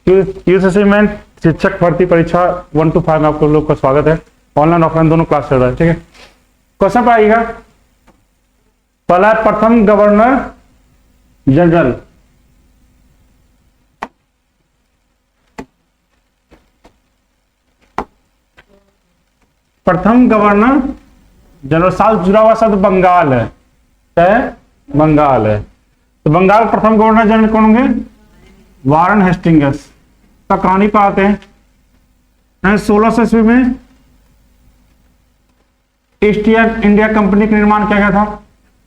UCC में शिक्षक भर्ती परीक्षा 1 to 5 में आपको लोग का स्वागत है। ऑनलाइन ऑफलाइन दोनों क्लास चल रहा है, ठीक है। क्वेश्चन पर आइएगा। पहला प्रथम गवर्नर जनरल, प्रथम गवर्नर जनरल साल जुड़ा हुआ शब्द बंगाल है, बंगाल है। तो बंगाल प्रथम गवर्नर जनरल कौन होंगे? Warren Hastings. का कहानी पर आते हैं। 1600 ईस्वी में ईस्ट इंडिया कंपनी का निर्माण किया गया था।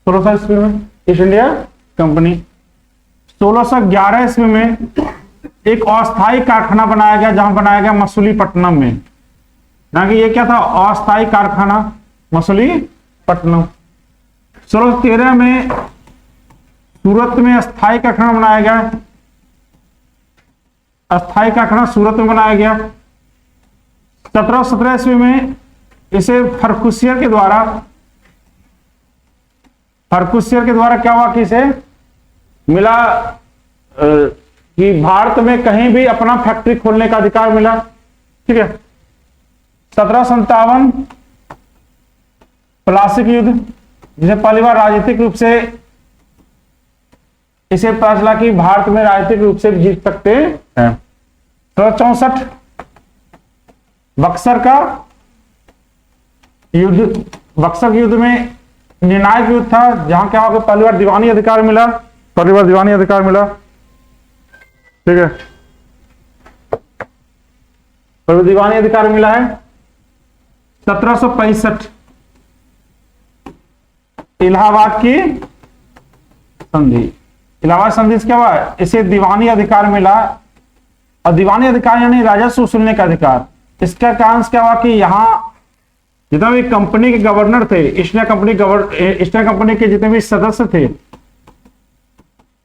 1600 ईस्वी में ईस्ट इंडिया कंपनी। 1611 ईस्वी में एक अस्थायी कारखाना बनाया गया, जहां बनाया गया मसूलीपट्टनम में। ना कि ये क्या था? अस्थायी कारखाना मसूलीपट्टनम। 1613 में सूरत में अस्थायी कारखाना बनाया गया, अस्थायी कारखाना सूरत में बनाया गया। 1717 ईस्वी में इसे फर्कुसियर के द्वारा क्या हुआ कि इसे मिला कि भारत में कहीं भी अपना फैक्ट्री खोलने का अधिकार मिला, ठीक है। 1757 प्लासी युद्ध, जिसे पहली बार राजनीतिक रूप से इसे पता चला कि भारत में राजनीतिक रूप से जीत सकते हैं। 1764 बक्सर का युद्ध, बक्सर युद्ध में निर्णायक युद्ध था, जहां क्या होगा पहली बार दीवानी अधिकार मिला, ठीक है। पहले दीवानी अधिकार मिला है। 1765 इलाहाबाद की संधि, इलाहाबाद संधि से क्या हुआ? इसे दीवानी अधिकार मिला। और दीवानी अधिकार यानी राजस्व वसूलने का अधिकार। इसका कारण क्या हुआ कि यहां जितना भी कंपनी के गवर्नर थे, ईस्ट इंडिया कंपनी के जितने भी सदस्य थे,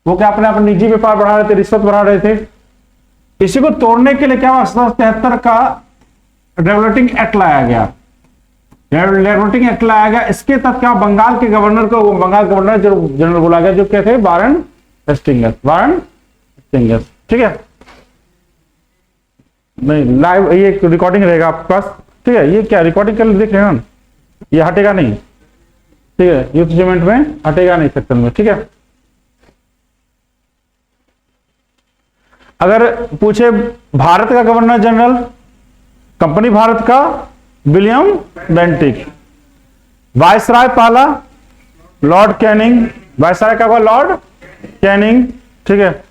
वो क्या अपने निजी व्यापार बढ़ा रहे थे, रिश्वत बढ़ा रहे थे। इसी को तोड़ने के लिए क्या हुआ? 1773 का रेगुलेटिंग एक्ट लाया गया। इसके तहत क्या बंगाल के गवर्नर को बंगाल गवर्नर जनरल बोला गया, जो क्या थे? वारन हेस्टिंग्स, ठीक है। नहीं, लाइव ये रिकॉर्डिंग रहेगा आपके पास, ठीक है। ये क्या रिकॉर्डिंग कर देख रहे हैं ना, ये हटेगा नहीं, ठीक है। यूथ अचीवमेंट में हटेगा नहीं सेक्शन में, ठीक है। अगर पूछे भारत का गवर्नर जनरल, कंपनी भारत का विलियम बेंटिक। वायसराय पहला लॉर्ड कैनिंग, वायसराय का हुआ लॉर्ड कैनिंग, ठीक है।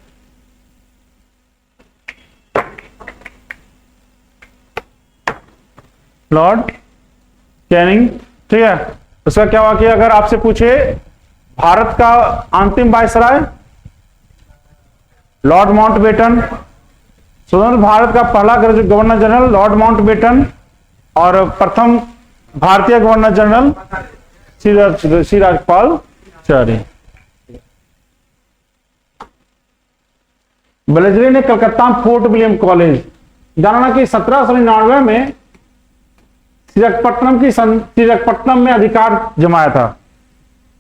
लॉर्ड कैनिंग, ठीक है। उसका क्या हुआ कि अगर आपसे पूछे भारत का अंतिम वायसराय लॉर्ड माउंटबेटन, स्वतंत्र भारत का पहला गवर्नर जनरल लॉर्ड माउंटबेटन, और प्रथम भारतीय गवर्नर जनरल श्री राजपालाचारी। बेलेजरी ने कलकत्ता में फोर्ट विलियम कॉलेज, जाना ना कि 1799 में श्रीरंगपट्टनम में अधिकार जमाया था,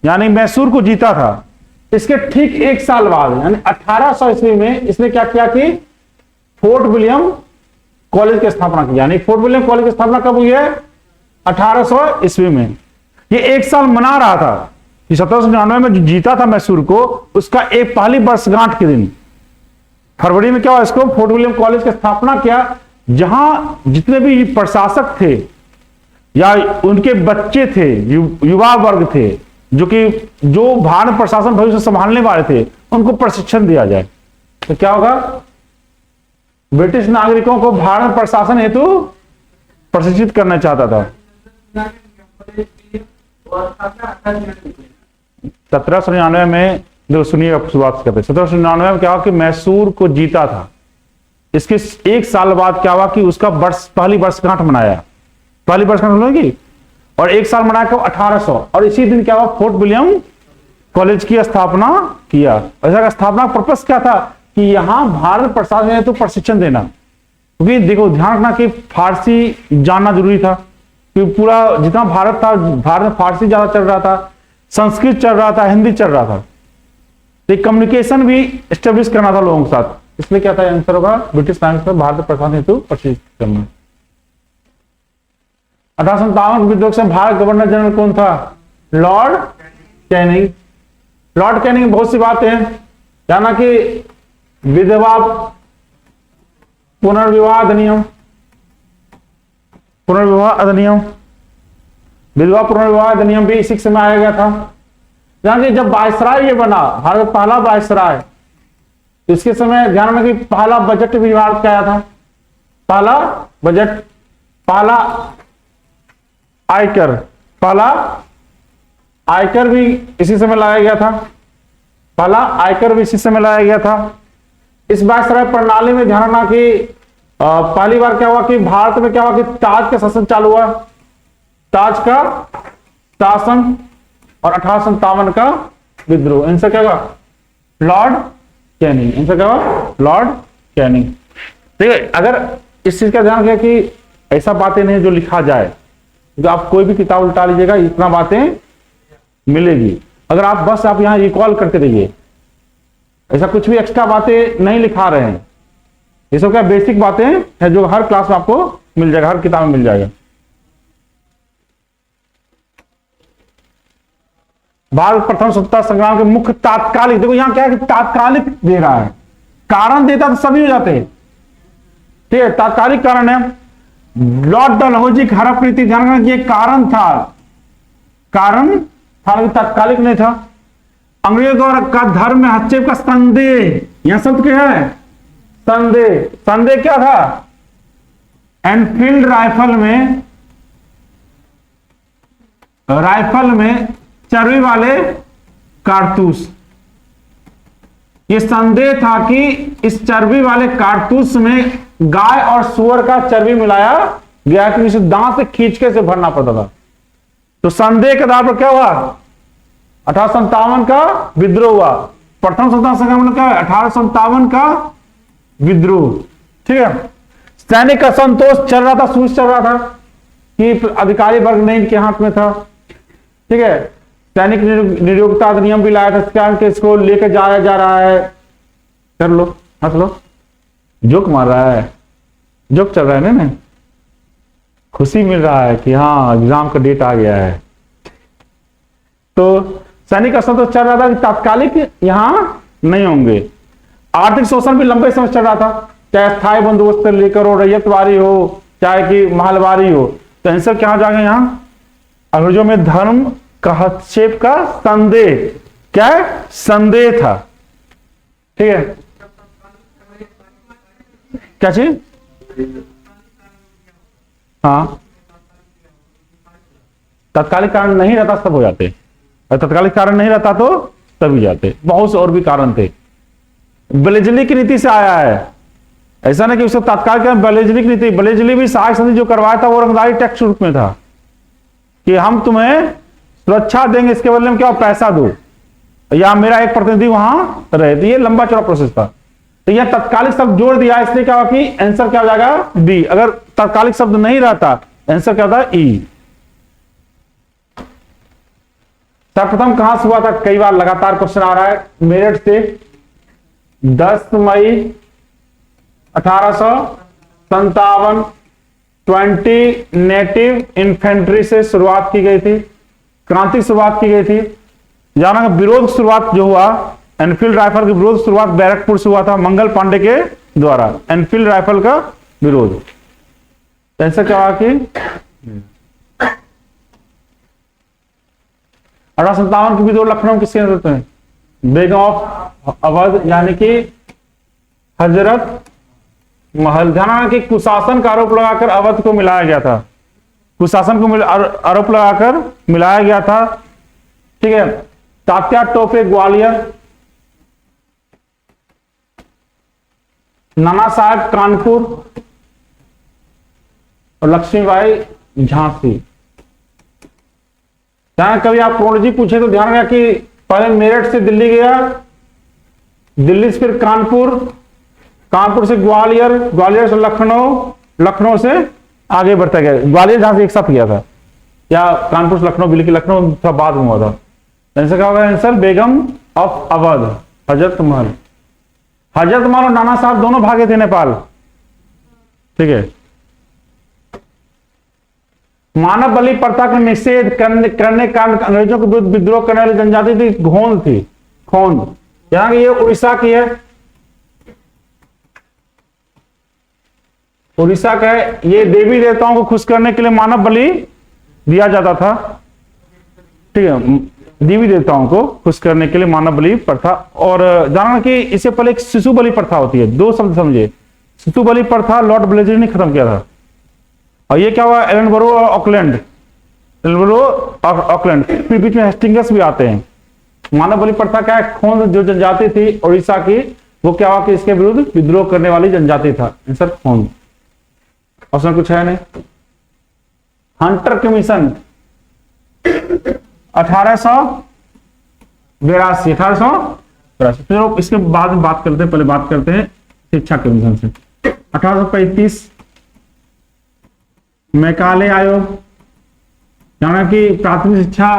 यानी मैसूर को जीता था। इसके ठीक एक साल बाद यानी 1800 ईस्वी में इसने क्या किया कि फोर्ट विलियम कॉलेज की स्थापना की। यानी फोर्ट विलियम कॉलेज की स्थापना कब हुई है? 1800 ईस्वी में। ये एक साल मना रहा था कि 1799 में जो जीता था मैसूर को, उसका एक पहली वर्षगांठ के दिन फरवरी में क्या हुआ? इसको फोर्ट विलियम कॉलेज की स्थापना किया, जहां जितने भी प्रशासक थे या उनके बच्चे थे, युवा वर्ग थे, जो भारत प्रशासन भविष्य संभालने वाले थे, उनको प्रशिक्षण दिया जाए। तो क्या होगा? ब्रिटिश नागरिकों को भारत प्रशासन हेतु प्रशिक्षित करना चाहता था। 1799 में जो सुनिए शुरुआत करते, 1799 में क्या हुआ कि मैसूर को जीता था। इसके एक साल बाद क्या हुआ कि उसका पहली वर्षगांठ मनाया, पहली वर्षगांठ होगी, और एक साल मनाया कब? 1800। और इसी दिन क्या हुआ? फोर्ट विलियम कॉलेज की स्थापना किया। ऐसा स्थापना पर्पस क्या था कि यहां भारत प्रशासन हेतु प्रशिक्षण देना, क्योंकि देखो ध्यान रखना कि फारसी जानना जरूरी था, क्योंकि पूरा जितना भारत था, भारत में फारसी ज्यादा चल रहा था, संस्कृत चल रहा था, हिंदी चल रहा था। तो कम्युनिकेशन भी एस्टेब्लिश करना था लोगों के साथ। इसलिए क्या था आंसर होगा ब्रिटिश नागरिक भारत प्रशासन हेतु प्रशिक्षित करना। 1857 विद्रोह से भारत गवर्नर जनरल कौन था? Lord Canning. लॉर्ड कैनिंग बहुत सी बातें हैं, जाना कि विधवा पुनर्विवाह अधिनियम, पुनर्विवाह अधिनियम, विधवा पुनर्विवाह अधिनियम भी इसी समय आया गया था। जाना कि जब वायसराय ये बना, भारत का पहला वायसराय, इसके समय ध्यान में कि पहला बजट भी भारत का आया था, पहला बजट, पहला आयकर, पहला आयकर भी इसी समय लाया गया था, पहला आयकर भी इसी समय लाया गया था। इस वायसराय प्रणाली में ध्यान रखना कि पहली बार क्या हुआ कि भारत में क्या हुआ कि ताज का शासन चालू हुआ, ताज का शासन, और 1857 का विद्रोह। इनसे क्या हुआ? Lord Canning. इनसे क्या हुआ? Lord Canning. ठीक है, अगर इस चीज का ध्यान रखें कि ऐसा बातें नहीं जो लिखा जाए, जो आप कोई भी किताब उल्टा लीजिएगा इतना बातें मिलेगी। अगर आप बस आप यहां रिकॉल करते रहिए, ऐसा कुछ भी एक्स्ट्रा बातें नहीं लिखा रहे हैं, ये सब क्या बेसिक बातें हैं जो हर क्लास में आपको मिल जाएगा, हर किताब में मिल जाएगा। भारत प्रथम स्वतंत्रता संग्राम के मुख्य तात्कालिक, देखो यहां क्या है कि तात्कालिक दे रहा है, कारण देता तो सभी हो जाते हैं। ठीक है, तात्कालिक कारण है लॉर्ड डलहौजी की हड़प नीति, ध्यान रखना कि ये कारण था, कारण था लेकिन तात्कालिक नहीं था। अंग्रेजों का धर्म में हस्तक्षेप का संदेह, यहां शब्द क्या है? संदेह। संदेह क्या था? एनफील्ड राइफल में चर्बी वाले कारतूस, ये संदेह था कि इस चर्बी वाले कारतूस में गाय और सुअर का चर्बी मिलाया गया कि इसे दांत से खींच के से भरना पड़ता था। तो संदेह के आधार पर क्या हुआ? 1857 का विद्रोह हुआ। प्रथम स्वतंत्रता संग्राम मतलब क्या है? 1857 का विद्रोह। ठीक है, सैनिक असंतोष चल रहा था, सूच चल रहा था कि अधिकारी वर्ग नहीं इनके हाथ में था। ठीक है, सैनिक नियोक्ता अधिनियम भी लाया था, इसको लेकर जाया जा रहा है। कर लो, हंस लो, जोक मार रहा है, जोक चल रहा है ना, खुशी मिल रहा है कि हाँ एग्जाम का डेट आ गया है। तो सैनिक असंतोष चल रहा था कि तात्कालिक यहां नहीं होंगे। आर्थिक शोषण भी लंबे समय चल रहा था, चाहे स्थायी बंदोबस्त से लेकर हो, रैयतवारी हो, चाहे कि महलवारी हो। तो आंसर क्या जाएगा यहां? अंग्रेजों में धर्म का हस्तक्षेप का संदेह, क्या है? संदेह था। ठीक है, क्या चीज? हाँ, तत्कालिक कारण नहीं रहता सब हो जाते, और तत्कालिक कारण नहीं रहता तो तभी जाते। बहुत से और भी कारण थे। बेलेजली की नीति से आया है, ऐसा नहीं कि उसको तात्कालिक बेलेजली की नीति, बेलेजली भी सहायक संधि जो करवाया था वो रंगदारी टैक्स रूप में था कि हम तुम्हें सुरक्षा देंगे, इसके बदले में क्या पैसा दो, या मेरा एक प्रतिनिधि वहां रहे। तो ये लंबा चौड़ा प्रोसेस था। तो यह तत्कालिक शब्द जोड़ दिया, इसलिए क्या हुआ कि आंसर क्या हो जाएगा? डी। अगर तत्कालिक शब्द नहीं रहता आंसर क्या होता है? ई। सर्वप्रथम कहां से हुआ था? कई बार लगातार क्वेश्चन आ रहा है। मेरठ से 10 मई 1857 20 नेटिव इन्फेंट्री से शुरुआत की गई थी, क्रांति शुरुआत की गई थी। जाना विरोध शुरुआत जो हुआ एनफील्ड राइफल की विरोध शुरुआत बैरकपुर से हुआ था, मंगल पांडे के द्वारा एनफील्ड राइफल का विरोध। ऐसा क्या हुआ कि 1857 की विद्रोह लखनऊ किसके नेतृत्व में? बेगम ऑफ अवध यानी कि हजरत महल। ध्यान कि कुशासन का आरोप लगाकर अवध को मिलाया गया था, कुशासन को आरोप लगाकर मिलाया गया था। ठीक है, तात्या टोपे ग्वालियर, नाना साहब कानपुर और लक्ष्मीबाई झांसी। जहां कभी आप प्रोलॉजी पूछे तो ध्यान रखा कि पहले मेरठ से दिल्ली गया, दिल्ली से फिर कानपुर, कानपुर से ग्वालियर, ग्वालियर से लखनऊ, लखनऊ से आगे बढ़ता गया। ग्वालियर झांसी एक साथ गया था, या कानपुर से लखनऊ, बिल्कुल लखनऊ थोड़ा बाद में हुआ था। आंसर क्या होगा? Answer Begum of Awadh, Hazrat Mahal. हजरत मौलाना और नाना साहब दोनों भागे थे नेपाल। ठीक है। मानव बलि प्रथा का निषेध करने कारण अंग्रेजों के विरुद्ध विद्रोह करने वाली जनजाति थी गोंड थी। गोंड, यहां ये उड़ीसा की है, उड़ीसा का है। ये देवी देवताओं को खुश करने के लिए मानव बलि दिया जाता था। ठीक है, देवी देवताओं को खुश करने के लिए मानव बलि प्रथा। और जाना कि इससे पहले एक शिशु बलि प्रथा होती है। दो शब्द समझे, शिशु बलि प्रथा लॉर्ड ब्लेजर ने खत्म किया था। और ये क्या हुआ, एडनबरो और ऑकलैंड, एडनबरो और ऑकलैंड, फिर बीच में हेस्टिंगस भी आते हैं। मानव बलि प्रथा क्या है, खोंद जो जनजाति थी उड़ीसा की, वो क्या हुआ कि इसके विरुद्ध विद्रोह करने वाली जनजाति था। आंसर खोंद। ऑप्शन कुछ है नहीं। Hunter commission 1882, 1882। चलो इसके बाद में बात करते हैं, पहले बात करते हैं शिक्षा कमीशन से। 1835 मैकाले आयोग, जाना कि प्राथमिक शिक्षा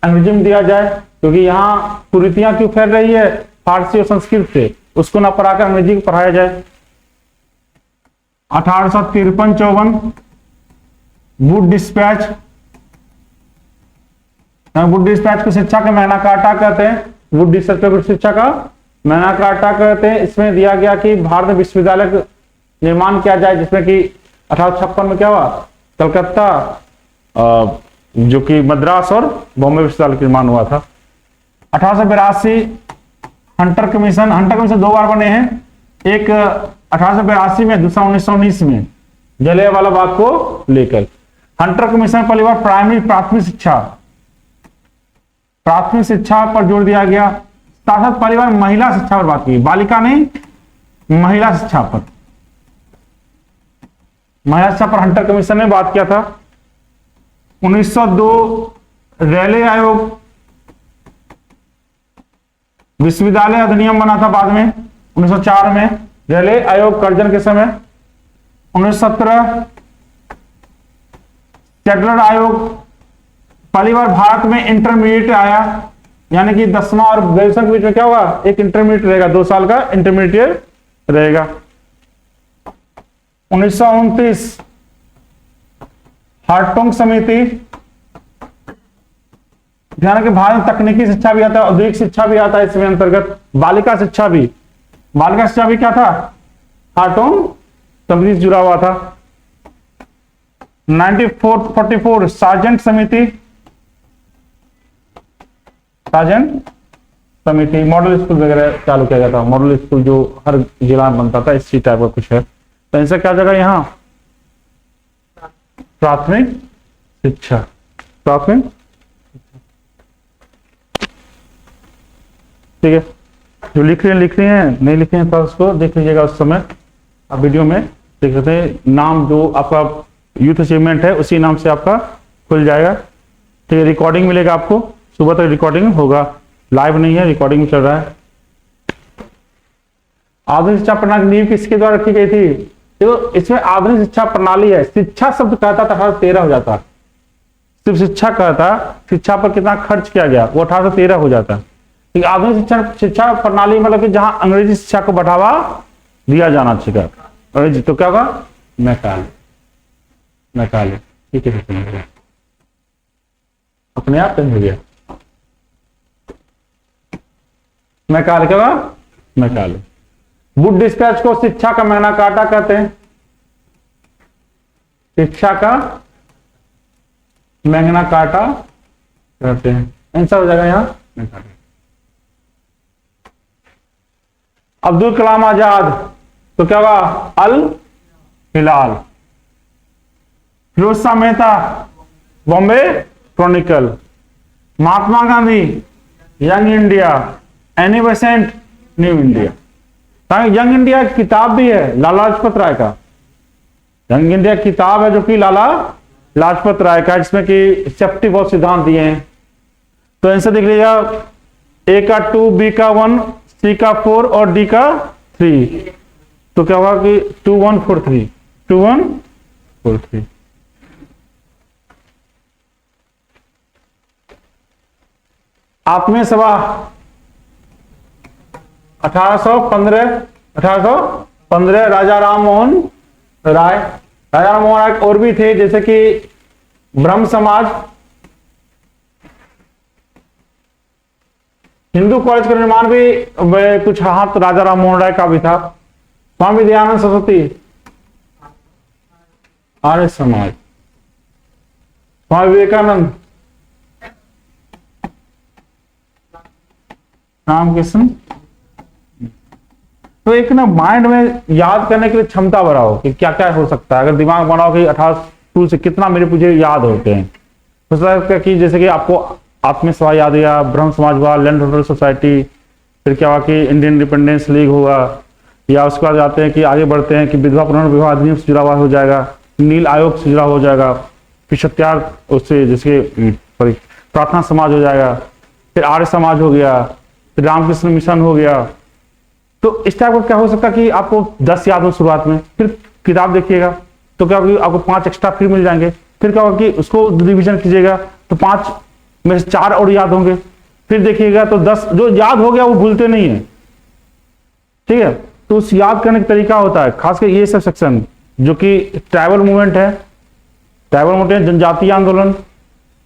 अंग्रेजी में दिया जाए, क्योंकि यहाँ कुरीतियां क्यों फैल रही है फारसी और संस्कृत से, उसको ना पढ़ाकर अंग्रेजी को पढ़ाया जाए। 1853-54 वुड डिस्पैच, वुड डिस्पैच को शिक्षा का मैग्ना कार्टा कहते हैं। वुड डिस्पैच को शिक्षा का मैग्ना कार्टा कहते हैं। इसमें दिया गया कि भारत विश्वविद्यालय का निर्माण किया जाए, जिसमें कि 1856 में क्या हुआ, कलकत्ता जो कि मद्रास और बॉम्बे विश्वविद्यालय का निर्माण हुआ था। 1882 हंटर कमीशन, हंटर कमीशन दो बार बने हैं, एक 1882 में, दूसरा 1919 में जलियांवाला बाग को लेकर। हंटर कमीशन पहली बार प्राथमिक शिक्षा पर जोर दिया गया, साथ साथ पहली बार महिला शिक्षा पर बात की, बालिका नहीं महिला शिक्षा पर, महिला शिक्षा पर हंटर कमीशन ने बात किया था। 1902 रेले आयोग, विश्वविद्यालय अधिनियम बना था बाद में 1904 में, रेले आयोग कर्जन के समय। 1917 सेटलर आयोग, पहली बार भारत में इंटरमीडिएट आया, यानी कि 10वां और ग्रेजुएशन के बीच में क्या होगा, एक इंटरमीडिएट रहेगा, 2 साल का इंटरमीडिएट रहेगा। 1929 हार्टोंग समिति, ध्यान कि भारत में तकनीकी शिक्षा भी आता है, औद्योगिक शिक्षा भी आता है इसमें अंतर्गत। बालिका शिक्षा भी क्या था, हार्टोंग समिति से जुड़ा हुआ था। 1944 सार्जेंट समिति, मॉडल स्कूल वगैरह चालू किया गया था। मॉडल स्कूल जो हर जिला में बनता था, इसी टाइप का कुछ है। तो इनसे क्या जगह यहाँ प्राथमिक शिक्षा, प्राथमिक, ठीक है। जो लिख रहे हैं नहीं लिखे हैं तो उसको देख लीजिएगा उस समय, आप वीडियो में देख सकते हैं। नाम जो आपका यूथ अचीवमेंट है उसी नाम से आपका खुल जाएगा। ठीक है, रिकॉर्डिंग मिलेगा आपको, सुबह तक रिकॉर्डिंग होगा, लाइव नहीं है, रिकॉर्डिंग में चल रहा है। आधुनिक शिक्षा प्रणाली की नींव किसके द्वारा रखी गई थी, तो इसमें आधुनिक शिक्षा प्रणाली है। शिक्षा शब्द कहता था 1813 हो जाता, सिर्फ शिक्षा कहता, शिक्षा पर कितना खर्च किया गया वो 1813 हो जाता। आधुनिक शिक्षा प्रणाली मतलब कि जहां अंग्रेजी शिक्षा को बढ़ावा दिया जाना चाहिए। अंग्रेजी तो क्या होगा, मैकाले, ठीक है, अपने आप हो गया मैकाले, क्या होगा मैकाले। वुड डिस्पैच को शिक्षा का मैग्ना कार्टा कहते हैं, शिक्षा का मैग्ना कार्टा कहते हैं। आंसर हो जाएगा यहाँ मैकाले। अब्दुल कलाम आजाद तो क्या हुआ, Al Hilal. Firoz Shah Mehta Bombay Chronicle. Mahatma Gandhi Young India, Annie Besant New India. Young India किताब भी है लाला लाजपत राय का, यंग इंडिया किताब है जो कि लाला लाजपत राय का, जिसमें कि सेफ्टी बहुत सिद्धांत दिए हैं। तो आंसर देख लीजिएगा, ए का 2, बी का 1, सी का 4 और डी का 3। तो क्या होगा कि 2143, 2143। आत्मीय सभा 1815 1815 राजा राम मोहन राय। राजा राम मोहन राय और भी थे, जैसे कि ब्रह्म समाज, हिंदू कॉलेज का निर्माण भी कुछ हाथ राजा राम मोहन राय का भी था। स्वामी दयानंद सरस्वती आर्य समाज, स्वामी विवेकानंद रामकृष्ण। तो एक ना माइंड में याद करने के लिए क्षमता बढ़ाओ कि क्या क्या हो सकता है। अगर दिमाग बनाओ कि 18 से कितना मेरे मुझे याद होते हैं, हो सकता है कि जैसे कि आपको आत्मीय सभा याद हुआ, ब्रह्म समाज हुआ, लैंड होल्डर सोसाइटी, फिर क्या हुआ कि इंडियन इंडिपेंडेंस लीग हुआ, या उसके बाद जाते हैं कि आगे बढ़ते हैं कि विधवा पुनर्विवाह अधिनियम से जुड़ा हुआ हो जाएगा, नील आयोग से जुड़ा हो जाएगा, फिर सत्याग्रह उससे जैसे प्रार्थना समाज हो जाएगा, फिर आर्य समाज हो गया, फिर रामकृष्ण मिशन हो गया। तो इस टाइप का क्या हो सकता है कि आपको 10 याद हो शुरुआत में, फिर किताब देखिएगा तो क्या होगी, आपको 5 एक्स्ट्रा फिर मिल जाएंगे, फिर क्या होगा कि उसको रिवीजन कीजिएगा तो 5 में से 4 और याद होंगे, फिर देखिएगा तो 10 जो याद हो गया वो भूलते नहीं है। ठीक है, तो उस याद करने का तरीका होता है, खासकर ये सब सेक्शन जो कि ट्राइबल मूवमेंट है, ट्राइबल मूवमेंट, जनजातीय आंदोलन,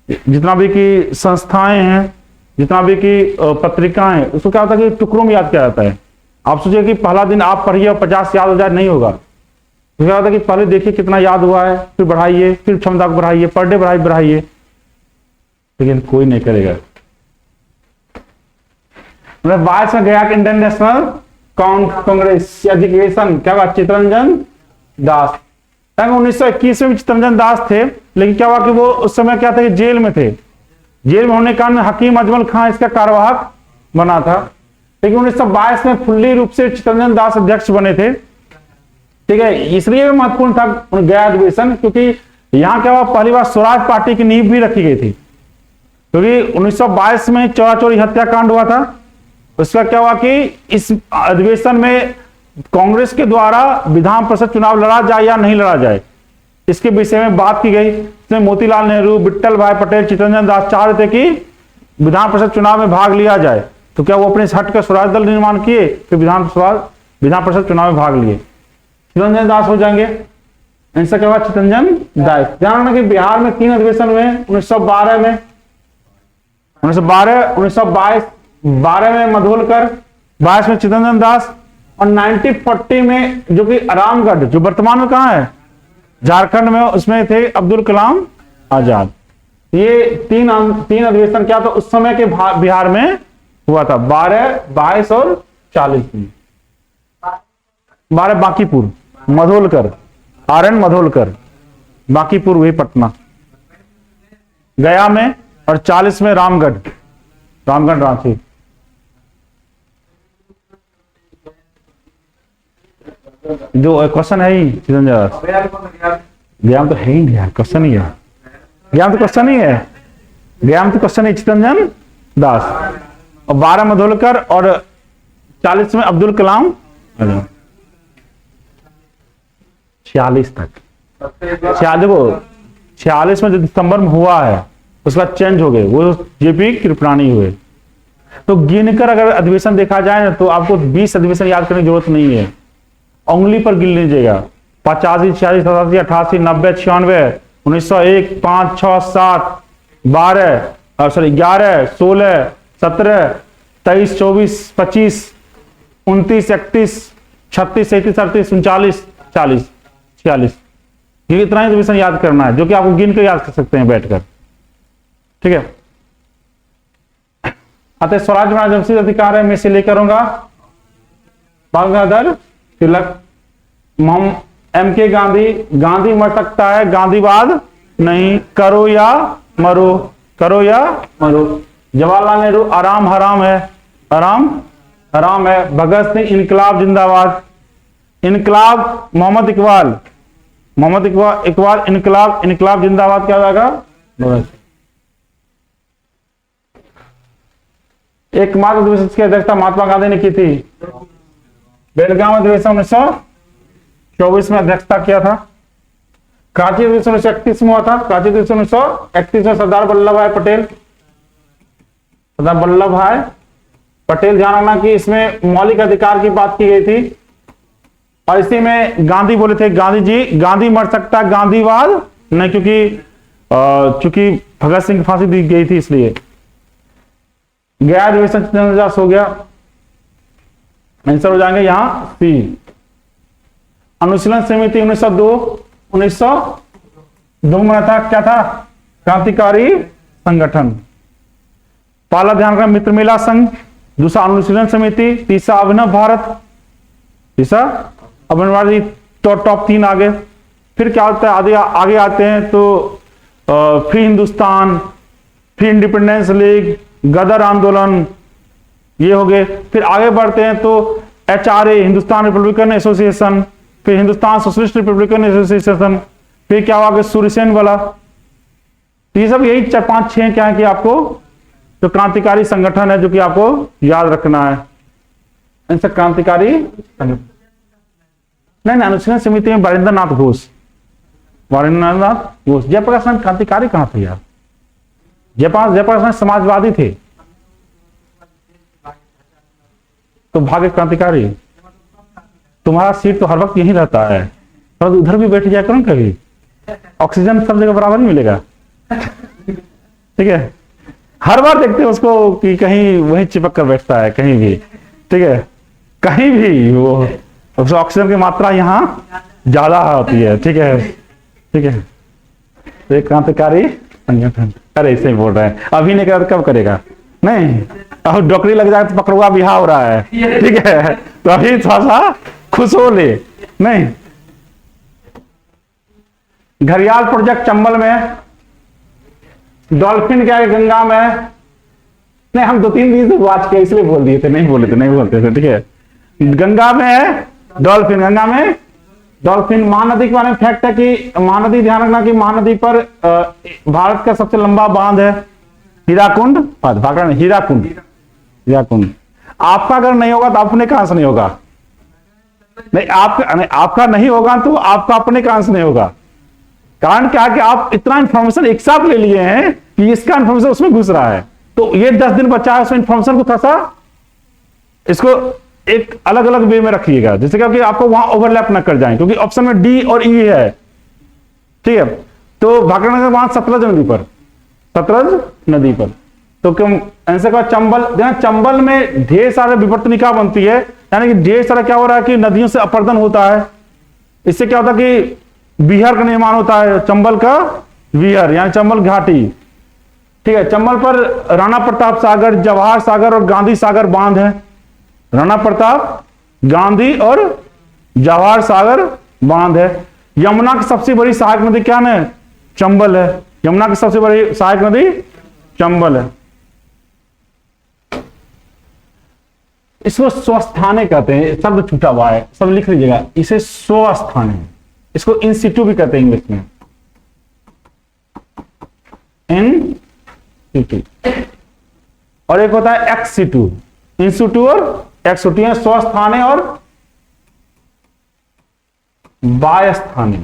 जितना भी की संस्थाएं हैं, जितना भी की पत्रिकाएं, उसको क्या होता है कि टुकड़ों में याद किया जाता है। आप सोचिए कि पहला दिन आप पढ़िए और 50 याद हो जाए, नहीं होगा। तो क्या होता है कि पहले देखिए कितना याद हुआ है, फिर बढ़ाइए, फिर क्षमता को बढ़ाइए, पर डे बढ़ाइए, लेकिन कोई नहीं करेगा। 22 में गया कि इंडियन नेशनल कांग्रेस एजुकेशन क्या हुआ, चित्तरंजन दास। 1921 में चित्तरंजन दास थे, लेकिन क्या हुआ कि वो उस समय क्या था कि जेल में थे। जेल में होने के कारण हकीम अजमल खां इसका कार्यवाहक बना था, लेकिन 1922 में फुल्ली रूप से चित्तरंजन दास अध्यक्ष बने थे। ठीक है, इसलिए भी महत्वपूर्ण था गया अधिवेशन, क्योंकि यहां क्या हुआ, पहली बार स्वराज पार्टी की नींव भी रखी गई थी, क्योंकि 1922 में चौरा चौरी हत्याकांड हुआ था। उसका क्या हुआ कि इस अधिवेशन में कांग्रेस के द्वारा विधान परिषद चुनाव लड़ा जाए या नहीं लड़ा जाए, इसके विषय में बात की गई। इसमें मोतीलाल नेहरू, विट्ठल भाई पटेल, चित्तरंजन दास चाह रहे थे कि विधान परिषद चुनाव में भाग लिया जाए, तो क्या वो अपने हट कर स्वराज दल निर्माण किए, फिर विधान परिषद चुनाव में भाग लिए। चित्तरंजन दास हो जाएंगे, इनसे क्या हुआ, चित्तरंजन दास। ध्यान रखना कि बिहार में 3 अधिवेशन हुए, 1912 में, 1912, 1922, 12 में मधोलकर, 22 में चित्तरंजन दास, और 1940 में जो कि रामगढ़, जो वर्तमान में कहां है, झारखंड में, उसमें थे अब्दुल कलाम आजाद। ये तीन अधिवेशन क्या था उस समय के बिहार में हुआ था, 12, 22 और 40 में। 12 बांकीपुर, मधोलकर, आरएन मधोलकर, बांकीपुर वही पटना, गया में, और 40 में रामगढ़ रांची। जो क्वेश्चन है ही गया में तो है ही नहीं यार, क्वेश्चन ही है, गया में तो क्वेश्चन ही है, गया में तो क्वेश्चन है चित्तरंजन दास, और 12 मधोलकर, और 40 में अब्दुल कलाम, 46 तक, 46 में जो दिसंबर में हुआ है उसका चेंज हो गए, वो जेपी कृपलानी हुए। तो गिनकर अगर अधिवेशन देखा जाए ना तो आपको 20 अधिवेशन याद करने की जरूरत नहीं है, उंगली पर गिन लीजिएगा। 85, 46, 87, 88, 90, 96, 1901, 5, 6, 7, 12, 11, 16, 17, 23, 24, 25, 29, 31, 36, 37, 38, 39, 40, 46, ये इतना ही अधिवेशन याद करना है, जो कि आपको गिन कर याद कर सकते हैं बैठकर। ठीक है, अतः स्वराज में जमशीद अधिकार है, मैं से लेकर आऊंगा बाल गंगाधर तिलक, एम.के. गांधी, गांधी मर सकता है, गांधीवाद नहीं, करो या मरो, करो या मरो। जवाहरलाल नेहरू, आराम हराम है, आराम हराम है। भगत सिंह, इनकलाब जिंदाबाद, इनकलाब, मोहम्मद इकबाल, इनकलाब जिंदाबाद, क्या हो जाएगा। एकमात्र अधिवेशन की अध्यक्षता महात्मा गांधी ने की थी, बेलगाम अधिवेशन 1924 में अध्यक्षता किया था। कराची अधिवेशन 1931 में हुआ था, कराची अधिवेशन 1931 में सरदार वल्लभ भाई पटेल, ध्यान रखना कि इसमें मौलिक अधिकार की बात की गई थी, और इसी में गांधी बोले थे, गांधी जी, गांधी मर सकता, गांधीवाद नहीं, क्योंकि भगत सिंह की फांसी दी गई थी इसलिए। गया अधिवेशन हो गया, आंसर हो जाएंगे यहां सी। अनुशीलन समिति 1902 में था, क्या था? क्रांतिकारी संगठन। पहला ध्यान रखना मित्र मेला संघ, दूसरा अनुशीलन समिति, तीसरा अभिनव भारत, तीसरा अभिनव भारत। तो टॉप 3 आगे। फिर क्या होता है, आगे आते हैं तो Free Hindustan, Free Independence League, Ghadar आंदोलन, ये हो गए। फिर आगे बढ़ते हैं तो HRA, हिंदुस्तान रिपब्लिकन एसोसिएशन, फिर हिंदुस्तान सोशलिस्ट रिपब्लिकन एसोसिएशन, फिर क्या हुआ सूर्यसेन वाला। तो ये सब यही 4, 5, 6 क्या है कि आपको जो क्रांतिकारी संगठन है जो कि आपको याद रखना है। इनसे क्रांतिकारी नहीं, अनुशीलन समिति में वारिंदर नाथ घोष, जयप्रकाश नारायण क्रांतिकारी कहां थे यार? जयप्रकाश नारायण समाजवादी थे तो भाग्य क्रांतिकारी। तुम्हारा सीट तो हर वक्त यहीं रहता है, तो उधर भी बैठ जाया करो ना कभी, ऑक्सीजन सब जगह बराबर नहीं मिलेगा। ठीक है, हर बार देखते हैं उसको कि कहीं वहीं चिपक कर बैठता है कहीं भी। ठीक है, कहीं भी वो ऑक्सीजन की मात्रा यहाँ ज्यादा होती है। ठीक है, ठीक है। तो एक क्रांतिकारी संगठन, अरे ऐसे ही बोल रहे हैं, अभी नहीं करेगा तो कब करेगा? नहीं, अब डॉक्टरी लग जाए तो पकड़ुआ बिहार हो रहा है। ठीक है, तो अभी थोड़ा सा खुश हो ले। नहीं, घड़ियाल प्रोजेक्ट चंबल में, डॉल्फिन क्या है गंगा में। नहीं, हम 2-3 दिन से बात किया इसलिए बोल दिए थे, नहीं बोलते थे। ठीक है, गंगा में है डॉल्फिन, गंगा में डॉल्फिन। महानदी के बारे में फैक्ट है कि महानदी, ध्यान रखना कि महानदी पर भारत का सबसे लंबा बांध है हीराकुंड, हीराकुंड। आपका अगर नहीं होगा तो अपने कहां से नहीं होगा? नहीं, आपका नहीं होगा तो आपका अपने कहां से नहीं होगा। कारण क्या है कि आप इतना इंफॉर्मेशन एक साथ ले लिए हैं कि इसका इंफॉर्मेशन उसमें घुस रहा है, तो ये 10 दिन बचा है, उसमें इंफॉर्मेशन को थोड़ा सा इसको एक अलग अलग वे में रखिएगा, जिससे कि आपको वहां ओवरलैप ना कर जाए, क्योंकि ऑप्शन में डी और ई है। ठीक है, तो भागनगर वहां सतलज नदी पर, तो क्यों आंसर का चंबल। चंबल में ढेर सारे विवर्तनिका बनती है, यानी कि ढेर सारा क्या हो रहा है कि नदियों से अपर्दन होता है। इससे क्या होता है कि विहर का निर्माण होता है, चंबल का विहर यानी चंबल घाटी। ठीक है, चंबल पर राणा प्रताप सागर, जवाहर सागर और गांधी सागर बांध है। राणा प्रताप, गांधी और जवाहर सागर बांध है। यमुना की सबसे बड़ी सहायक नदी क्या है? चंबल है। यमुना की सबसे बड़ी सहायक नदी चंबल है। इसको स्वस्थाने कहते हैं, शब्द छूटा हुआ है, सब लिख लीजिएगा, इसे स्वस्थाने, इसको इन सिटू भी कहते हैं इंग्लिश में, इन सिटू। और एक होता है एक्स सिटू, इन सिटू और एक्स सिटू है, स्वस्थाने और बायस्थाने।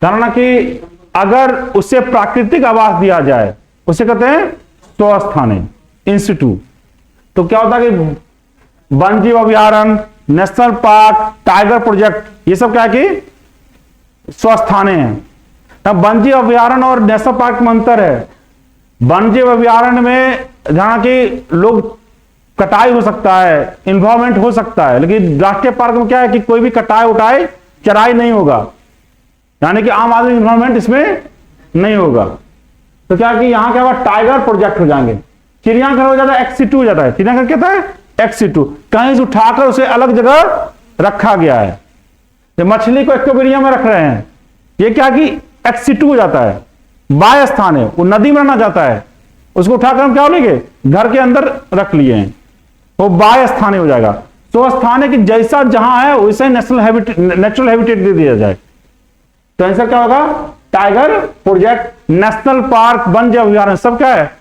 जानना कि अगर उसे प्राकृतिक आवास दिया जाए उसे कहते हैं स्वस्थाने, इंस्टीट्यूट। तो क्या होता है कि वन जीव अभयारण्य, नेशनल पार्क, टाइगर प्रोजेक्ट, ये सब क्या है कि स्वस्थाने हैं। अब वन जीव अभयारण्य और नेशनल पार्क में अंतर है। वन जीव अभयारण्य में जहां कि लोग कटाई हो सकता है, इन्वॉल्वमेंट हो सकता है, लेकिन राष्ट्रीय पार्क में क्या है कि कोई भी कटाई उठाई चराई नहीं होगा, यानी कि आम आदमी इन्वॉल्वमेंट इसमें नहीं होगा। तो क्या कि यहां क्या होगा, टाइगर प्रोजेक्ट हो जाएंगे। चिड़ियाघर हो जाता है एक्सी2 हो जाता है, चिड़ियाघर क्या है एक्सी2, कहीं से उठाकर उसे अलग जगह रखा गया है। तो मछली को एक्वेरियम में रख रहे हैं, ये क्या कि एक्सी2 हो जाता है। बाय स्थान है, वो नदी में रहना जाता है, उसको उठाकर हम क्या लेंगे घर के अंदर रख लिए हैं, वो बाय स्थान हो जाएगा। तो स्थान है कि जैसा जहां है वैसे नेचुरल हैबिटेट दे दिया जाए। तो आंसर क्या होगा, tiger project, national park, one जीव अभयारण्य, सब क्या है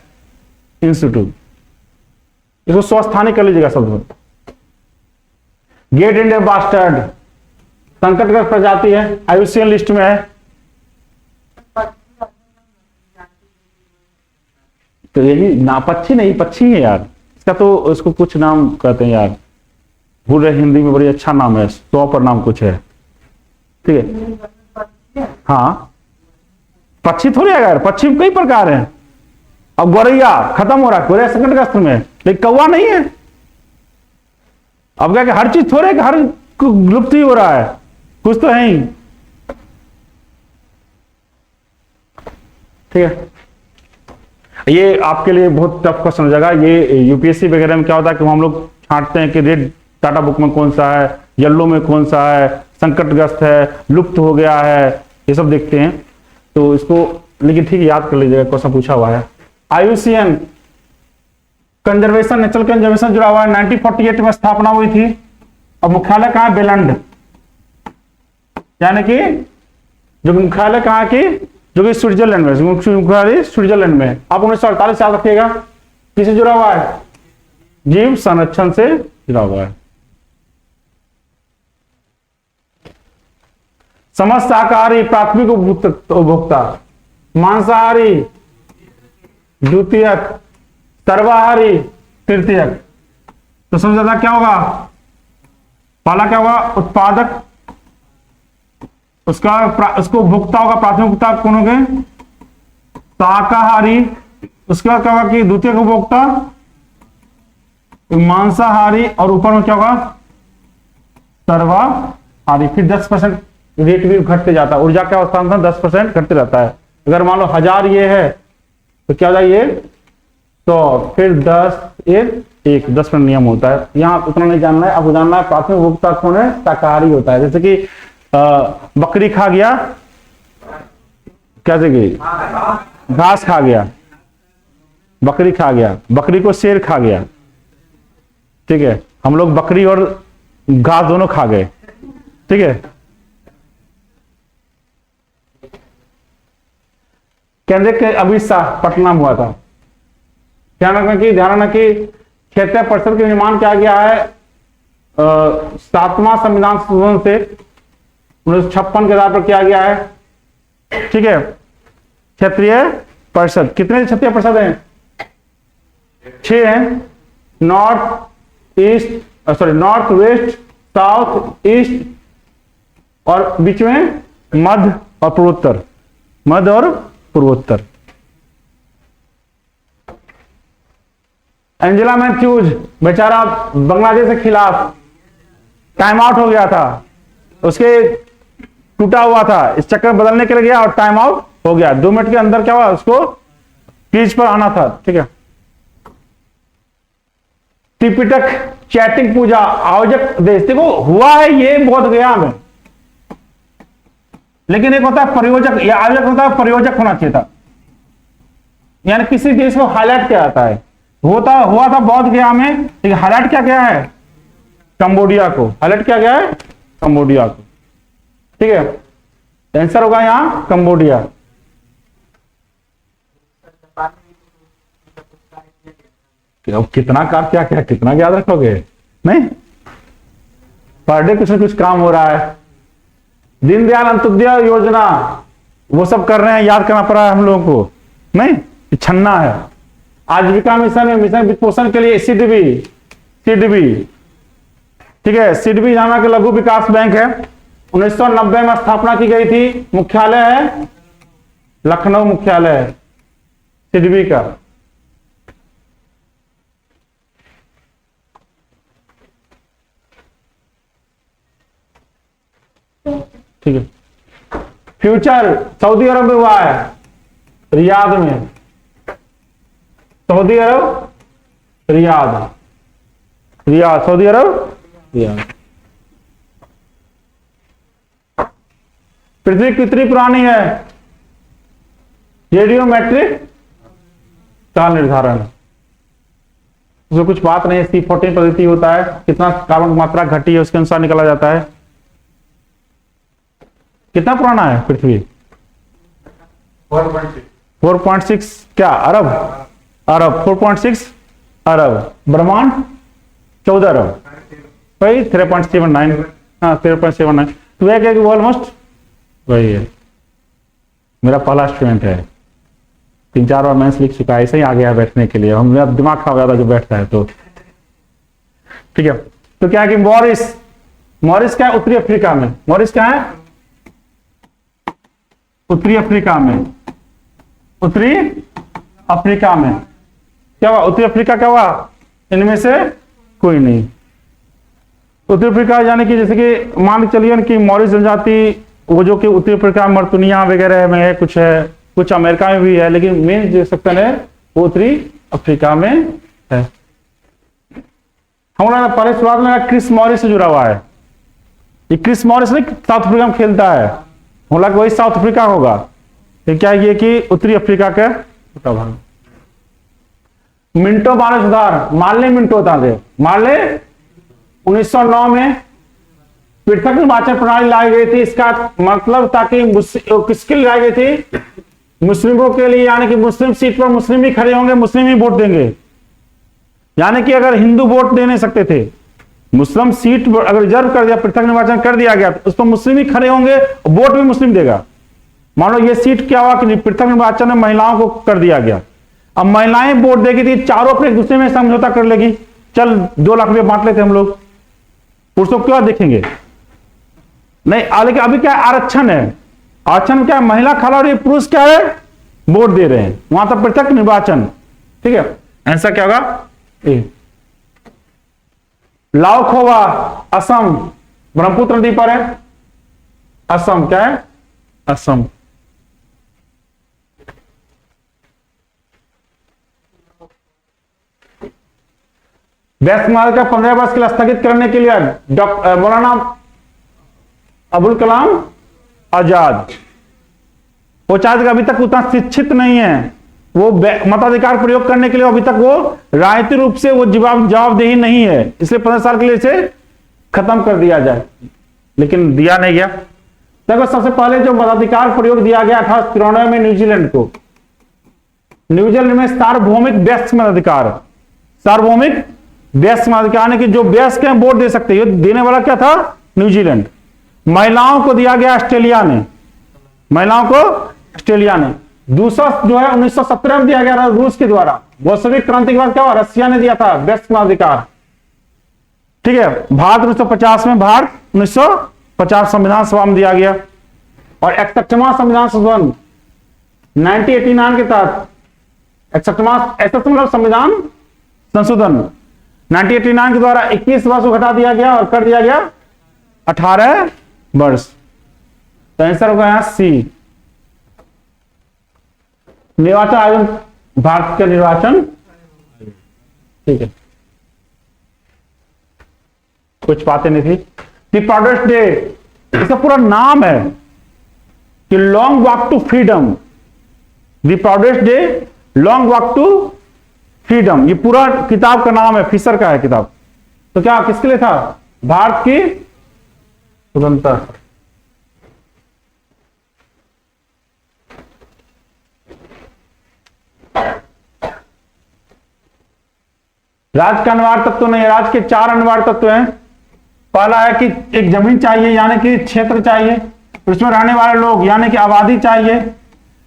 इंस्टीट्यूट। इसको स्वस्थानी कर लीजिएगा शब्द। गेट इंडिया बास्टर्ड संकटग्रस्त प्रजाति है, IUCN लिस्ट में है। तो यही ना, पक्षी नहीं, पक्षी है यार, इसका तो उसको कुछ नाम कहते हैं यार, पूरे हिंदी में बड़ी अच्छा नाम है, 100 पर नाम कुछ है, ठीक है। हाँ, पक्षी थोड़ी है यार, पक्षी कई प्रकार हैं। अब गौरैया खत्म हो रहा है, गौरैया संकट ग्रस्त में, लेकिन कौवा नहीं है। अब क्या कि हर चीज थोड़े, हर लुप्त ही हो रहा है, कुछ तो है ही, ठीक है। ये आपके लिए बहुत टफ क्वेश्चन हो जाएगा। ये यूपीएससी वगैरह में क्या होता है कि हम लोग छांटते हैं कि रेड टाटा बुक में कौन सा है, येलो में कौन सा है, संकटग्रस्त है, लुप्त हो गया है, ये सब देखते हैं। तो इसको लेकिन ठीक याद कर लीजिएगा, क्वेश्चन पूछा हुआ है। IUCN कंजर्वेशन, नेचुरल कंजर्वेशन जुड़ा हुआ है, 1948 में स्थापना हुई थी। अब मुख्यालय कहाँ है? बेलंड, यानी कि जो मुख्यालय कहाँ की, जो कि स्विट्जरलैंड में, मुख्यालय स्विट्जरलैंड में। आप 1948 याद रखिएगा। किससे जुड़ा हुआ है? जीव संरक्षण से जुड़ा हुआ है। समस्त शाकाहारी प्राथमिक उपभोक्ता, मांसाहारी द्वितीयक, सर्वाहारी तृतीयक। तो सबसे ज्यादा क्या होगा? पहला क्या होगा? उत्पादक, उसको उपभोक्ता होगा, प्राथमिक उपभोक्ता कौन हो गए? शाकाहारी। उसके बाद क्या होगा कि द्वितीय उपभोक्ता मांसाहारी, और ऊपर में क्या होगा? सर्वाहारी। फिर 10% रेट भी घटते जाता है, ऊर्जा का हस्तांतरण 10% घटते रहता है। अगर मान लो 1000 ये है तो क्या हो जाए? तो फिर 10 1 10% नियम होता है। यहाँ उतना नहीं जानना है, अब जानना है प्राथमिक उपभोक्ता कौन है? शाकाहारी होता है। जैसे कि बकरी खा गया, कैसे गई? घास खा गया, बकरी खा गया, बकरी को शेर खा गया, ठीक है। हम लोग बकरी और घास दोनों खा गए, ठीक है। केंद्रीय के अभिशाह पटना में हुआ था। ध्यान रखना कि क्षेत्रीय परिषद का निर्माण किया गया है 7वां संविधान संशोधन से 1956 के आधार पर किया गया है, ठीक है। क्षेत्रीय परिषद, कितने क्षेत्रीय परिषद हैं? 6 हैं। नॉर्थ वेस्ट, साउथ ईस्ट, और बीच में मध्य और पूर्वोत्तर, मध्य और पूर्वोत्तर। एंजेला मैथ्यूज बेचारा बांग्लादेश के खिलाफ टाइम आउट हो गया था, उसके टूटा हुआ था, इस चक्कर बदलने के लिए गया और टाइम आउट हो गया। 2 मिनट के अंदर क्या हुआ? उसको क्रीज पर आना था, ठीक है। त्रिपिटक चैटिंग पूजा आयोजक देश, देखो हुआ है ये बोध गया में, लेकिन एक होता है प्रयोजक, या आयोजक होता है, प्रयोजक होना चाहिए था। यानी किसी देश को हाईलाइट किया जाता है। हुआ था बोध गया में, लेकिन हाईलाइट क्या गया है? कंबोडिया को हाईलाइट किया गया है, कंबोडिया को, ठीक है। आंसर होगा यहां कंबोडिया। अब कितना क्या कितना याद रखोगे? नहीं, पर डे कुछ ना कुछ काम हो रहा है। दीनदयाल अंत्योदय योजना वो सब कर रहे हैं, याद करना पड़ा है हम लोगों को, नहीं छन्ना है। आजीविका मिशन में मिशन वित्त पोषण के लिए सीडीबी, ठीक है। सीडीबी जाना के लघु विकास बैंक है, 1990 में स्थापना की गई थी। मुख्यालय है लखनऊ, मुख्यालय है सीडीबी का। ठीक है। फ्यूचर सऊदी अरब में हुआ है, रियाद में, सऊदी अरब रियाद, सऊदी अरब रियाद। पृथ्वी कितनी पुरानी है? रेडियोमेट्रिक काल निर्धारण, उसमें कुछ बात नहीं है। C14 पद्धति होता है, कितना कार्बन की मात्रा घटी है उसके अनुसार निकाला जाता है। कितना पुराना है पृथ्वी? 4.6 क्या अरब? 4.6 अरब। ब्रह्मांड 14 अरब, वही 3.79, हाँ 3.79। तो यह क्या कि वो ऑलमोस्ट वही है। मेरा पहला स्टूडेंट है, 3-4 बार मेंस लिख चुका है, ऐसे ही आ गया बैठने के लिए। हम मेरा दिमाग खा गया था जो बैठता है तो, ठीक है। तो क्या है कि मॉरिस, मॉरिस क्या है उत्तरी अफ्रीका में, मॉरिस क्या है उत्तरी अफ्रीका में, उत्तरी अफ्रीका में। क्या हुआ उत्तरी अफ्रीका, क्या हुआ इनमें से कोई नहीं। उत्तरी अफ्रीका यानी कि जैसे कि मान के चलिए कि मॉरिस जनजाति वो जो कि उत्तरी अफ्रीका मर्तुनिया वगैरह में है, कुछ अमेरिका में भी है, लेकिन मेन जो सेक्शन है वो उत्तरी अफ्रीका में है। हमारा पहले शुरुआत में क्रिस मॉरिस से जुड़ा हुआ है। ये क्रिस मॉरिस ने साउथ अफ्रीका में खेलता है, हालांकि वही साउथ अफ्रीका होगा, लेकिन क्या ये कि उत्तरी अफ्रीका का छोटा भाग। मिंटो बारह सुधार, मार्ले मिंटो था, मार्ले 1909 में पृथक निर्वाचन प्रणाली लाई गई थी। इसका मतलब ताकि किसके लिए लाई गई थी, मुस्लिमों के लिए, यानी कि मुस्लिम सीट पर मुस्लिम ही खड़े होंगे, मुस्लिम ही वोट देंगे। यानी कि अगर हिंदू वोट दे नहीं सकते थे, मुस्लिम सीट अगर रिजर्व कर दिया, पृथक निर्वाचन कर दिया गया, तो उस पर मुस्लिम ही खड़े होंगे, वोट भी मुस्लिम देगा। मान लो ये सीट क्या हुआ कि पृथक निर्वाचन में महिलाओं को कर दिया गया, अब महिलाएं वोट देगी थी, चारों अपने एक दूसरे में समझौता कर लेगी, चल 2 लाख रुपए बांट लेते हम लोग, पुरुषों क्यों देखेंगे नहीं। लेकिन अभी क्या आरक्षण है, आरक्षण क्या है, महिला खड़ा हो रही है, पुरुष क्या है वोट दे रहे हैं, वहां तक पृथक निर्वाचन। ठीक है, ऐसा क्या होगा। लाओखोवा असम, ब्रह्मपुत्र नदी पर है, असम क्या है, असम। व्यस्त मार्ग का 15 वर्ष के लिए स्थगित करने के लिए मौलाना अबुल कलाम आजाद, वो चाहते अभी तक उतना शिक्षित नहीं है, वो मताधिकार प्रयोग करने के लिए अभी तक वो राजनीतिक रूप से वो जवाबदेही नहीं है, इसलिए 15 साल के लिए इसे खत्म कर दिया जाए, लेकिन दिया नहीं गया। देखो सबसे पहले जो मताधिकार प्रयोग दिया गया 1893 में न्यूजीलैंड को, न्यूजीलैंड में सार्वभौमिक व्यस्क मताधिकार, सार्वभौमिक व्यस्क मताधिकार कि जो व्यस्क हैं वोट दे सकते हैं, देने वाला क्या था न्यूजीलैंड। महिलाओं को दिया गया ऑस्ट्रेलिया ने, महिलाओं को ऑस्ट्रेलिया ने। दूसरा जो है 1917 में दिया गया रूस के द्वारा, बोल्शेविक क्रांति के बाद क्या हुआ, रसिया ने दिया था व्यस्क मताधिकार। ठीक है, भारत 1950 में, भारत 1950 संविधान सभा में दिया गया, और 61वां संविधान संशोधन 1989 के तहत 61वां मतलब संविधान संशोधन 1989 के द्वारा 21 वर्ष को घटा दिया गया और कर दिया गया 18 वर्ष। तो आंसर होगा यहां सी। निर्वाचन आयोग, भारत का निर्वाचन, ठीक है, कुछ बातें नहीं थी। द प्रोड्यूस डे, इसका पूरा नाम है कि long walk to freedom, the produce day long walk to freedom, ये पूरा किताब का नाम है, फिशर का है किताब। तो क्या किसके लिए था, भारत की स्वतंत्रता। राज का अनिवार्य तत्व नहीं है, राज के 4 अनिवार्य तत्व हैं। पहला है कि एक जमीन चाहिए, यानी कि क्षेत्र चाहिए, उसमें रहने वाले लोग यानी कि आबादी चाहिए,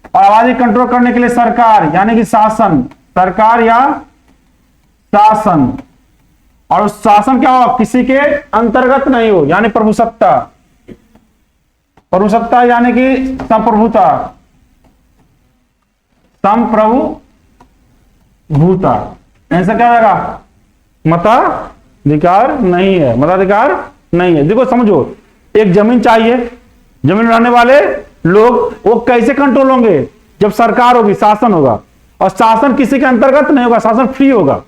और आबादी कंट्रोल करने के लिए सरकार यानी कि शासन, सरकार या शासन, और उस शासन क्या हो, किसी के अंतर्गत नहीं हो, यानी प्रभुसत्ता, प्रभुसत्ता यानी कि संप्रभुता, संप्रभुता। ऐसा क्या होगा, मताधिकार नहीं है, मताधिकार नहीं है। देखो समझो, एक जमीन चाहिए, जमीन रहने वाले लोग वो कैसे कंट्रोल होंगे, जब सरकार होगी, शासन होगा, और शासन किसी के अंतर्गत नहीं होगा, शासन फ्री होगा,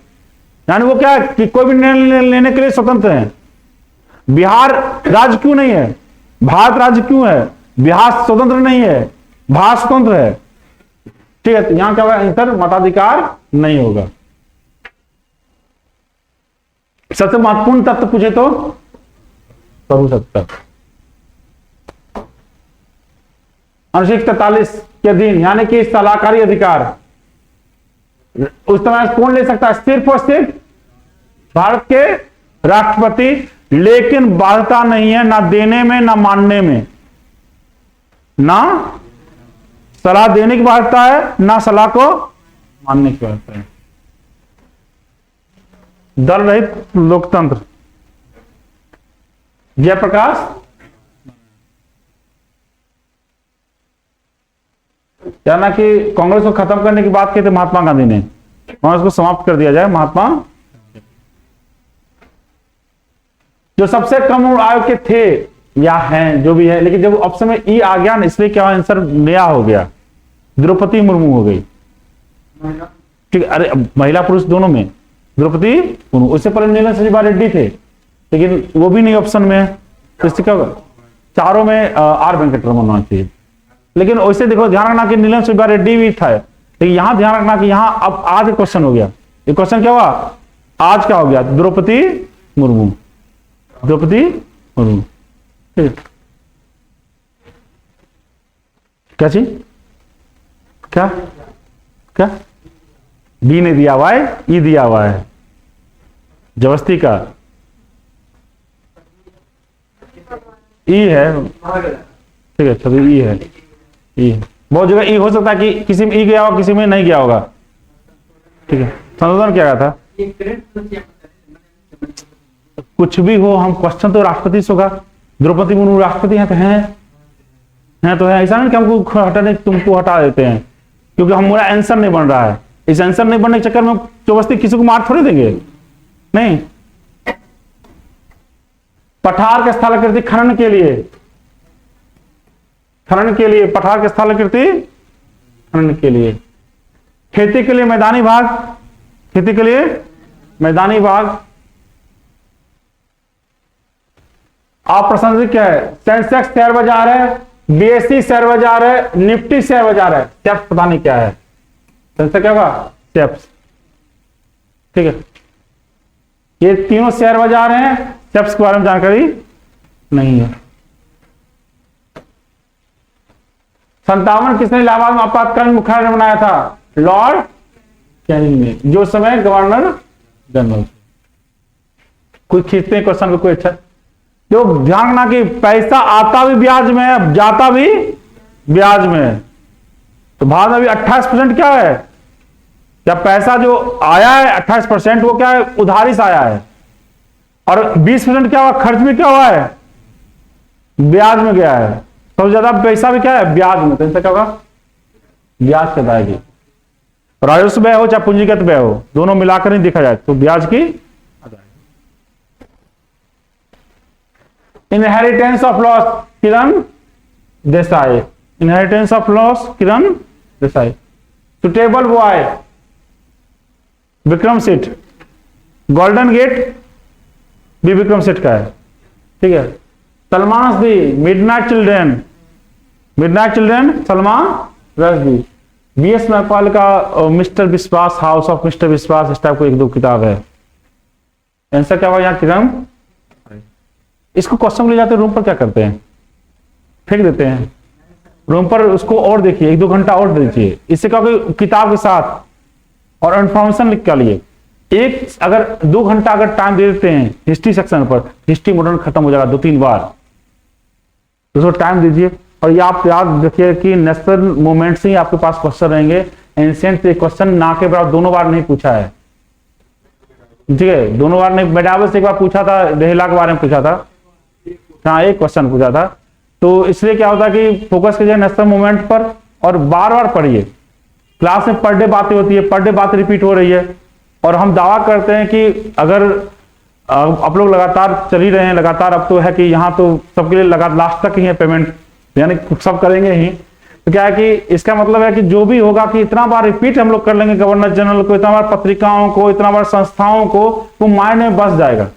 यानी वो क्या है कि कोई भी निर्णय लेने के लिए स्वतंत्र है। बिहार राज्य क्यों नहीं है, भारत राज्य क्यों है, बिहार स्वतंत्र नहीं है, भारत स्वतंत्र है। ठीक है, तो यहां क्या होगा, आंसर मताधिकार नहीं होगा। सबसे महत्वपूर्ण तत्व पूछे तो प्रभुसत्ता। अनुच्छेद 43 के अधीन यानी कि सलाहकारी अधिकार उस तरह कौन ले सकता है, सिर्फ और सिर्फ भारत के राष्ट्रपति, लेकिन बाध्यता नहीं है ना देने में ना मानने में, ना सलाह देने की बाध्यता है ना सलाह को मानने की बाध्यता है। दल रहित लोकतंत्र, जयप्रकाश, जाना कि कांग्रेस को खत्म करने की बात की थी महात्मा गांधी ने, कांग्रेस को समाप्त कर दिया जाए। महात्मा जो सबसे कम उम्र आयु के थे या हैं, जो भी है, लेकिन जब ऑप्शन में ई आ गया ना, इसलिए क्या आंसर नया हो गया, द्रौपदी मुर्मू हो गई। ठीक, अरे महिला पुरुष दोनों में द्रौपदी मुर्मू। उससे पहले नीलम संजीवा रेड्डी थे, लेकिन वो भी नहीं ऑप्शन में है, तो इससे क्या होगा, चारों में आर वेंकटरमन होना चाहिए। लेकिन वैसे देखो, ध्यान रखना कि नीलम संजीवा रेड्डी भी था, लेकिन यहां ध्यान रखना कि यहां अब आज क्वेश्चन हो गया। ये क्वेश्चन क्या हुआ, आज क्या हो गया, द्रौपदी मुर्मू, द्रौपदी मुर्मू। क्या चीज, क्या क्या बी ने दिया हुआ है, ई दिया हुआ है, जबरदस्ती का ई है। ठीक है, तभी ई है, ई है। बहुत जगह ई हो सकता है कि किसी में ई गया होगा, किसी में नहीं गया होगा। ठीक है, संशोधन क्या था, कुछ भी हो, हम क्वेश्चन तो राष्ट्रपति से होगा। द्रौपदी मुर्मू राष्ट्रपति हैं तो हैं तो है, ऐसा नहीं कि हमको हटाने, तुमको हटा देते हैं क्योंकि हमारा आंसर नहीं बन रहा है। इस आंसर नहीं बनने के चक्कर में जबरदस्ती किसी को मार थोड़ी देंगे, नहीं। पठार के स्थलाकृति खनन के लिए, खनन के लिए, पठार के स्थलाकृति खनन के लिए, खेती के लिए मैदानी भाग, खेती के लिए मैदानी भाग। अप्रासंगिक क्या है, सेंसेक्स शेयर बाजार है, बीएससी शेयर बाजार है, निफ्टी शेयर बाजार है, सेप्स पता नहीं क्या है, सेंसेक्स क्या होगा, सेप्स। ठीक है, ये तीनों शेयर बाजार हैं, सेप्स के बारे में जानकारी नहीं है। 57 किसने इलाहाबाद में आपातकालीन मुख्यालय बनाया था, लॉर्ड कैनिंग ने, जो समय गवर्नर जनरल। कोई खींचते हैं क्वेश्चन को, कोई अच्छा, जो ध्यान रखना कि पैसा आता भी ब्याज में है, जाता भी ब्याज में है। तो भारत में अभी 28% क्या है, क्या पैसा जो आया है 28% वो क्या है, उधारी से आया है, और 20% क्या हुआ, खर्च भी क्या हुआ है, ब्याज में गया है। सबसे ज्यादा पैसा भी क्या है, ब्याज में, तो इनसे क्या होगा, ब्याज की अदायगी। राजस्व व्यय हो चाहे पूंजीगत व्यय हो, दोनों मिलाकर ही देखा जाए तो ब्याज की अदायगी। Inheritance of Loss, Kiran Desai, Inheritance of Loss, Kiran Desai. Suitable Boy, Vikram Seth. Golden gate भी विक्रम सेठ का है। ठीक है, Salman Rushdie, Midnight Children, Midnight Children Salman Rushdie. V S मैकवाल का मिस्टर विश्वास, हाउस ऑफ मिस्टर विश्वास, इस टाइप को एक दो किताब है। आंसर क्या होगा यहाँ, किरण। इसको क्वेश्चन ले जाते रूम पर, क्या करते हैं, फेंक देते हैं रूम पर। उसको और देखिए, 1-2 घंटा और दीजिए, इससे क्या होगा, किताब के साथ और इन्फॉर्मेशन लिख के लिए एक, अगर 2 घंटा अगर टाइम दे देते हैं हिस्ट्री सेक्शन पर, हिस्ट्री मॉडर्न खत्म हो जाएगा 2-3 बार, तो उसको टाइम दीजिए। और ये आप याद रखिए कि नेशनल मूवमेंट से ही आपके पास क्वेश्चन रहेंगे। एंशिएंट से क्वेश्चन ना के बराबर दोनों बार नहीं पूछा है, ठीक है, दोनों बार नहीं। मेडावल से एक बार पूछा था, देहला के बारे में पूछा था, हाँ एक क्वेश्चन पूछा था। तो इसलिए क्या होता है कि फोकस कीजिए नेशनल मूवमेंट पर और बार बार पढ़िए। क्लास में पर डे बातें होती है, पर डे बात रिपीट हो रही है, और हम दावा करते हैं कि अगर आप लोग लगातार चल ही रहे हैं, लगातार अब तो है कि यहाँ तो सबके लिए लगातार लास्ट तक ही है पेमेंट, यानी सब करेंगे ही। तो क्या है कि इसका मतलब है कि जो भी होगा कि इतना बार रिपीट हम लोग कर लेंगे गवर्नर जनरल को, इतना बार पत्रिकाओं को, इतना बार संस्थाओं को, वो माइंड में बस जाएगा।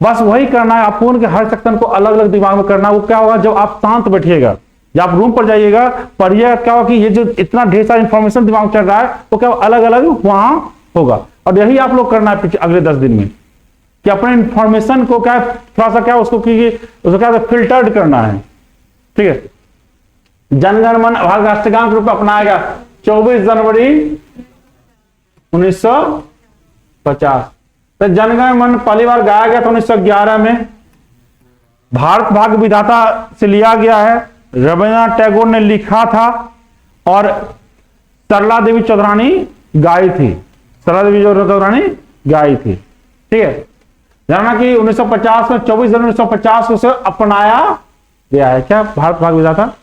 बस वही करना है आपको, उनके हर सेक्शन को अलग अलग दिमाग में करना है। वो क्या होगा, जब आप शांत बैठिएगा, जब आप रूम पर जाइएगा, पढ़िएगा, क्या होगा कि ये जो इतना ढेर सारा इंफॉर्मेशन दिमाग में चल रहा है, वो क्या अलग अलग वहां होगा। और यही आप लोग करना है अगले 10 दिन में, कि अपने इंफॉर्मेशन को क्या थोड़ा सा क्या उसको क्या फिल्टर्ड करना है। ठीक है, जनगण मन भारत राष्ट्रगान के रूप में अपनाएगा 24 जनवरी 1950। तो जनगण मन पहली बार गाया गया था 1911 में, भारत भाग्य विधाता से लिया गया है, रविन्द्रनाथ टैगोर ने लिखा था, और सरला देवी चौधरानी गाई थी, सरला देवी चौधरानी गाई थी। ठीक है, जाना कि 1950 में 24 जनवरी 1950 को उसे अपनाया गया है। क्या भारत भाग विधाता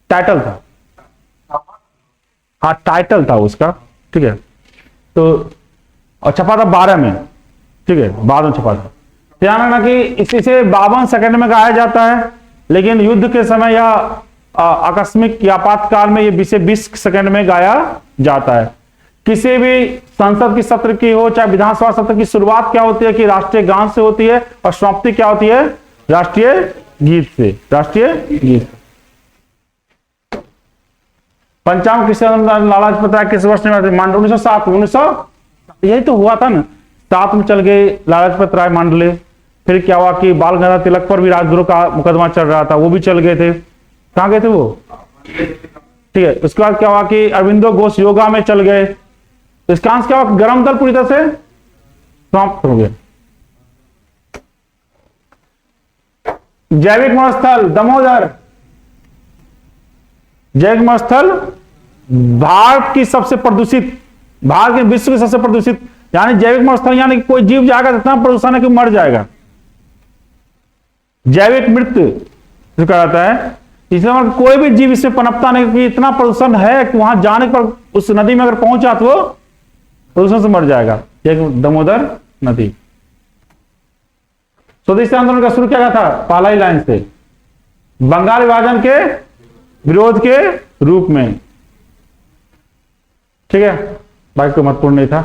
टाइटल था, हाँ टाइटल था उसका, ठीक है। तो और छपा था 12 में, ठीक है, बाद में छपा था। ध्यान रखना कि इसे 52 सेकंड में गाया जाता है, लेकिन युद्ध के समय या आकस्मिक या आपातकाल में ये 20 सेकंड में गाया जाता है। किसी भी संसद की सत्र की हो, चाहे विधानसभा सत्र की शुरुआत क्या होती है कि राष्ट्रीय गान से होती है, और समाप्ति क्या होती है राष्ट्रीय गीत से, राष्ट्रीय गीत। पंचांग किस लाला लाजपत राय किस वर्ष में 1907 यही तो हुआ था ना, 7 में चल गए लाला लाजपत राय मांडले। फिर क्या हुआ कि बाल गंगाधर तिलक पर भी राजद्रोह का मुकदमा चल रहा था, वो भी चल गए थे। कहां गए थे वो, ठीक है। उसके बाद क्या हुआ कि अरविंदो घोष योगा में चल गए। तो इसका अंश क्या हुआ, गरम दल पूरी तरह से समाप्त हो गए। जैविक मरुस्थल दामोदर, जैविक मरुस्थल भारत की सबसे प्रदूषित, भारत के विश्व की सबसे प्रदूषित, यानी जैविक मरुस्थल यानी कोई जीव जाएगा तो इतना प्रदूषण है कि मर जाएगा। जैविक मृत्यु जो कहा जाता है, इसलिए कोई भी जीव इसमें पनपता नहीं, क्योंकि इतना प्रदूषण है कि वहां जाने पर उस नदी में अगर पहुंचा तो वो प्रदूषण से मर जाएगा। दामोदर नदी। स्वदेशी आंदोलन का शुरू किया गया था पालाई लाइन से, बंगाल विभाजन के विरोध के रूप में, ठीक है। बाकी कोई महत्वपूर्ण नहीं था।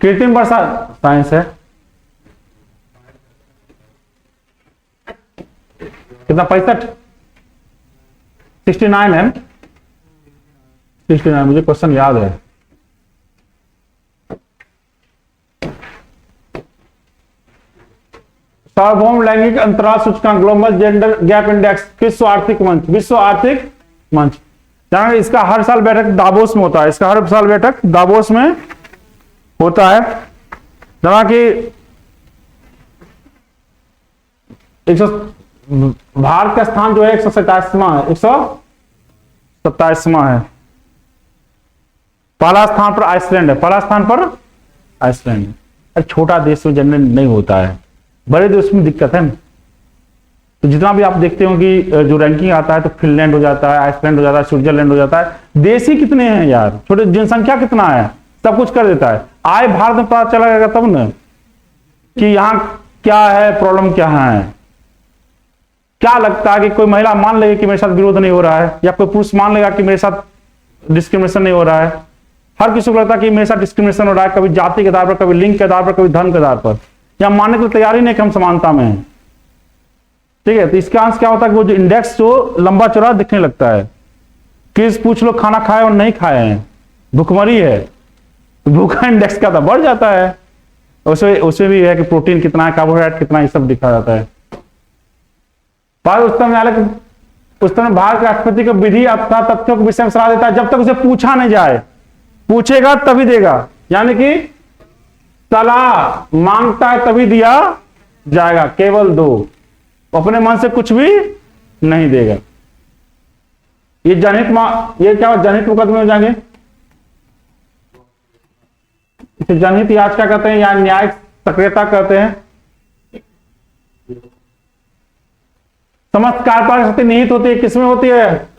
कृत्रिम वर्षा साइंस है, कितना 65 69 है, 69 मुझे क्वेश्चन याद है। सार्वभौम लैंगिक अंतराल सूचकांक ग्लोबल जेंडर गैप इंडेक्स विश्व आर्थिक मंच, विश्व आर्थिक मंच, जहां इसका हर साल बैठक दावोस में होता है, इसका हर साल बैठक दावोस में होता है। जहां की भारत का स्थान जो है 127वां है, 127वां है। पहला स्थान पर आइसलैंड है, पहला स्थान पर आइसलैंड है। अरे छोटा देश में जनरल नहीं होता है, बड़े देश में दिक्कत है। तो जितना भी आप देखते हो कि जो रैंकिंग आता है तो फिनलैंड हो जाता है, आइसलैंड हो जाता है, स्विट्जरलैंड हो जाता है। देश ही कितने हैं यार, छोटे जनसंख्या कितना है, सब कुछ कर देता है। आए भारत में पता चला गया तब ना कि यहाँ क्या है, प्रॉब्लम क्या है। क्या लगता है कि कोई महिला मान लेगी कि मेरे साथ विरोध नहीं हो रहा है, या कोई पुरुष मान लेगा कि मेरे साथ डिस्क्रिमिनेशन नहीं हो रहा है। हर किसी को लगता है कि मेरे साथ डिस्क्रिमिनेशन हो रहा है, कभी जाति के आधार पर, कभी लिंग के आधार पर, कभी धर्म के आधार पर। या मानने को तैयार ही नहीं कि हम समानता में हैं, ठीक है। तो इसका अंश क्या होता है कि वो जो इंडेक्स जो लंबा चौड़ा दिखने लगता है। किस पूछ लो खाना खाए और नहीं खाए हैं, भूखमरी है, तो भूखा इंडेक्स का तो बढ़ जाता है। उसमें भी है कि प्रोटीन कितना है, कार्बोहाइड्रेट कितना, ये सब दिखा जाता है। उच्चतम न्यायालय उच्चतम भारत के राष्ट्रपति को विधि अथवा तथ्यों के विषय में सलाह देता है जब तक उसे पूछा नहीं जाए। पूछेगा तभी देगा, यानी कि सलाह मांगता है तभी दिया जाएगा, केवल दो, अपने मन से कुछ भी नहीं देगा। ये जनहित, ये क्या जनहित मुकदमे हो जाएंगे, इसे जनहित याचिका कहते हैं या न्यायिक सक्रियता कहते हैं। समस्त कार्यपालक शक्ति निहित होती है, किसमें होती है,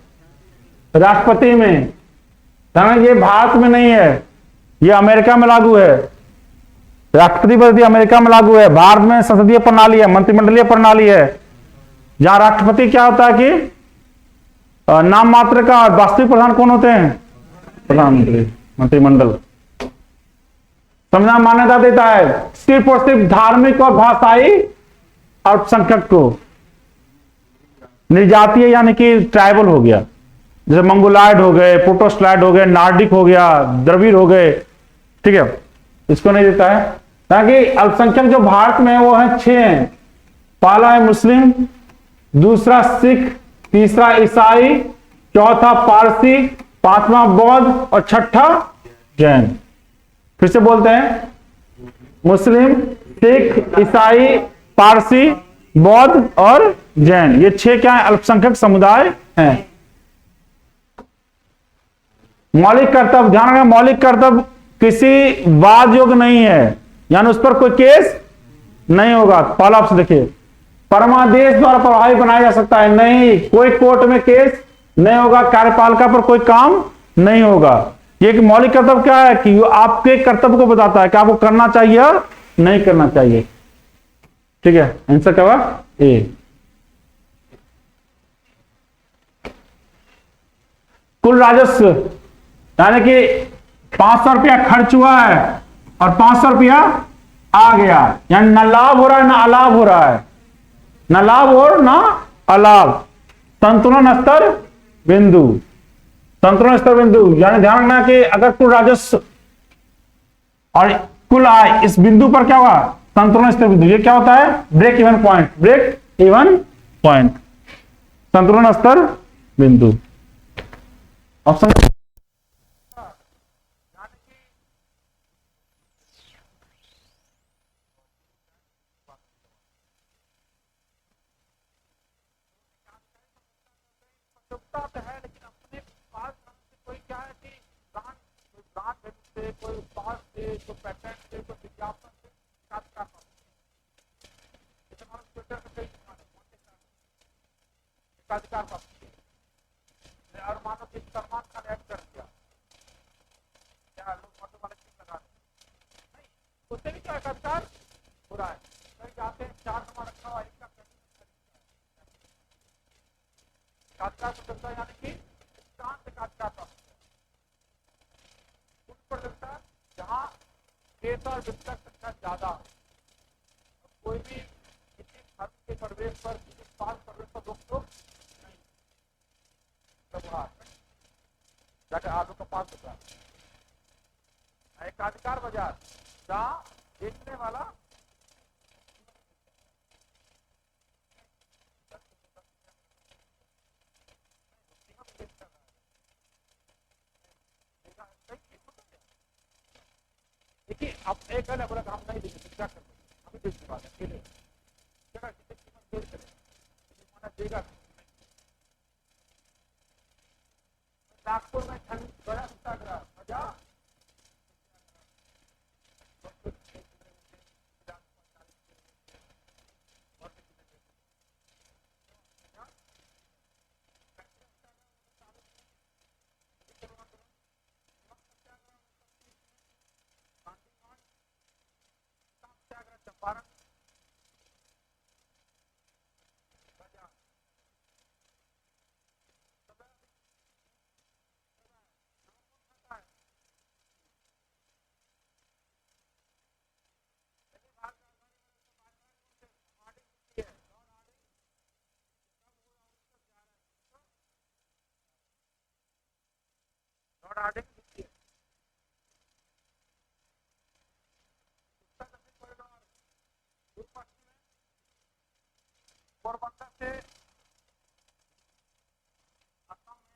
राष्ट्रपति में। ये भारत में नहीं है, ये अमेरिका में लागू है। राष्ट्रपति पद्धति अमेरिका में लागू है, भारत में संसदीय प्रणाली है, मंत्रिमंडलीय प्रणाली है, जहां राष्ट्रपति क्या होता है कि नाम मात्र का, वास्तविक प्रधान कौन होते हैं, प्रधानमंत्री, मंत्रिमंडल। संविधान मान्यता देता है सिर्फ और सिर्फ धार्मिक और भाषाई अल्पसंख्यक को। निर्जातीय यानी कि ट्राइबल हो गया, जैसे मंगोलाइड हो गए, प्रोटोस्लाइड हो गए, नार्डिक हो गया, द्रविड़ हो गए, ठीक है, इसको नहीं देता है। ताकि अल्पसंख्यक जो भारत में है वो है 6 हैं। पहला है मुस्लिम, दूसरा सिख, तीसरा ईसाई, चौथा पारसी, पांचवा बौद्ध और छठा जैन। फिर से बोलते हैं, मुस्लिम, सिख, ईसाई, पारसी, बौद्ध और जैन, ये 6 क्या है, अल्पसंख्यक समुदाय हैं। मौलिक कर्तव्य, ध्यान रखना, मौलिक कर्तव्य किसी वाद योग्य नहीं है। यानी उस पर कोई केस नहीं होगा। पहला ऑप्शन देखिए, परमादेश द्वारा प्रभावी बनाया जा सकता है, नहीं, कोई कोर्ट में केस नहीं होगा, कार्यपालिका पर कोई काम नहीं होगा। ये एक मौलिक कर्तव्य क्या है कि आपके कर्तव्य को बताता है कि आपको करना चाहिए या नहीं करना चाहिए। ठीक है, आंसर क्या होगा? ए। कुल राजस्व यानी कि 500 रुपया खर्च हुआ है और 500 रुपया आ गया, यानी ना लाभ हो रहा है ना अलाभ हो रहा है, ना लाभ और ना अलाभ। संतुलन स्तर बिंदु, संतुलन स्तर बिंदु, यानी ध्यान रखना कि अगर कुल राजस्व और कुल आय इस बिंदु पर क्या हुआ? संतुलन स्तर बिंदु। ये क्या होता है? Break even point, break even point, संतुलन स्तर बिंदु। ऑप्शन है, लेकिन अपने पास कोई क्या है कि ब्रांड से, कोई उत्पाद से, कोई पैटेंट से, कोई विज्ञापन से साक्षात्कार और मानो कि सलमान खान ऐड कर दिया, क्या लोग फोटो वाले क्लिप लगा नहीं, उससे भी क्या अधिकार हो रहा है। कहीं जाते हैं 4 नंबर रखा हुआ इसका काटका चलता है, यानी कि स्थान से काटका उस पर लगता है जहां केस और विस्तृत संख्या ज्यादा हो। कोई भी किसी धर्म के प्रवेश पर, किसी पाल प्रवेश पर रोक टोक नहीं, जाके आलू का 5 रुपया। एकाधिकार बाजार जहां बेचने वाला देखिए, अब एक है बोला हम नहीं देंगे, क्या कर हम ही बेचने वाले अकेले जगह किसी कीमत बेच करें देगा। नागपुर में ठंड बड़ा सत्याग्रह मजा चंपारण पोरबंदर से असम में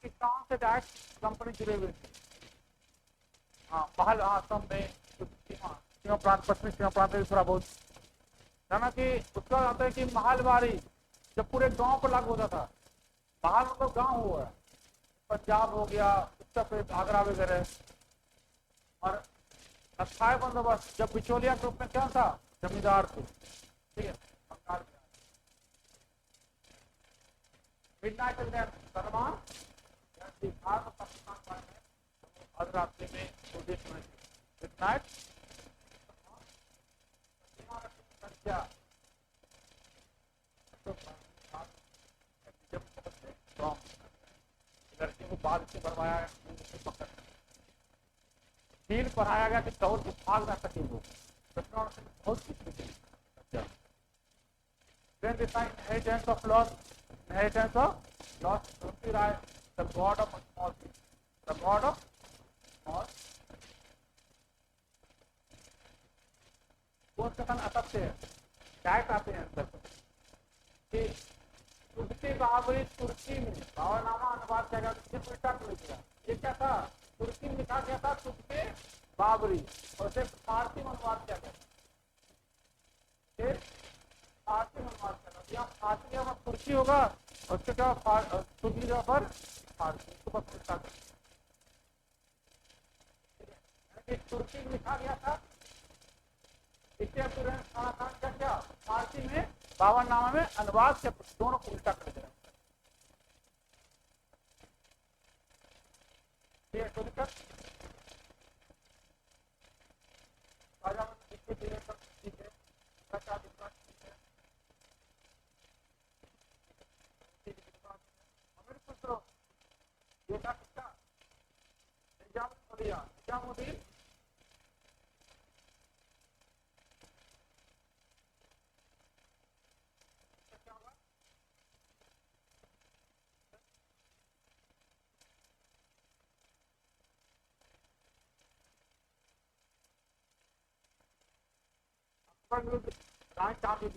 किसान से डायरेक्ट कंपनी जुड़े हुए थे। हाँ, पहल असम में सीमा प्रांत, पश्चिमी सीमा प्रांत में थोड़ा बहुत जाना कि उसका आता है कि महलवारी जब पूरे गांव पर लागू होता था। महल मतलब गांव हुआ, पंजाब हो गया, उत्तर प्रदेश, आगरा वगैरह। और अस्थायी बंदोबस्त जब बिचौलिया के रूप में क्या था? जमींदार थे। ठीक है, बंगाल मिडनाइट सलमान रास्ते में मिडनाइट लड़की को बाद से भरवाया, सील पढ़ाया गया कि दौड़ के भाग ना सके वो बहुत inheritance of loss, inheritance of loss, Tulsi Rai, the god of small things, the god of small कौन कथन असत्य है? डायरेक्ट आते हैं आंसर पर कि तुर्की बाबरी तुर्की में भावनामा अनुवाद किया गया, उल्टा कर दिया। ये क्या था? तुर्की में लिखा गया था तुर्की बाबरी, और उसे फारसी में अनुवाद किया गया, फारसी में अनुवाद किया गया। यहाँ फारसी का तुर्की होगा और उसके क्या तुर्की जगह पर फारसी, उसको बस उल्टा कर दिया। तुर्की में लिखा गया था, इसके खान का क्या फारसी में 52 नामा में अनुवाद से दोनों को उल्टा कर दिया। निजामुद्दीन चांदी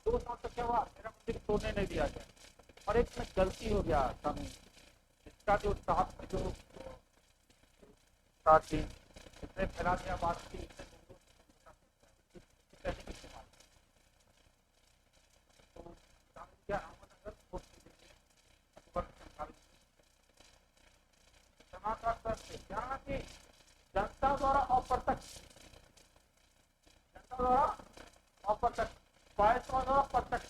दो साल तक क्या हुआ, मेरा मंदिर तोड़ने नहीं दिया गया। और एक में गलती हो गया कानून, इसका जो साहब में जो साथी इसने फैला दिया बात की, जनता द्वारा अप्रत्यक्ष, जनता द्वारा अप्रत्यक्ष, स्वायत्तता द्वारा प्रत्यक्ष।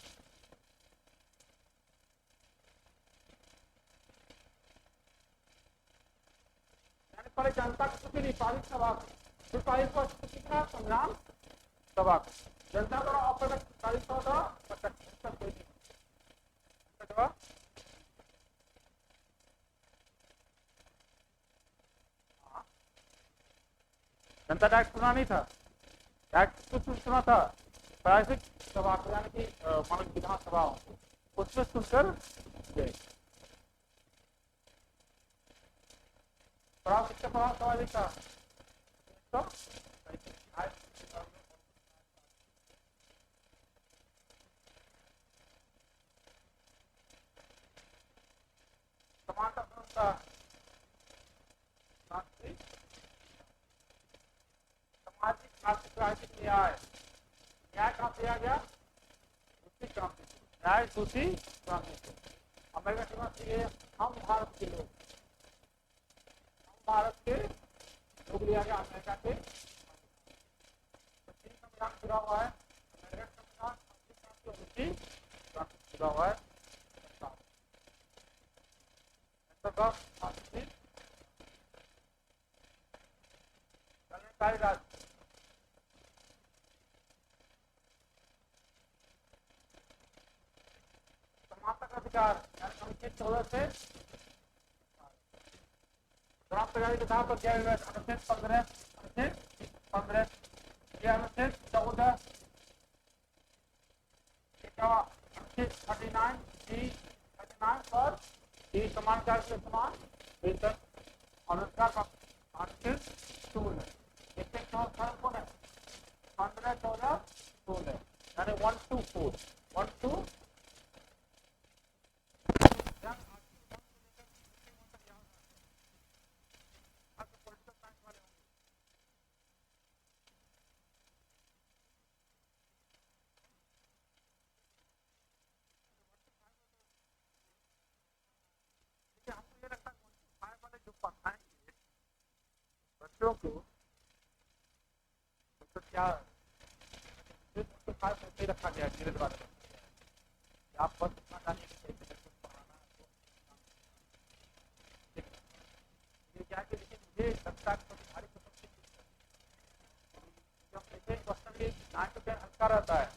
यानी पहले जनता की स्थिति नहीं, पालित सभा, फिर पालित कितना संग्राम सभा, जनता द्वारा अप्रत्यक्ष, पालित सभा द्वारा प्रत्यक्ष। जनता डायरेक्ट सुना नहीं था, डायरेक्ट कुछ सुना था, प्रायोगिक सभा यानी कि मानव विधानसभा उसमें सुनकर गए। प्रायोगिक सभा स्वाभाविक था समानता संस्था सामाजिक आर्थिक राजनीतिक न्याय, न्याय कहां से आ गया? दूसरी क्रांति, न्याय दूसरी क्रांति से। अमेरिका की हम भारत के लोग, हम भारत के लोग लिया गया अमेरिका के संविधान जुड़ा हुआ है, अमेरिका संविधान दूसरी क्रांति जुड़ा हुआ है। कल्याणकारी राज, समानता अधिकार अनुच्छेद 14 से ग्राम प्रजाति के आधार पर किया गया अनुच्छेद 15, अनुच्छेद 15 यह अनुच्छेद 14 अनुच्छेद 39 पर समान कार्य के समान वेतन अनुच्छेद का अनुच्छेद 16 इसके कौन है 15, 14, 16 यानी 1 to 4 1 to बच्चों को तो क्या रखा गया धीरे द्वारा आप बस इतना जानिए पढ़ाना ये क्या कि लेकिन मुझे लगता है भारी क्वेश्चन ये 9 to 10 हल्का रहता है।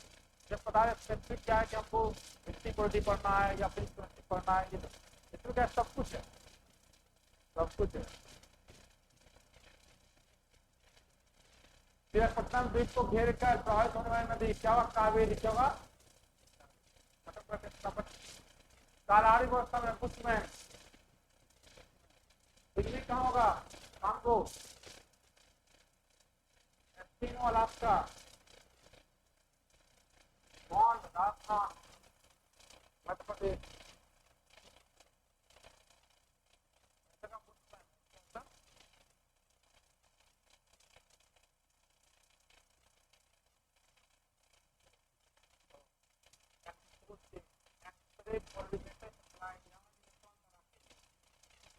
जब पता है स्पेसिफिक क्या है कि हमको हिस्ट्री पॉलिटी पढ़ना है या फिर पढ़ना है, इसमें क्या सब कुछ है, सब कुछ है। पटना द्वीप को घेर कर प्रभावित होने वाली नदी क्या हुआ? कावेरी। क्या होगा? कालाहारी व्यवस्था में कुछ में बिजली कहाँ होगा? कांगो, एस्किमो अलास्का, बॉन्ड राजस्थान, मध्य प्रदेश।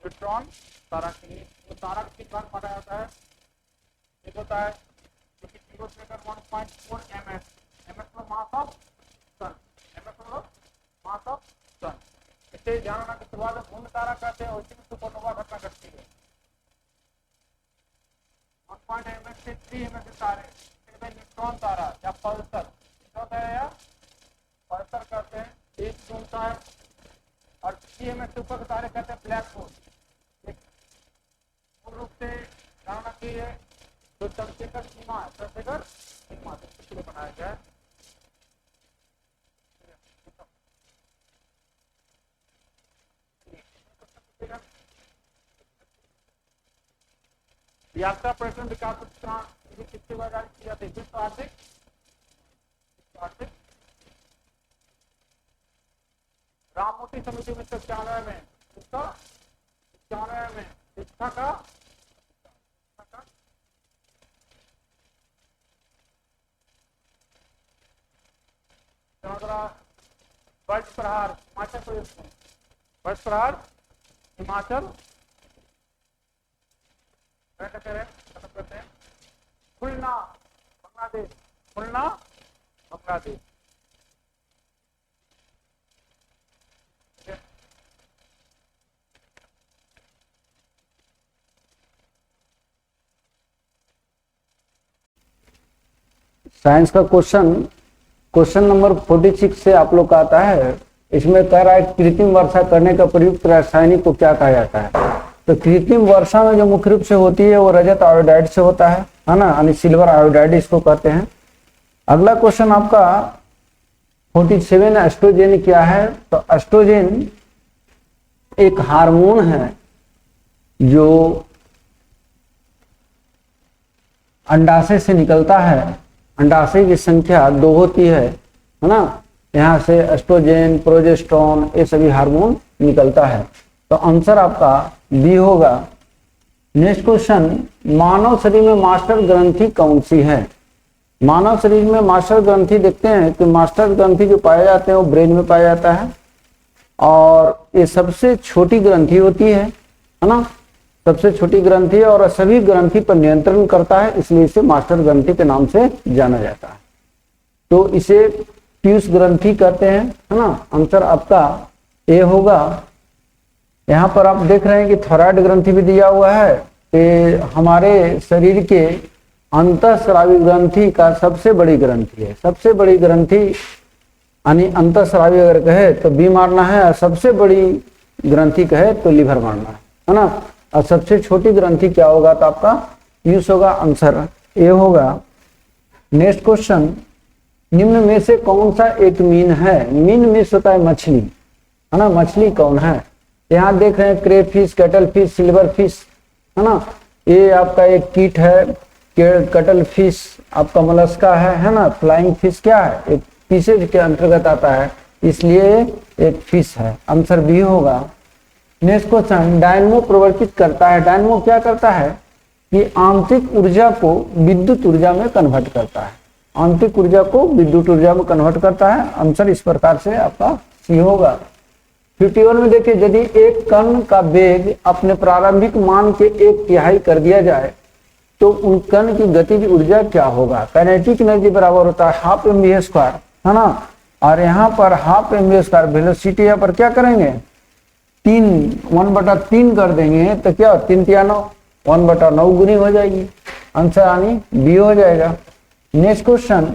न्यूट्रॉन तारा के लिए, तो तारा किस भाग माना जाता है? एक होता है जो कि 0 से लेकर 1.4 ms, ms मतलब मास ऑफ सन, ms मतलब मास ऑफ सन। इसे जानना की शुरुआत में भूमि तारा कहते हैं और इसी में सुपरनोवा घटना घटती है। 1 ms से 3 ms के तारे न्यूट्रॉन तारा या पल्सर, या पल्सर कहते हैं, एक घूमता है। और 3 ms से ऊपर के तारे कहते हैं ब्लैक होल। मूल रूप से जानना चाहिए जो चंद्रशेखर सीमा है, चंद्रशेखर सीमा के लिए बनाया गया है। यात्रा पर्यटन विकास उत्थान किसके द्वारा जारी की जाती है? विश्व आर्थिक राममूर्ति समिति 1991 में, 1991 में शिक्षा का वर्ष प्रहार हिमाचल प्रदेश में, वर्ष प्रहार हिमाचल करते हैं। खुलना बांग्लादेश, खुलना बांग्लादेश। साइंस का क्वेश्चन नंबर 46 से आप लोग का आता है। इसमें कह रहा है कृत्रिम वर्षा करने का प्रयुक्त रासायनिक को क्या कहा जाता है? तो कृत्रिम वर्षा में जो मुख्य रूप से होती है वो रजत आयोडाइड से होता है ना, यानी सिल्वर आयोडाइड इसको कहते हैं। अगला क्वेश्चन आपका 47, एस्ट्रोजेन क्या है? तो एस्ट्रोजेन एक हार्मोन है जो अंडाशय से निकलता है। अंडाशय की संख्या 2 होती है ना। यहाँ से एस्ट्रोजेन, प्रोजेस्टेरोन ये सभी हार्मोन निकलता है। तो आंसर आपका बी होगा। नेक्स्ट क्वेश्चन, मानव शरीर में मास्टर ग्रंथि कौन सी है? मानव शरीर में मास्टर ग्रंथि देखते हैं कि मास्टर ग्रंथि जो पाए जाते हैं वो ब्रेन में पाया जाता है और ये सबसे छोटी ग्रंथि होती है ना, सबसे छोटी ग्रंथि है और सभी ग्रंथि पर नियंत्रण करता है, इसलिए इसे मास्टर ग्रंथि के नाम से जाना जाता है। तो इसे पीयूष ग्रंथि कहते हैं, है ना। आंसर आपका ए होगा। यहाँ पर आप देख रहे हैं कि थायराइड ग्रंथि भी दिया हुआ है। ये हमारे शरीर के अंतःस्रावी ग्रंथि का सबसे बड़ी ग्रंथि है। सबसे बड़ी ग्रंथि यानी अंतःस्रावी अगर कहे तो बी मारना है, और सबसे बड़ी ग्रंथि कहे तो लीवर मारना है ना। और सबसे छोटी ग्रंथि क्या होगा? तो आपका पीयूष होगा। आंसर ए होगा। नेक्स्ट क्वेश्चन, निम्न में से कौन सा एक मीन है? मीन में होता है मछली, है ना। मछली कौन है? यहाँ देख रहे हैं crayfish, cattle fish, silver fish, है ना। ये आपका एक कीट है। कटल फिश आपका मोलस्का है ना। फ्लाइंग फिश क्या है? एक फिशेज के अंतर्गत आता है, इसलिए एक फिश है। आंसर बी होगा। नेक्स्ट क्वेश्चन, डायनमो प्रवर्तित करता है। डायनमो क्या करता है कि आंतरिक ऊर्जा को विद्युत ऊर्जा में कन्वर्ट करता है। आंतरिक ऊर्जा को विद्युत ऊर्जा में कन्वर्ट करता है। आंसर इस प्रकार से आपका सी होगा। 51 में देखिए, यदि एक कण का वेग अपने प्रारंभिक मान के 1/3 कर दिया जाए तो उन कण की गतिज ऊर्जा क्या होगा? काइनेटिक एनर्जी बराबर होता है हाफ mv², है ना। और यहाँ पर हाफ mv², वेलोसिटी यहाँ पर क्या करेंगे? 1/3 कर देंगे तो क्या 3 × 9, 1/9 गुनी हो जाएगी। आंसर यानी बी हो जाएगा। नेक्स्ट क्वेश्चन,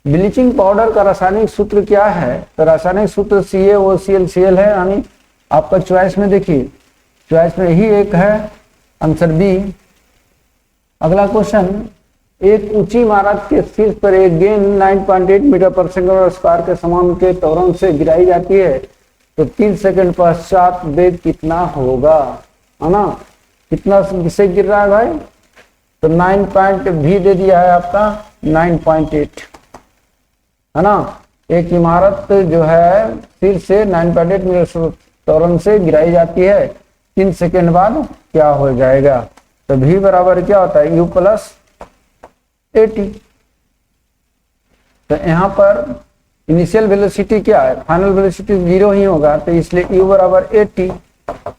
ब्लीचिंग पाउडर का रासायनिक सूत्र क्या है? तो रासायनिक सूत्र CaOCl है, यानी आपका चॉइस में देखिए, चॉइस में ही एक है। Answer B. अगला क्वेश्चन, एक ऊंची इमारत के शीर्ष पर एक गेंद 9.8 मीटर पर सेकंड स्क्वायर के समान के त्वरण से गिराई जाती है तो 3 सेकंड पश्चात वेग कितना होगा, है ना। कितना किससे गिर रहा है भाई? तो 9 पॉइंट भी दे दिया है आपका 9.8, है ना। एक इमारत जो है फिर से 9.8 मीटर त्वरण से गिराई जाती है, 3 सेकेंड बाद क्या हो जाएगा? तो v बराबर क्या होता है? u plus 80। तो यहाँ पर इनिशियल वेलोसिटी क्या है? फाइनल वेलोसिटी 0 ही होगा, तो इसलिए u बराबर 80।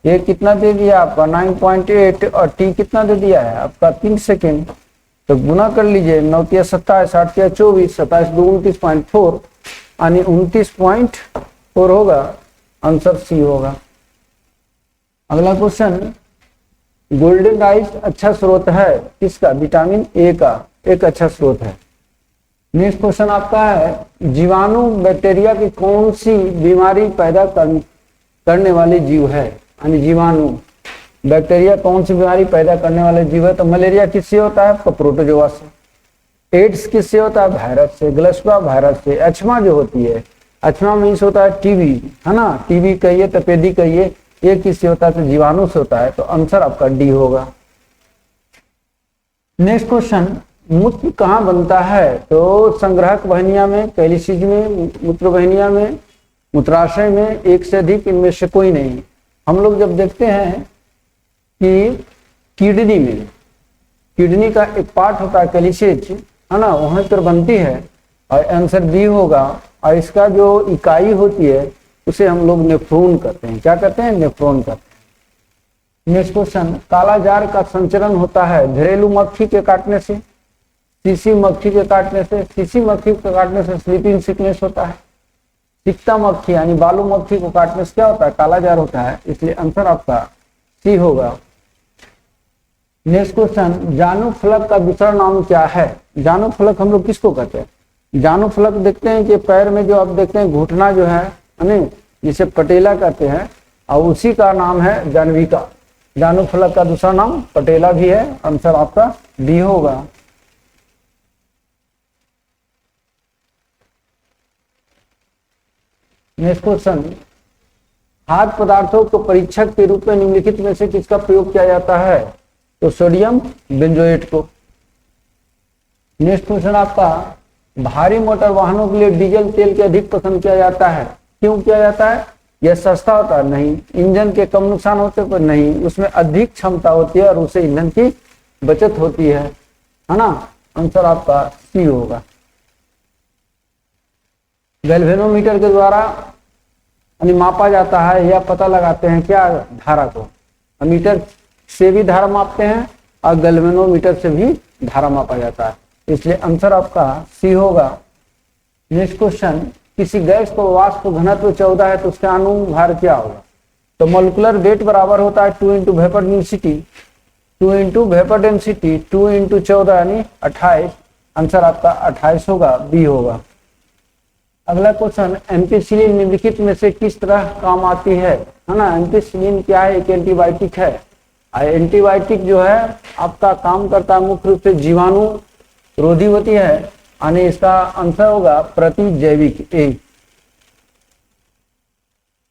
ये कितना दे दिया आपका? 9.8, और t कितना दे दिया है आपका? 3 सेकेंड। तो गुना कर लीजिए, 9 तिया 27, 8 तिया 24, 27 दो 29.4, यानी 29.4 होगा। आंसर सी होगा। अगला क्वेश्चन, गोल्डन राइस अच्छा स्रोत है किसका? विटामिन ए का एक अच्छा स्रोत है। नेक्स्ट क्वेश्चन आपका है, जीवाणु बैक्टीरिया की कौन सी बीमारी पैदा करने वाले जीव है? यानी जीवाणु बैक्टीरिया कौन सी बीमारी पैदा करने वाले जीव है? तो मलेरिया किससे होता है? प्रोटोजोआ से। एड्स किससे होता है? वायरस से। ग्लस्पा वायरस से। अछमा जो होती है, अछमा मीन्स होता है टीबी, है ना। टीबी कहिए, तपेदी कहिए, ये किससे होता है? तो जीवाणु से होता है। तो आंसर आपका डी होगा। नेक्स्ट क्वेश्चन, मूत्र कहाँ बनता है? तो संग्राहक वाहिनियां में, कैलिसिज में, मूत्र वाहिनियां में, मूत्राशय में, एक से अधिक, इनमें से कोई नहीं। हम लोग जब देखते हैं कि किडनी में, किडनी का एक पार्ट होता है कैलिसिज, है ना, वहां पर बनती है, और आंसर बी होगा। और इसका जो इकाई होती है उसे हम लोग नेफ्रॉन कहते हैं। क्या कहते हैं? नेफ्रॉन कहते हैं। नेक्स्ट क्वेश्चन, काला जार का संचरण होता है घरेलू मक्खी के काटने से, सीसी मक्खी के काटने से। सीसी मक्खी के काटने से स्लीपिंग सिकनेस होता है। सिकता मक्खी यानी बालू मक्खी को काटने से क्या होता है? काला जार होता है। इसलिए आंसर आपका सी होगा। नेक्स्ट क्वेश्चन, जानू फलक का दूसरा नाम क्या है? जानू फलक हम लोग किसको कहते हैं? जानू फलक देखते हैं कि पैर में जो आप देखते हैं घुटना जो है नहीं, जिसे पटेला कहते हैं, और उसी का नाम है जानविका। जानू फलक का दूसरा नाम पटेला भी है। आंसर आपका डी होगा। नेक्स्ट क्वेश्चन, खाद्य पदार्थों को परीक्षक के रूप में निम्नलिखित में से किसका प्रयोग किया जाता है? तो सोडियम बेंजोएट को। नेक्स्ट क्वेश्चन आपका, भारी मोटर वाहनों के लिए डीजल तेल के अधिक पसंद किया जाता है। क्यों किया जाता है? यह सस्ता होता है? नहीं। इंजन के कम नुकसान होते पर? नहीं। उसमें अधिक क्षमता होती है और उससे ईंधन की बचत होती है ना। आंसर आपका सी होगा। गैल्वेनोमीटर के द्वारा यानी मापा जाता है या पता लगाते हैं क्या? धारा को। मीटर से भी धारा मापते हैं और गैल्वेनोमीटर से भी धारा मापा जाता है। इसलिए आंसर आपका सी होगा। नेक्स्ट क्वेश्चन, किसी गैस को वाष्प घनत्व 14 है तो उसका अनुभार क्या होगा? तो मोलिकुलर वेट बराबर होता है 2 into vapour density, 2 into vapour density, 2 into 14 यानी 28। आंसर आपका 28 होगा, बी होगा। अगला क्वेश्चन, एम्पिसिलिन निम्नलिखित में से किस तरह काम आती है ना। एम्पिसिलिन क्या है? एक एंटीबायोटिक है। एंटीबायोटिक जो है आपका काम करता है मुख्य रूप से जीवाणु रोधी होती है, यानी इसका आंसर होगा प्रतिजैविक ए।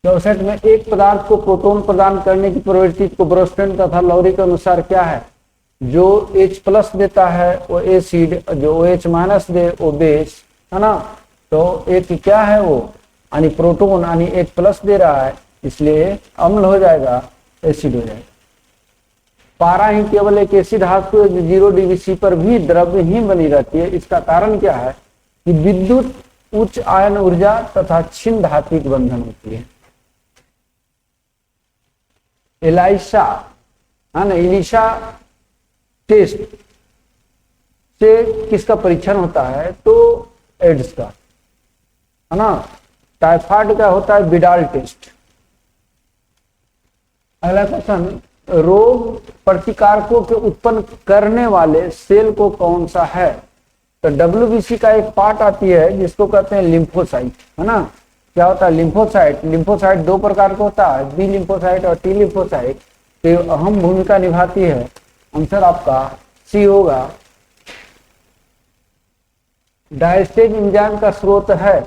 64 में एक पदार्थ को प्रोटॉन प्रदान करने की प्रवृत्ति को ब्रोस्टन तथा लॉरी के अनुसार क्या है? जो H+ देता है वो एसिड, जो OH- दे वो बेस, है ना। तो एक क्या है वो? यानी प्रोटॉन, यानी H+ दे रहा है, इसलिए अम्ल हो जाएगा, एसिड हो जाएगा। पारा ही केवल एक ऐसी धातु है जो 0 डिग्री C पर भी द्रव्य ही बनी रहती है। इसका कारण क्या है? कि विद्युत उच्च आयन ऊर्जा तथा क्षीण धात्विक बंधन होती है। एलिसा, है ना, एलिसा टेस्ट से किसका परीक्षण होता है? तो एड्स का, है ना। टाइफाइड का होता है विडाल टेस्ट। अगला क्वेश्चन, रोग प्रतिकारकों के उत्पन्न करने वाले सेल को कौन सा है? तो WBC का एक पार्ट आती है जिसको कहते हैं लिम्फोसाइट, है ना। क्या होता है? लिम्फोसाइट। लिम्फोसाइट दो प्रकार का होता है, बी लिम्फोसाइट और टी लिम्फोसाइट। तो अहम भूमिका निभाती है। आंसर आपका सी होगा। डायस्टेज एंजाइम का स्रोत है।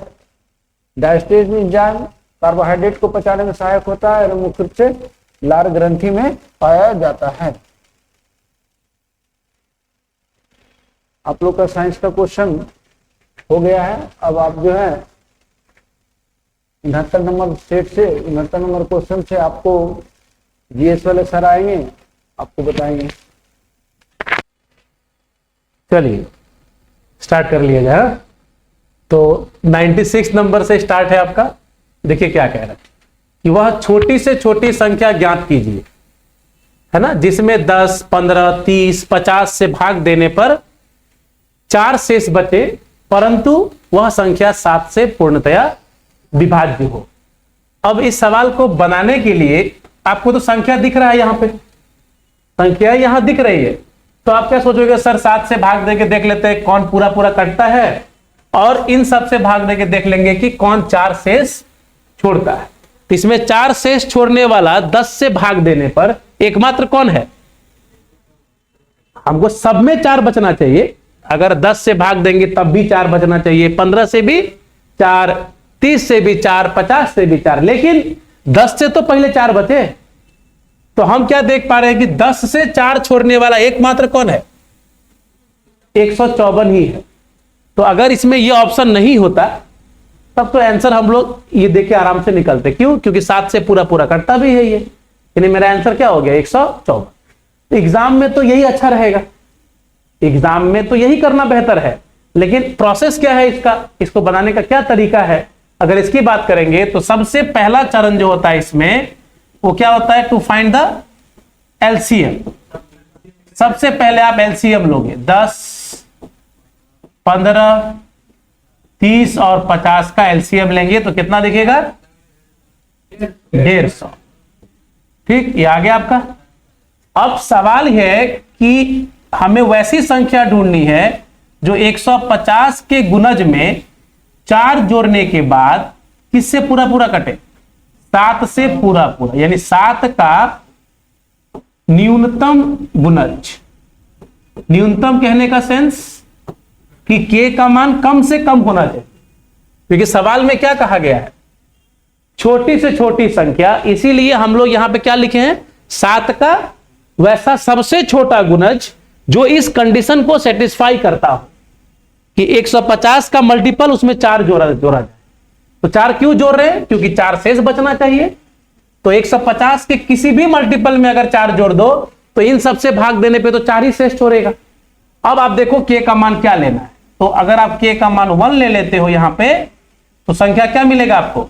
डायस्टेज एंजाइम कार्बोहाइड्रेट को पचाने में सहायक होता है और मुख्य रूप से लार ग्रंथि में पाया जाता है। आप लोग का साइंस का क्वेश्चन हो गया है। अब आप जो है 69 नंबर सेट से 69 नंबर क्वेश्चन से आपको जीएस वाले सर आएंगे, आपको बताएंगे। चलिए स्टार्ट कर लिया जाए। तो 96 नंबर से स्टार्ट है आपका। देखिए क्या कह रहा है कि वह छोटी से छोटी संख्या ज्ञात कीजिए, है ना, जिसमें 10, 15, 30, 50 से भाग देने पर 4 शेष बचे, परंतु वह संख्या 7 से पूर्णतया विभाज्य हो। अब इस सवाल को बनाने के लिए आपको तो संख्या दिख रहा है, यहां पे संख्या यहां दिख रही है, तो आप क्या सोचोगे, सर 7 से भाग देके देख लेते हैं कौन पूरा पूरा कटता है, और इन सब से भाग देके देख लेंगे कि कौन 4 शेष छोड़ता है। तो इसमें 4 शेष छोड़ने वाला 10 से भाग देने पर एकमात्र कौन है? हमको सब में 4 बचना चाहिए। अगर 10 से भाग देंगे तब भी 4 बचना चाहिए, 15 से भी 4, 30 से भी 4, 50 से भी 4, लेकिन 10 से तो पहले 4 बचे। तो हम क्या देख पा रहे हैं कि 10 से 4 छोड़ने वाला एकमात्र कौन है? 154 ही है। तो अगर इसमें यह ऑप्शन नहीं होता तब तो आंसर हम लोग ये देख के आराम से निकलते। क्यों? क्योंकि 7 से पूरा पूरा कटता भी है ये, यानी मेरा आंसर क्या हो गया? 154। एग्जाम में तो यही अच्छा रहेगा, एग्जाम में तो यही करना बेहतर है। लेकिन प्रोसेस क्या है इसका, इसको बनाने का क्या तरीका है, अगर इसकी बात करेंगे तो सबसे पहला चरण जो होता है इसमें वो क्या होता है? To find the LCM. सबसे पहले आप एलसीएम लोगे, 10, 15, 30 और 50 का एलसीएम लेंगे तो कितना दिखेगा? 150। ठीक, ये आ गया आपका। अब सवाल है कि हमें वैसी संख्या ढूंढनी है जो 150 के गुणज में 4 जोड़ने के बाद किससे पूरा पूरा कटे? 7 से पूरा पूरा, यानी 7 का न्यूनतम गुणज। न्यूनतम कहने का सेंस कि के का मान कम से कम होना चाहिए, क्योंकि सवाल में क्या कहा गया है? छोटी से छोटी संख्या, इसीलिए हम लोग यहां पे क्या लिखे हैं? 7 का वैसा सबसे छोटा गुणज जो इस कंडीशन को सेटिस्फाई करता हो कि 150 का मल्टीपल उसमें 4 जोड़ा जाए। तो 4 क्यों जोड़ रहे हैं? क्योंकि 4 शेष बचना चाहिए। तो 150 के किसी भी मल्टीपल में अगर 4 जोड़ दो तो इन सबसे भाग देने पे तो 4 ही शेष छोड़ेगा। अब आप देखो के का मान क्या लेना है। तो अगर आप के का मान 1 ले लेते हो यहां पे, तो संख्या क्या मिलेगा आपको?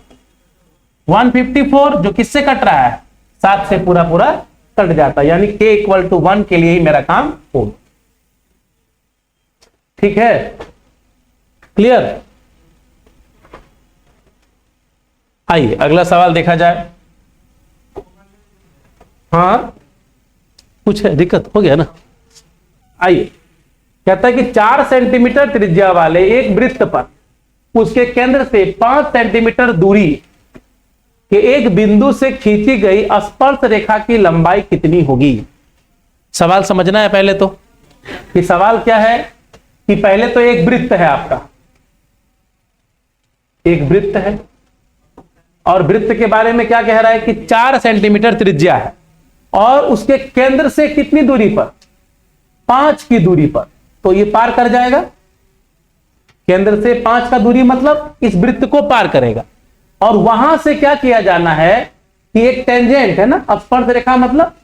154, जो किससे कट रहा है? 7 से पूरा पूरा कट जाता है, यानी के इक्वल टू 1 के लिए ही मेरा काम हो। ठीक है, क्लियर? आइए अगला सवाल देखा जाए। हाँ कुछ है, दिक्कत हो गया ना? आइए, कहता है कि 4 सेंटीमीटर त्रिज्या वाले एक वृत्त पर उसके केंद्र से 5 सेंटीमीटर दूरी कि एक बिंदु से खींची गई स्पर्श रेखा की लंबाई कितनी होगी। सवाल समझना है पहले तो कि सवाल क्या है, कि पहले तो एक वृत्त है आपका, एक वृत्त है, और वृत्त के बारे में क्या कह रहा है कि 4 सेंटीमीटर त्रिज्या है और उसके केंद्र से कितनी दूरी पर? 5 की दूरी पर। तो ये पार कर जाएगा, केंद्र से 5 का दूरी मतलब इस वृत्त को पार करेगा। और वहां से क्या किया जाना है कि एक टेंजेंट है ना, स्पर्श रेखा मतलब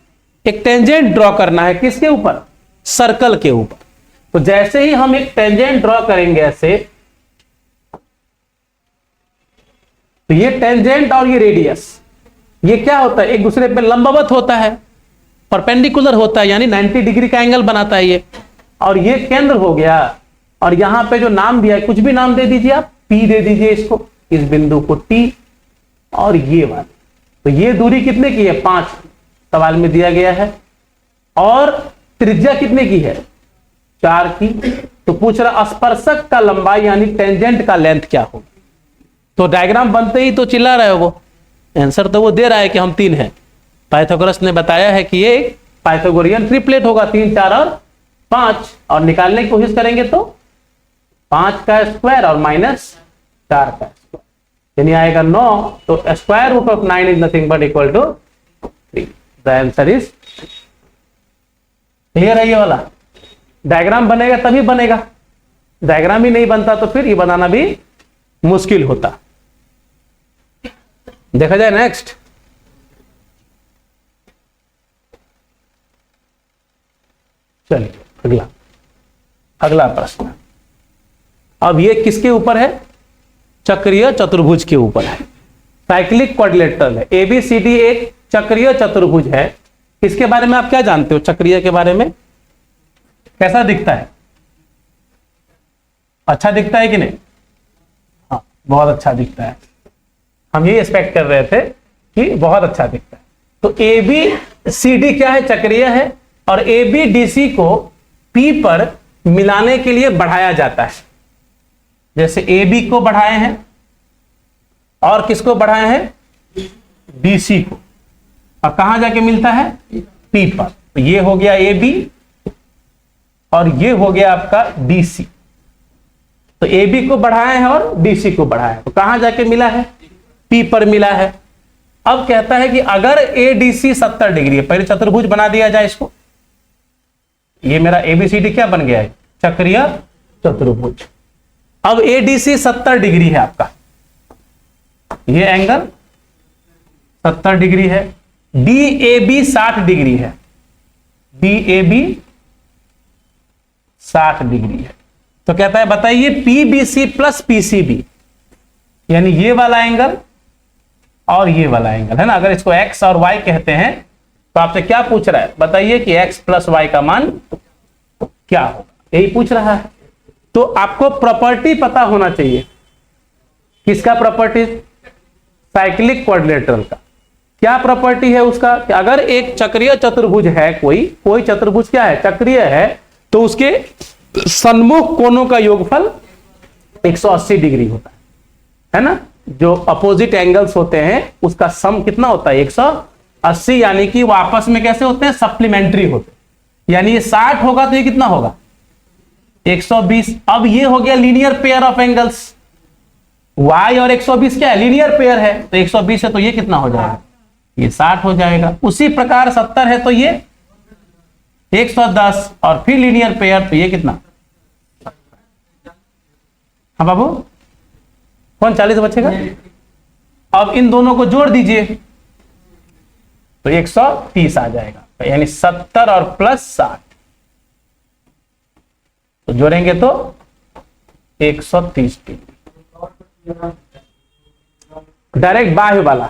एक टेंजेंट ड्रॉ करना है। किसके ऊपर? सर्कल के ऊपर। तो जैसे ही हम एक टेंजेंट ड्रॉ करेंगे ऐसे, तो ये टेंजेंट और ये रेडियस, ये क्या होता है? एक दूसरे पे लंबवत होता है, परपेंडिकुलर होता है, यानी 90 डिग्री का एंगल बनाता है ये। और ये केंद्र हो गया, और यहां पे जो नाम दिया है, कुछ भी नाम दे दीजिए आप, पी दे दीजिए इसको, इस बिंदु को टी, और ये वाली। तो ये दूरी कितने की है? 5 सवाल में दिया गया है। और त्रिज्या कितने की है? 4 की। तो पूछ रहा स्पर्शक का लंबाई यानी टेंजेंट का लेंथ क्या हो। तो डायग्राम बनते ही तो चिल्ला रहे हो, वो आंसर तो वो दे रहा है कि हम 3 हैं। पाइथागोरस ने बताया है कि ये पाइथागोरियन ट्रिपलेट होगा, 3, 4 और 5। और निकालने की कोशिश करेंगे तो 5 का स्क्वायर और माइनस 4 का स्क्वायर, यानी आएगा 9। तो square root of 9 is nothing but equal to 3। The answer is clear है ये वाला। डायग्राम बनेगा तभी बनेगा, डायग्राम ही नहीं बनता तो फिर ये बनाना भी मुश्किल होता। देखा जाए नेक्स्ट। चलिए अगला, अगला प्रश्न। अब ये किसके ऊपर है? चक्रीय चतुर्भुज के ऊपर है, साइक्लिक क्वाड्रिलेटरल है। एबीसीडी एक चक्रीय चतुर्भुज है। इसके बारे में आप क्या जानते हो? चक्रीय के बारे में कैसा दिखता है? अच्छा दिखता है कि नहीं? हाँ, बहुत अच्छा दिखता है। हम ये एक्सपेक्ट कर रहे थे कि बहुत अच्छा दिखता है। तो एबीसीडी क्या है? चक्रीय है, और एबीडीसी को पी पर मिलाने के लिए बढ़ाया जाता है। जैसे AB को बढ़ाए हैं और किसको बढ़ाए हैं? BC को। अब कहां जाके मिलता है? P पर। तो ये हो गया AB और ये हो गया आपका DC। तो AB को बढ़ाए हैं और DC को बढ़ाया है, तो कहां जाके मिला है? P पर मिला है। अब कहता है कि अगर ADC 70 डिग्री है, पहले चतुर्भुज बना दिया जाए इसको। ये मेरा ABCD क्या बन गया है? चक्रीय चतुर्भुज। अब ADC 70 डिग्री है आपका, ये एंगल 70 डिग्री है। DAB 60 डिग्री है, DAB 60 डिग्री है। तो कहता है बताइए PBC प्लस PCB, यानी ये वाला एंगल और ये वाला एंगल है ना। अगर इसको x और y कहते हैं तो आपसे क्या पूछ रहा है? बताइए कि x प्लस y का मान क्या होगा, यही पूछ रहा है। तो आपको प्रॉपर्टी पता होना चाहिए। किसका प्रॉपर्टी? साइक्लिक क्वाड्रिलेटरल का। क्या प्रॉपर्टी है उसका? कि अगर एक चक्रीय चतुर्भुज है, कोई चतुर्भुज क्या है? चक्रीय है, तो उसके सन्मुख कोणों का योगफल 180 डिग्री होता है ना। जो अपोजिट एंगल्स होते हैं उसका सम कितना होता है? 180, यानी कि वो आपस में कैसे होते हैं? सप्लीमेंट्री होते हैं। यानी ये 60 होगा तो ये कितना होगा? 120। अब ये हो गया linear pair of angles. y और 120 क्या है? लीनियर पेयर है। तो 120 है तो ये कितना हो जाएगा? ये 60 हो जाएगा। उसी प्रकार 70 है तो ये 110, और फिर लीनियर पेयर तो ये कितना? हाँ बाबू, कौन 40 बचेगा? अब इन दोनों को जोड़ दीजिए तो 130 आ जाएगा, यानी 70 और प्लस 60, तो जोड़ेंगे तो 130 डिग्री। डायरेक्ट बाह्य वाला,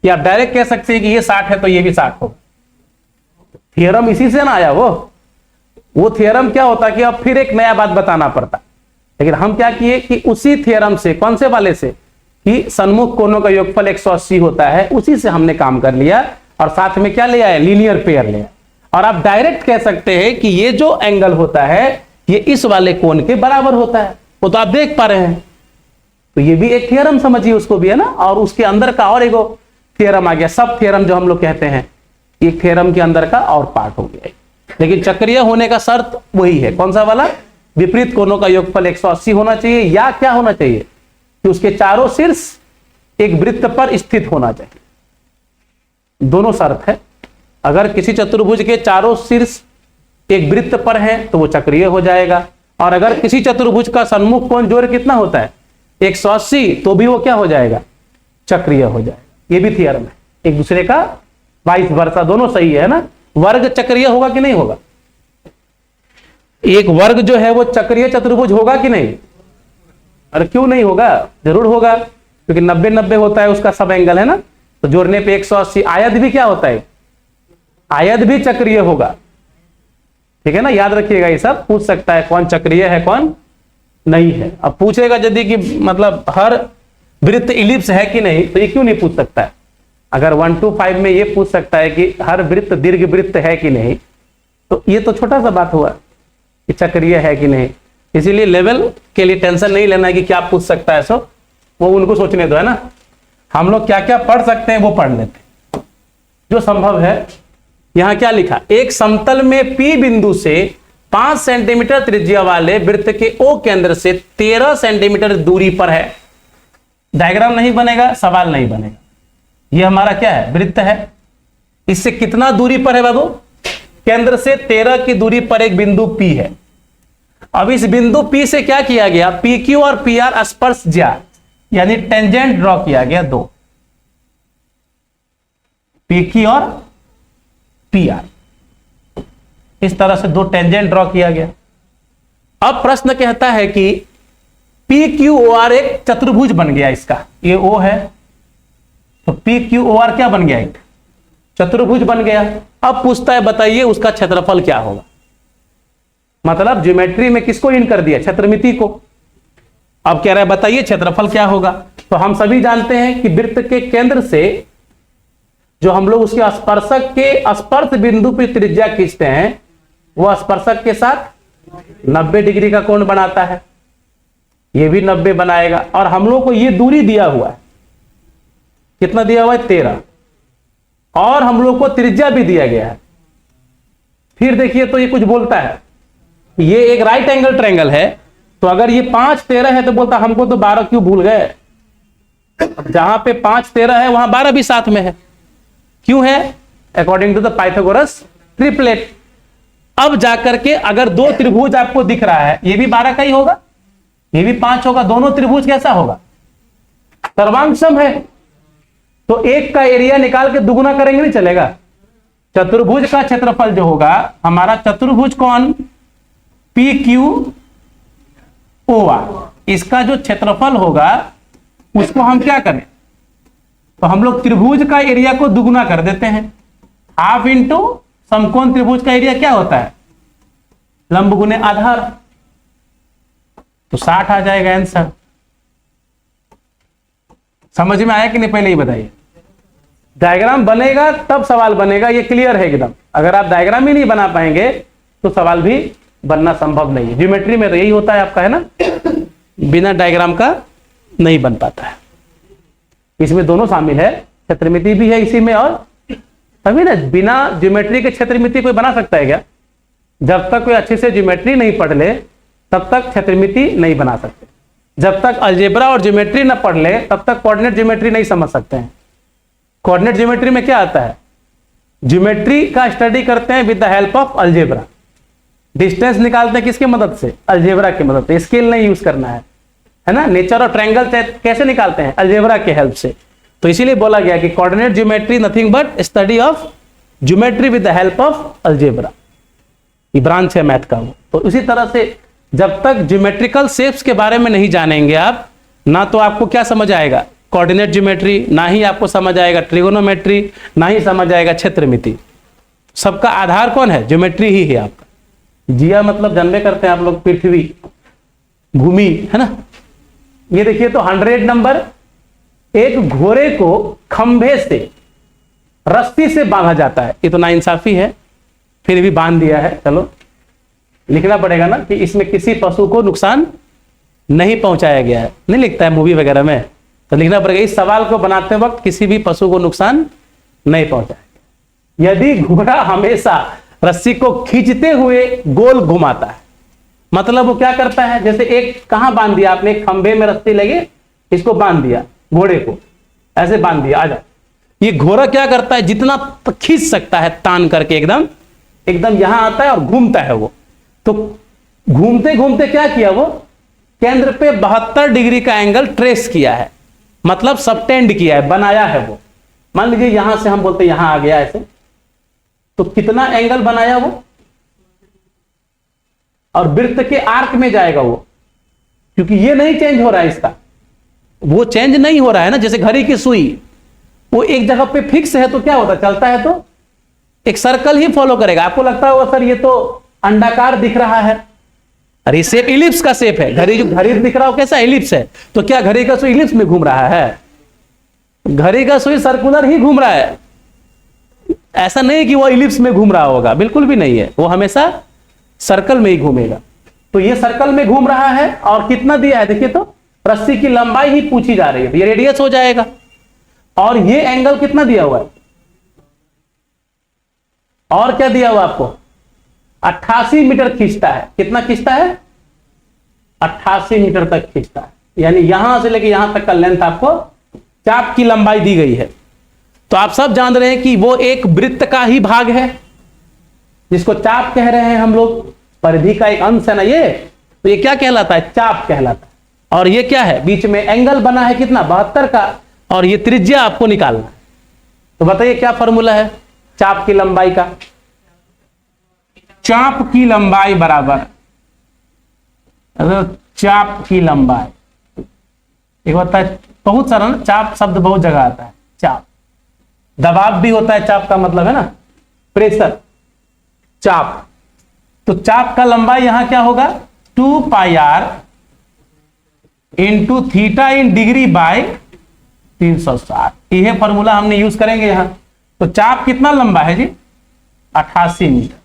या डायरेक्ट कह सकते हैं कि ये 60 है तो ये भी 60 होगा। थियरम इसी से ना आया। वो थियरम क्या होता कि अब फिर एक नया बात बताना पड़ता, लेकिन हम क्या किए कि उसी थियरम से, कौन से वाले से, कि सन्मुख कोणों का योगफल 180 होता है, उसी से हमने काम कर लिया और साथ में क्या ले आए? लीनियर पेयर ले आए। और आप डायरेक्ट कह सकते हैं कि ये जो एंगल होता है ये इस वाले कोण के बराबर होता है। वो तो आप देख पा रहे हैं। तो ये भी एक थियरम समझिए उसको भी, है ना। और उसके अंदर का और एक थियरम आ गया, सब थियरम जो हम लोग कहते हैं, एक थियरम के अंदर का और पार्ट हो गया। लेकिन चक्रीय होने का शर्त वही है, कौन सा वाला? विपरीत कोणों का योगफल 180 होना चाहिए, या क्या होना चाहिए कि उसके चारों शीर्ष एक वृत्त पर स्थित होना चाहिए। दोनों शर्त है। अगर किसी चतुर्भुज के चारों शीर्ष एक वृत्त पर है तो वो चक्रीय हो जाएगा, और अगर किसी चतुर्भुज का सन्मुख कोण जोड़ कितना होता है? 180, तो भी वो क्या हो जाएगा? चक्रीय हो जाएगा। ये भी थियरम है, एक दूसरे का वाइस वर्सा, दोनों सही है ना। वर्ग चक्रीय होगा कि नहीं होगा? एक वर्ग जो है वो चक्रीय चतुर्भुज होगा कि नहीं? अरे क्यों नहीं होगा? जरूर होगा, क्योंकि 90-90 होता है उसका सब एंगल, है ना। तो जोड़ने पे 180। आयत भी क्या होता है? आयत भी चक्रीय होगा, ठीक है ना। याद रखिएगा, ये सब पूछ सकता है कौन चक्रीय है कौन नहीं है। अब पूछेगा यदि कि मतलब हर वृत्त इलिप्स है कि नहीं, तो ये क्यों नहीं पूछ सकता है? अगर 1 to 5 में ये पूछ सकता है कि हर वृत्त दीर्घ वृत्त है कि नहीं, तो ये तो छोटा सा बात हुआ कि चक्रीय है कि नहीं। इसीलिए लेवल के लिए टेंशन नहीं लेना है कि क्या पूछ सकता है, सो वो उनको सोचने दो, है ना। हम लोग क्या क्या पढ़ सकते हैं वो पढ़ लेते हैं जो संभव है। यहां क्या लिखा? एक समतल में P बिंदु से 5 सेंटीमीटर त्रिज्या वाले वृत्त के O केंद्र से 13 सेंटीमीटर दूरी पर है। डायग्राम नहीं बनेगा, सवाल नहीं बनेगा। ये हमारा क्या है? वृत्त है। इससे कितना दूरी पर है बाबू? केंद्र से 13 की दूरी पर एक बिंदु P है। अब इस बिंदु P से क्या किया गया, PQ और PR स्पर्श ज्या, यानी टेंजेंट ड्रॉ किया गया दो, PQ और PR, इस तरह से दो टेंजेंट ड्रॉ किया गया। अब प्रश्न कहता है कि PQOR एक चतुर्भुज बन गया, इसका ये O है तो PQOR क्या बन गया, एक चतुर्भुज बन गया। अब पूछता है बताइए उसका क्षेत्रफल क्या होगा, मतलब ज्योमेट्री में किसको इन कर दिया, क्षेत्रमिति को। अब कह रहा है बताइए क्षेत्रफल क्या होगा। तो हम सभी जानते हैं कि वृत्त के केंद्र से जो हम लोग उसके स्पर्शक के स्पर्श बिंदु पर त्रिज्या खींचते हैं, वो स्पर्शक के साथ 90 डिग्री का कोण बनाता है, ये भी 90 बनाएगा। और हम लोग को ये दूरी दिया हुआ है, कितना दिया हुआ है 13, और हम लोग को त्रिज्या भी दिया गया है। फिर देखिए तो ये कुछ बोलता है, ये एक राइट एंगल ट्रायंगल है, तो अगर ये 5 13 है तो बोलता हमको तो 12 क्यों भूल गए, जहां पे 5 13 है वहां 12 भी साथ में है, क्यों है, according to the Pythagoras triplet. अब जाकर के अगर दो त्रिभुज आपको दिख रहा है, ये भी 12 का ही होगा, ये भी 5 होगा, दोनों त्रिभुज कैसा होगा, सर्वांग है। तो एक का एरिया निकाल के दुगुना करेंगे नहीं चलेगा। चतुर्भुज का क्षेत्रफल जो होगा हमारा, चतुर्भुज कौन, PQOR, इसका जो क्षेत्रफल होगा उसको हम क्या करें, तो हम लोग त्रिभुज का एरिया को दुगुना कर देते हैं, हाफ इंटू समकोण त्रिभुज का एरिया क्या होता है, लंब गुने आधार, तो 60 आ जाएगा आंसर। समझ में आया कि नहीं, पहले ही बताइए। डायग्राम बनेगा तब सवाल बनेगा, ये क्लियर है एकदम। अगर आप डायग्राम ही नहीं बना पाएंगे तो सवाल भी बनना संभव नहीं है। ज्योमेट्री में तो यही होता है आपका, है ना, बिना डायग्राम का नहीं बन पाता है। इसमें दोनों शामिल है, क्षेत्रमिति भी है इसी में, और तभी ना बिना ज्योमेट्री के क्षेत्रमिति कोई बना सकता है क्या, जब तक कोई अच्छे से ज्योमेट्री नहीं पढ़ ले तब तक क्षेत्रमिति नहीं बना सकते। जब तक अलजेब्रा और ज्योमेट्री ना पढ़ ले तब तक कोऑर्डिनेट ज्योमेट्री नहीं समझ सकते हैं। कोऑर्डिनेट ज्योमेट्री में क्या आता है, ज्योमेट्री का स्टडी करते हैं with the help of algebra, distance निकालते हैं किसकी मदद से, अलजेब्रा की मदद से, स्केल नहीं यूज करना है ना। नेचर और ट्रायंगल कैसे निकालते हैं, अलजेब्रा के हेल्प से। तो इसीलिए बोला गया कि coordinate geometry nothing but study of geometry with the help of algebra, ये ब्रांच है मैथ का वो। तो इसी तरह से जब तक ज्योमेट्रिकल शेप्स के बारे में नहीं जानेंगे आप, ना तो आपको क्या समझ आएगा कोऑर्डिनेट ज्योमेट्री, ना ही आपको समझ आएगा ट्रिगोनोमेट्री, ना ही समझ आएगा क्षेत्रमिति। सबका आधार कौन है, ज्योमेट्री ही है आपका। जिया मतलब जानबे करते हैं आप लोग, पृथ्वी, भूमि, है ना। ये देखिए तो 100 नंबर, एक घोड़े को खंभे से रस्सी से बांधा जाता है, ये तो नाइंसाफी है, फिर भी बांध दिया है। चलो लिखना पड़ेगा ना कि इसमें किसी पशु को नुकसान नहीं पहुंचाया गया है, नहीं लिखता है मूवी वगैरह में, तो लिखना पड़ेगा इस सवाल को बनाते वक्त किसी भी पशु को नुकसान नहीं पहुंचाया गया। यदि घोड़ा हमेशा रस्सी को खींचते हुए गोल घुमाता है, मतलब वो क्या करता है, जैसे एक कहां बांध दिया आपने, एक खंभे में रस्सी लगे, इसको बांध दिया, घोड़े को ऐसे बांध दिया, आजा। ये घोड़ा क्या करता है, जितना खींच सकता है तान करके एकदम एकदम यहां आता है और घूमता है वो। तो घूमते घूमते क्या किया, वो केंद्र पे 72 डिग्री का एंगल ट्रेस किया है, मतलब सबटेंड किया है, बनाया है वो। मान लीजिए यहां से हम बोलते यहां आ गया ऐसे, तो कितना एंगल बनाया वो, और वृत्त के आर्क में जाएगा वो, क्योंकि ये नहीं चेंज हो रहा है, इसका वो चेंज नहीं हो रहा है ना। जैसे घड़ी की सुई, वो एक जगह पे फिक्स है तो क्या होता है, चलता है तो एक सर्कल ही फॉलो करेगा। आपको लगता होगा सर ये तो अंडाकार दिख रहा है, अरे शेप इलिप्स का शेप है, घड़ी दिख रहा हो कैसा, इलिप्स है, तो क्या घड़ी का सुई इलिप्स में घूम रहा है, घड़ी का सुई सर्कुलर ही घूम रहा है। ऐसा नहीं कि वो इलिप्स में घूम रहा होगा, बिल्कुल भी नहीं है, वो हमेशा सर्कल में ही घूमेगा। तो ये सर्कल में घूम रहा है, और कितना दिया है देखिए, तो रस्सी की लंबाई ही पूछी जा रही है, ये रेडियस हो जाएगा। और ये एंगल कितना दिया हुआ है, और क्या दिया हुआ आपको, 88 मीटर खींचता है। कितना खींचता है, 88 मीटर तक खींचता है, यानी यहां से लेके यहां तक का लेंथ आपको चाप की लंबाई दी गई है। तो आप सब जान रहे हैं कि वो एक वृत्त का ही भाग है, जिसको चाप कह रहे हैं हम लोग, परिधि का एक अंश है ना ये, तो ये क्या कहलाता है? चाप कहलाता है। और ये क्या है? बीच में एंगल बना है कितना? 72 का, और ये त्रिज्या आपको निकालना है। तो बताइए क्या फॉर्मूला है चाप की लंबाई का? चाप की लंबाई बराबर चाप की लंबाई, एक होता है बहुत सारा ना, चाप शब्द बहुत जगह आता है। चाप दबाव भी होता है, चाप का मतलब है ना प्रेशर, चाप। तो चाप का लंबाई यहां क्या होगा? 2 pi r into theta in degree by 360। यह फॉर्मूला हमने यूज करेंगे यहां। तो चाप कितना लंबा है जी? 88 मीटर।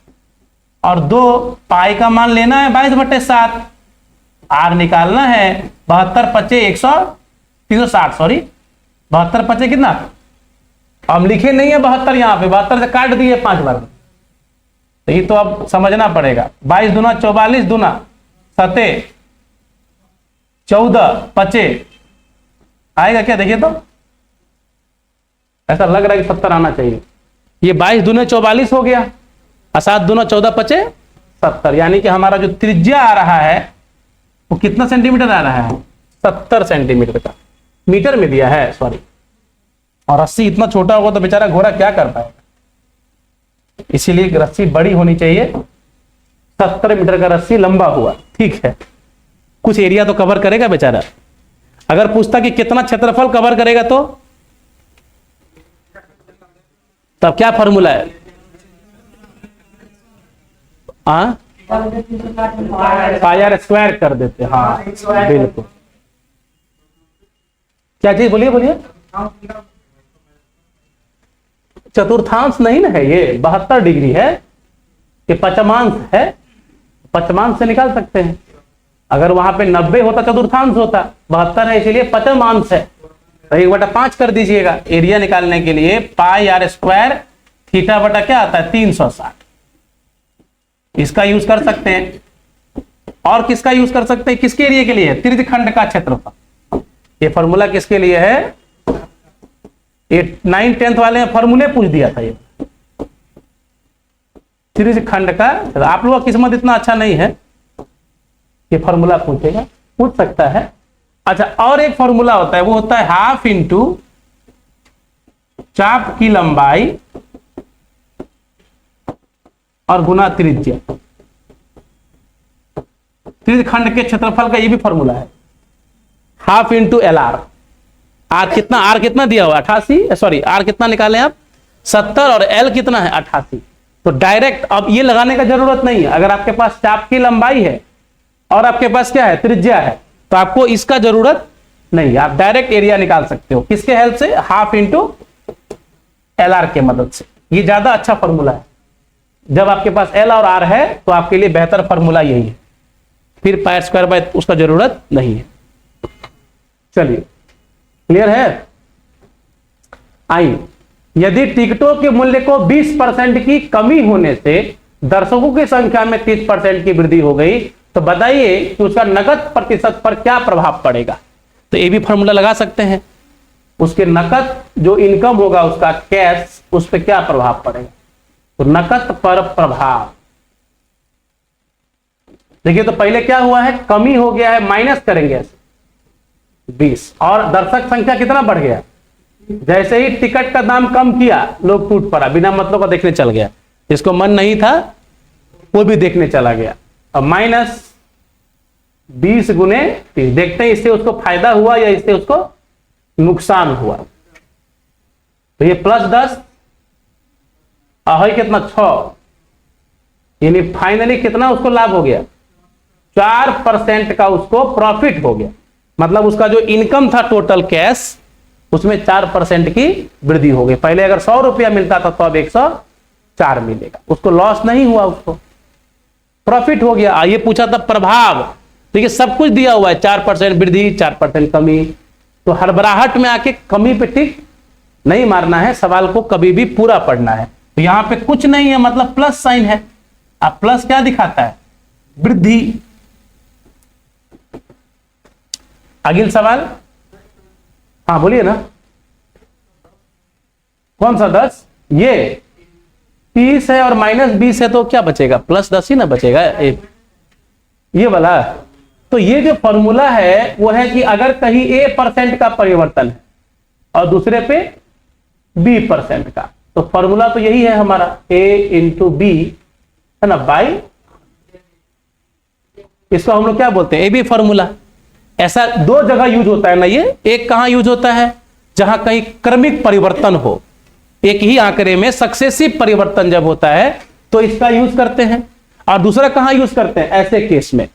और 2 पाई का मान लेना है 22/7, आर निकालना है 72 पचे 360, सॉरी 72 पचे कितना? हम लिखे नहीं है 72, यहां पे 72 से काट दिए 5 बार। तो ये तो अब समझना पड़ेगा। 22 दूना 44 दूना 7 14 पचे आएगा क्या? देखिए तो ऐसा लग रहा है कि 70 आना चाहिए। ये 22 दूने 44 हो गया और 7 दूना 14 पचे 70, यानी कि हमारा जो त्रिज्या आ रहा है वो कितना सेंटीमीटर आ रहा है? 70 सेंटीमीटर का। मीटर में दिया है, सॉरी। और रस्सी इतना छोटा होगा तो बेचारा घोड़ा क्या कर पाएगा, इसीलिए रस्सी बड़ी होनी चाहिए। 70 मीटर का रस्सी लंबा हुआ, ठीक है, कुछ एरिया तो कवर करेगा बेचारा। अगर पूछता कि कितना क्षेत्रफल कवर करेगा तो तब क्या फॉर्मूला है? पाई आर स्क्वायर कर देते। हाँ बिल्कुल। क्या चीज? बोलिए बोलिए। चतुर्थांश नहीं ना है ये, 72 डिग्री है, ये पंचमांश है। पंचमांश से निकाल सकते हैं। अगर वहां पे 90 होता चतुर्थांश होता, 72 है इसीलिए पंचमांश है। तो 1/5 कर दीजिएगा एरिया निकालने के लिए। पाई आर स्क्वायर थीटा बटा क्या आता है? 360। इसका यूज कर सकते हैं। और किसका यूज कर सकते हैं? किसके एरिया के लिए? त्रिज्यखंड का क्षेत्रफल। ये फॉर्मूला किसके लिए है? ये 9th 10th वाले ने फॉर्मूले पूछ दिया था। ये त्रिज्यखंड का, आप लोगों का किस्मत इतना अच्छा नहीं है, ये फॉर्मूला पूछेगा, पूछ सकता है। अच्छा, और एक फॉर्मूला होता है, वो होता है हाफ इंटू चाप की लंबाई और गुना त्रिज्या। त्रिज्यखंड के क्षेत्रफल का ये भी फॉर्मूला है, half into L R. R कितना दिया हुआ? 88, सॉरी आर कितना निकाले आप? 70, और एल कितना है? 88। तो डायरेक्ट अब ये लगाने का जरूरत नहीं है। अगर आपके पास चाप की लंबाई है और आपके पास क्या है? त्रिज्या है, तो आपको इसका जरूरत नहीं, आप डायरेक्ट एरिया निकाल सकते हो। किसके हेल्प से? हाफ इंटू एल आर के मदद से। ये ज्यादा अच्छा फॉर्मूला है। जब आपके पास एल और आर है तो आपके लिए बेहतर फॉर्मूला यही है, फिर पाई स्क्वायर बाय उसका जरूरत नहीं है। चलिए, क्लियर है? आइए, यदि टिकटों के मूल्य को 20% की कमी होने से दर्शकों की संख्या में 30% की वृद्धि हो गई, तो बताइए कि उसका नकद प्रतिशत पर क्या प्रभाव पड़ेगा? तो ये भी फॉर्मूला लगा सकते हैं। उसके नकद जो इनकम होगा उसका कैश, उस पर क्या प्रभाव पड़ेगा? तो नकद पर प्रभाव देखिए, तो पहले क्या हुआ है? कमी हो गया है, माइनस करेंगे 20, और दर्शक संख्या कितना बढ़ गया? जैसे ही टिकट का दाम कम किया, लोग टूट पड़ा, बिना मतलब का देखने चल गया। जिसको मन नहीं था वो भी देखने चला गया। अब माइनस 20 गुने 30, देखते हैं इससे उसको फायदा हुआ या इससे उसको नुकसान हुआ। तो ये +10 और कितना 6, यानी फाइनली कितना उसको लाभ हो गया? 4% का उसको प्रॉफिट हो गया। मतलब उसका जो इनकम था टोटल कैश, उसमें 4% की वृद्धि हो गई। पहले अगर 100 रुपया मिलता था तो अब 104 मिलेगा। उसको लॉस नहीं हुआ, उसको प्रॉफिट हो गया। ये पूछा था प्रभाव, देखिए सब कुछ दिया हुआ है, 4% वृद्धि 4% कमी। तो हड़बड़ाहट में आके कमी पे टिक नहीं मारना है, सवाल को कभी भी पूरा पढ़ना है। तो यहां पे कुछ नहीं है, मतलब प्लस साइन है। अब प्लस क्या दिखाता है? वृद्धि। अगला सवाल, हाँ बोलिए ना, कौन सा 10? ये 30 है और -20 है, तो क्या बचेगा? +10 ही ना बचेगा। ये वाला तो ये जो फॉर्मूला है वो है कि अगर कहीं a% का परिवर्तन है और दूसरे पे b% का, तो फॉर्मूला तो यही है हमारा a इंटू बी है ना, बाई, इसको हम लोग क्या बोलते हैं, ए बी फॉर्मूला। ऐसा दो जगह यूज होता है ना ये, एक कहां यूज होता है जहां कहीं क्रमिक परिवर्तन हो, एक ही आंकड़े में सक्सेसिव परिवर्तन जब होता है तो इसका यूज करते हैं, और दूसरा कहां यूज करते हैं, ऐसे केस में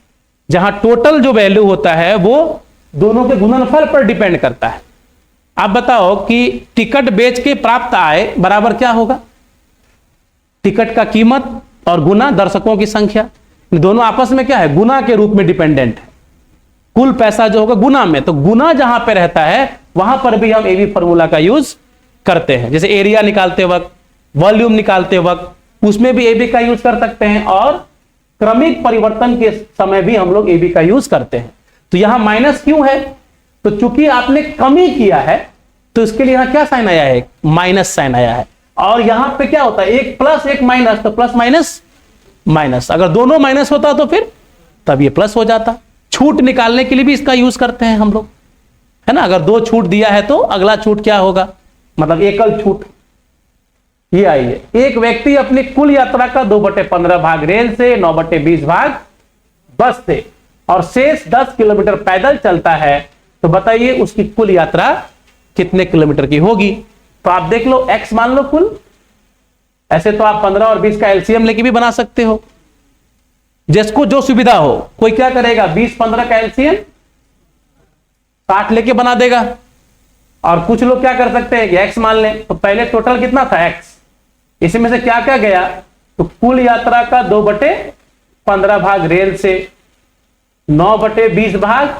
जहां टोटल जो वैल्यू होता है वो दोनों के गुणनफल पर डिपेंड करता है। आप बताओ कि टिकट बेच के प्राप्त आय बराबर क्या होगा, टिकट का कीमत और गुना दर्शकों की संख्या, दोनों आपस में क्या है, गुना के रूप में डिपेंडेंट है। कुल पैसा जो होगा गुना में, तो गुना जहां पे रहता है वहां पर भी हम एबी फॉर्मूला का यूज करते हैं। जैसे एरिया निकालते वक्त, वॉल्यूम निकालते वक्त, उसमें भी एबी का यूज कर सकते हैं, और क्रमिक परिवर्तन के समय भी हम लोग एबी का यूज करते हैं। तो यहां माइनस क्यों है, तो चूंकि आपने कमी किया है तो इसके लिए यहां क्या साइन आया है, माइनस साइन आया है। और यहां पे क्या होता है, एक प्लस एक माइनस, तो प्लस माइनस माइनस, अगर दोनों माइनस होता तो फिर तब ये प्लस हो जाता। छूट निकालने के लिए भी इसका यूज करते हैं हम लोग, है ना। अगर दो छूट दिया है तो अगला छूट क्या होगा, मतलब एकल छूट। ये आइए, एक व्यक्ति अपनी कुल यात्रा का 2/15 भाग रेल से, 9/20 भाग बस से और शेष 10 किलोमीटर पैदल चलता है, तो बताइए उसकी कुल यात्रा कितने किलोमीटर की होगी। तो आप देख लो, x मान लो कुल, ऐसे तो आप 15 और 20 का एलसीएम लेके भी बना सकते हो, जिसको जो सुविधा हो। कोई क्या करेगा, 20-15 का एलसीएम 60 लेके बना देगा, और कुछ लोग क्या कर सकते हैं कि x मान लें। तो पहले टोटल कितना था x, इसमें से क्या क्या गया, तो कुल यात्रा का 2/15 भाग रेल से, 9/20 भाग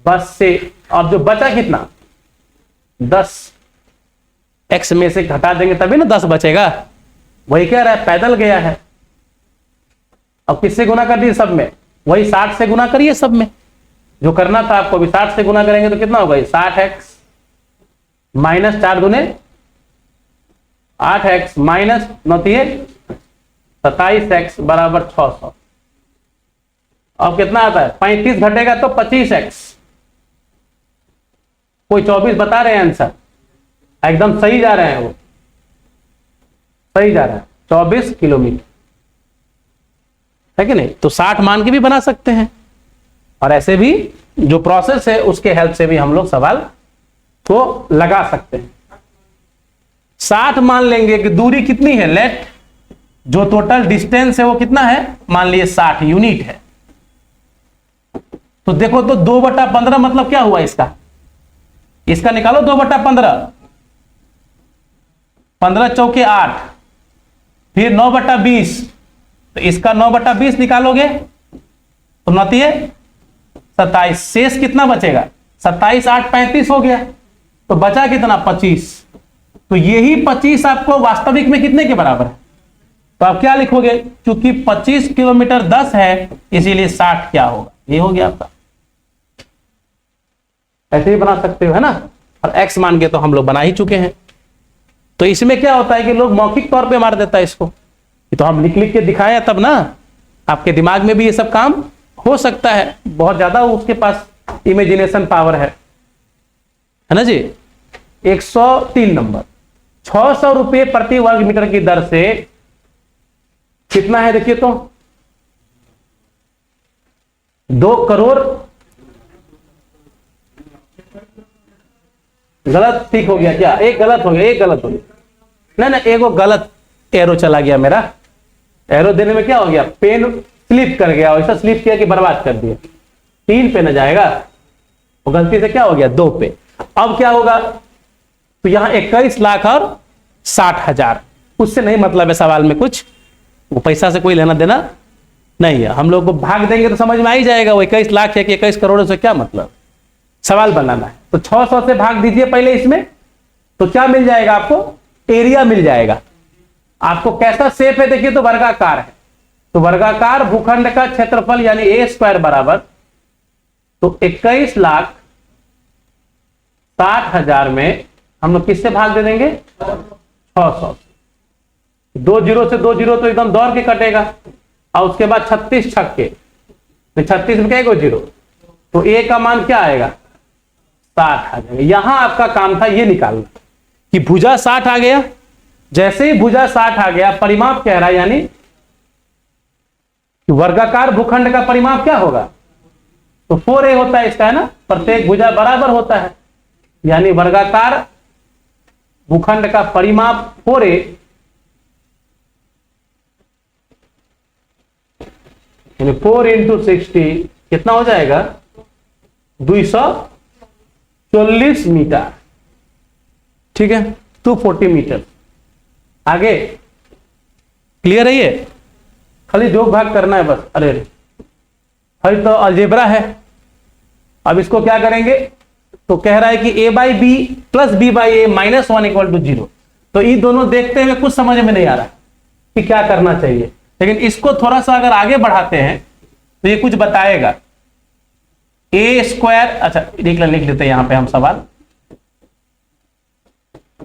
बस से, और जो बचा कितना 10, x में से घटा देंगे तभी ना 10 बचेगा। वही कह रहा है, पैदल गया है। अब किससे गुना कर दिए, सब में, वही 60 से गुना करिए सब में, जो करना था आपको। अभी 60 से गुना करेंगे तो कितना होगा, 60x minus 4 दूने 8x minus 9 27x बराबर 600। अब कितना आता है, 35 घटेगा तो 25x। कोई 24 बता रहे हैं आंसर, एकदम सही जा रहे हैं, वो सही जा रहा है, 24 किलोमीटर है कि नहीं। तो 60 मान के भी बना सकते हैं, और ऐसे भी जो प्रोसेस है उसके हेल्प से भी हम लोग सवाल को लगा सकते हैं। 60 मान लेंगे कि दूरी कितनी है, लेट जो टोटल डिस्टेंस है वो कितना है, मान लिए 60 यूनिट है। तो देखो, तो 2/15 मतलब क्या हुआ, इसका निकालो 2/15, 15 चौके 8, फिर 9/20, तो इसका 9/20 निकालोगे तो 27, शेष कितना बचेगा, 27 8 35 हो गया, तो बचा कितना 25। तो यही 25 आपको वास्तविक में कितने के बराबर है, तो आप क्या लिखोगे, क्योंकि 25 किलोमीटर 10 है इसीलिए 60 क्या होगा, ये हो गया आपका। ऐसे ही बना सकते हो, है ना। और x मान के तो हम लोग बना ही चुके हैं। तो इसमें क्या होता है कि लोग मौखिक तौर पे मार देता है इसको, ये तो हम लिख लिख के दिखाए तब ना, आपके दिमाग में भी ये सब काम हो सकता है, बहुत ज्यादा उसके पास इमेजिनेशन पावर है ना जी। 103 नंबर, 600 रुपये प्रति वर्ग मीटर की दर से कितना है, देखिए तो 2 करोड़, गलत ठीक हो गया क्या, एक गलत हो गया, एक गलत हो गया, नहीं एक वो गलत एरो चला गया मेरा, एरो देने में क्या हो गया, पेन स्लिप कर गया, ऐसा स्लिप किया कि बर्बाद कर दिया। 3 पे न जाएगा, वो गलती से क्या हो गया 2 पे। अब क्या होगा, तो यहां 21 लाख और 60,000, उससे नहीं मतलब है सवाल में कुछ, वो पैसा से कोई लेना देना नहीं है। हम लोग को भाग देंगे तो समझ में आ ही जाएगा, वो 21 लाख है कि 21 करोड़ से क्या मतलब, सवाल बनाना है। तो 600 से भाग दीजिए पहले इसमें, तो क्या मिल जाएगा आपको, एरिया मिल जाएगा। आपको कैसा शेप है, देखिए तो वर्गाकार है, तो वर्गाकार भूखंड का क्षेत्रफल यानी A² बराबर, तो 21,60,000 में हम लोग किससे भाग दे देंगे, 600। 2 जीरो से 2 जीरो तो एकदम दौड़ के कटेगा, और उसके बाद 36 छक्के, तो 36 में क्या 0, तो a का मान क्या आएगा 60 आ जाएगा। यहां आपका काम था ये निकालना कि भुजा 60 आ गया। जैसे ही भुजा 60 आ गया, परिमाप कह रहा है यानी वर्गाकार भूखंड का परिमाप क्या होगा, तो 4a होता है इसका, है ना, प्रत्येक भुजा बराबर होता है, यानी वर्गाकार भूखंड का परिमाप 4a यानी 4 इंटू 60 कितना हो जाएगा 240 मीटर, ठीक है, 240 मीटर। आगे क्लियर है ये, खाली जोग भाग करना है बस। अरे भाई तो अलजेब्रा है, अब इसको क्या करेंगे, तो कह रहा है कि a by B plus B by A minus 1 equal to 0। तो ये दोनों देखते हुए कुछ समझ में नहीं आ रहा कि क्या करना चाहिए, लेकिन इसको थोड़ा सा अगर आगे बढ़ाते हैं तो ये कुछ बताएगा। ए स्क्वायर, अच्छा लिख लेते हैं यहां पे हम सवाल,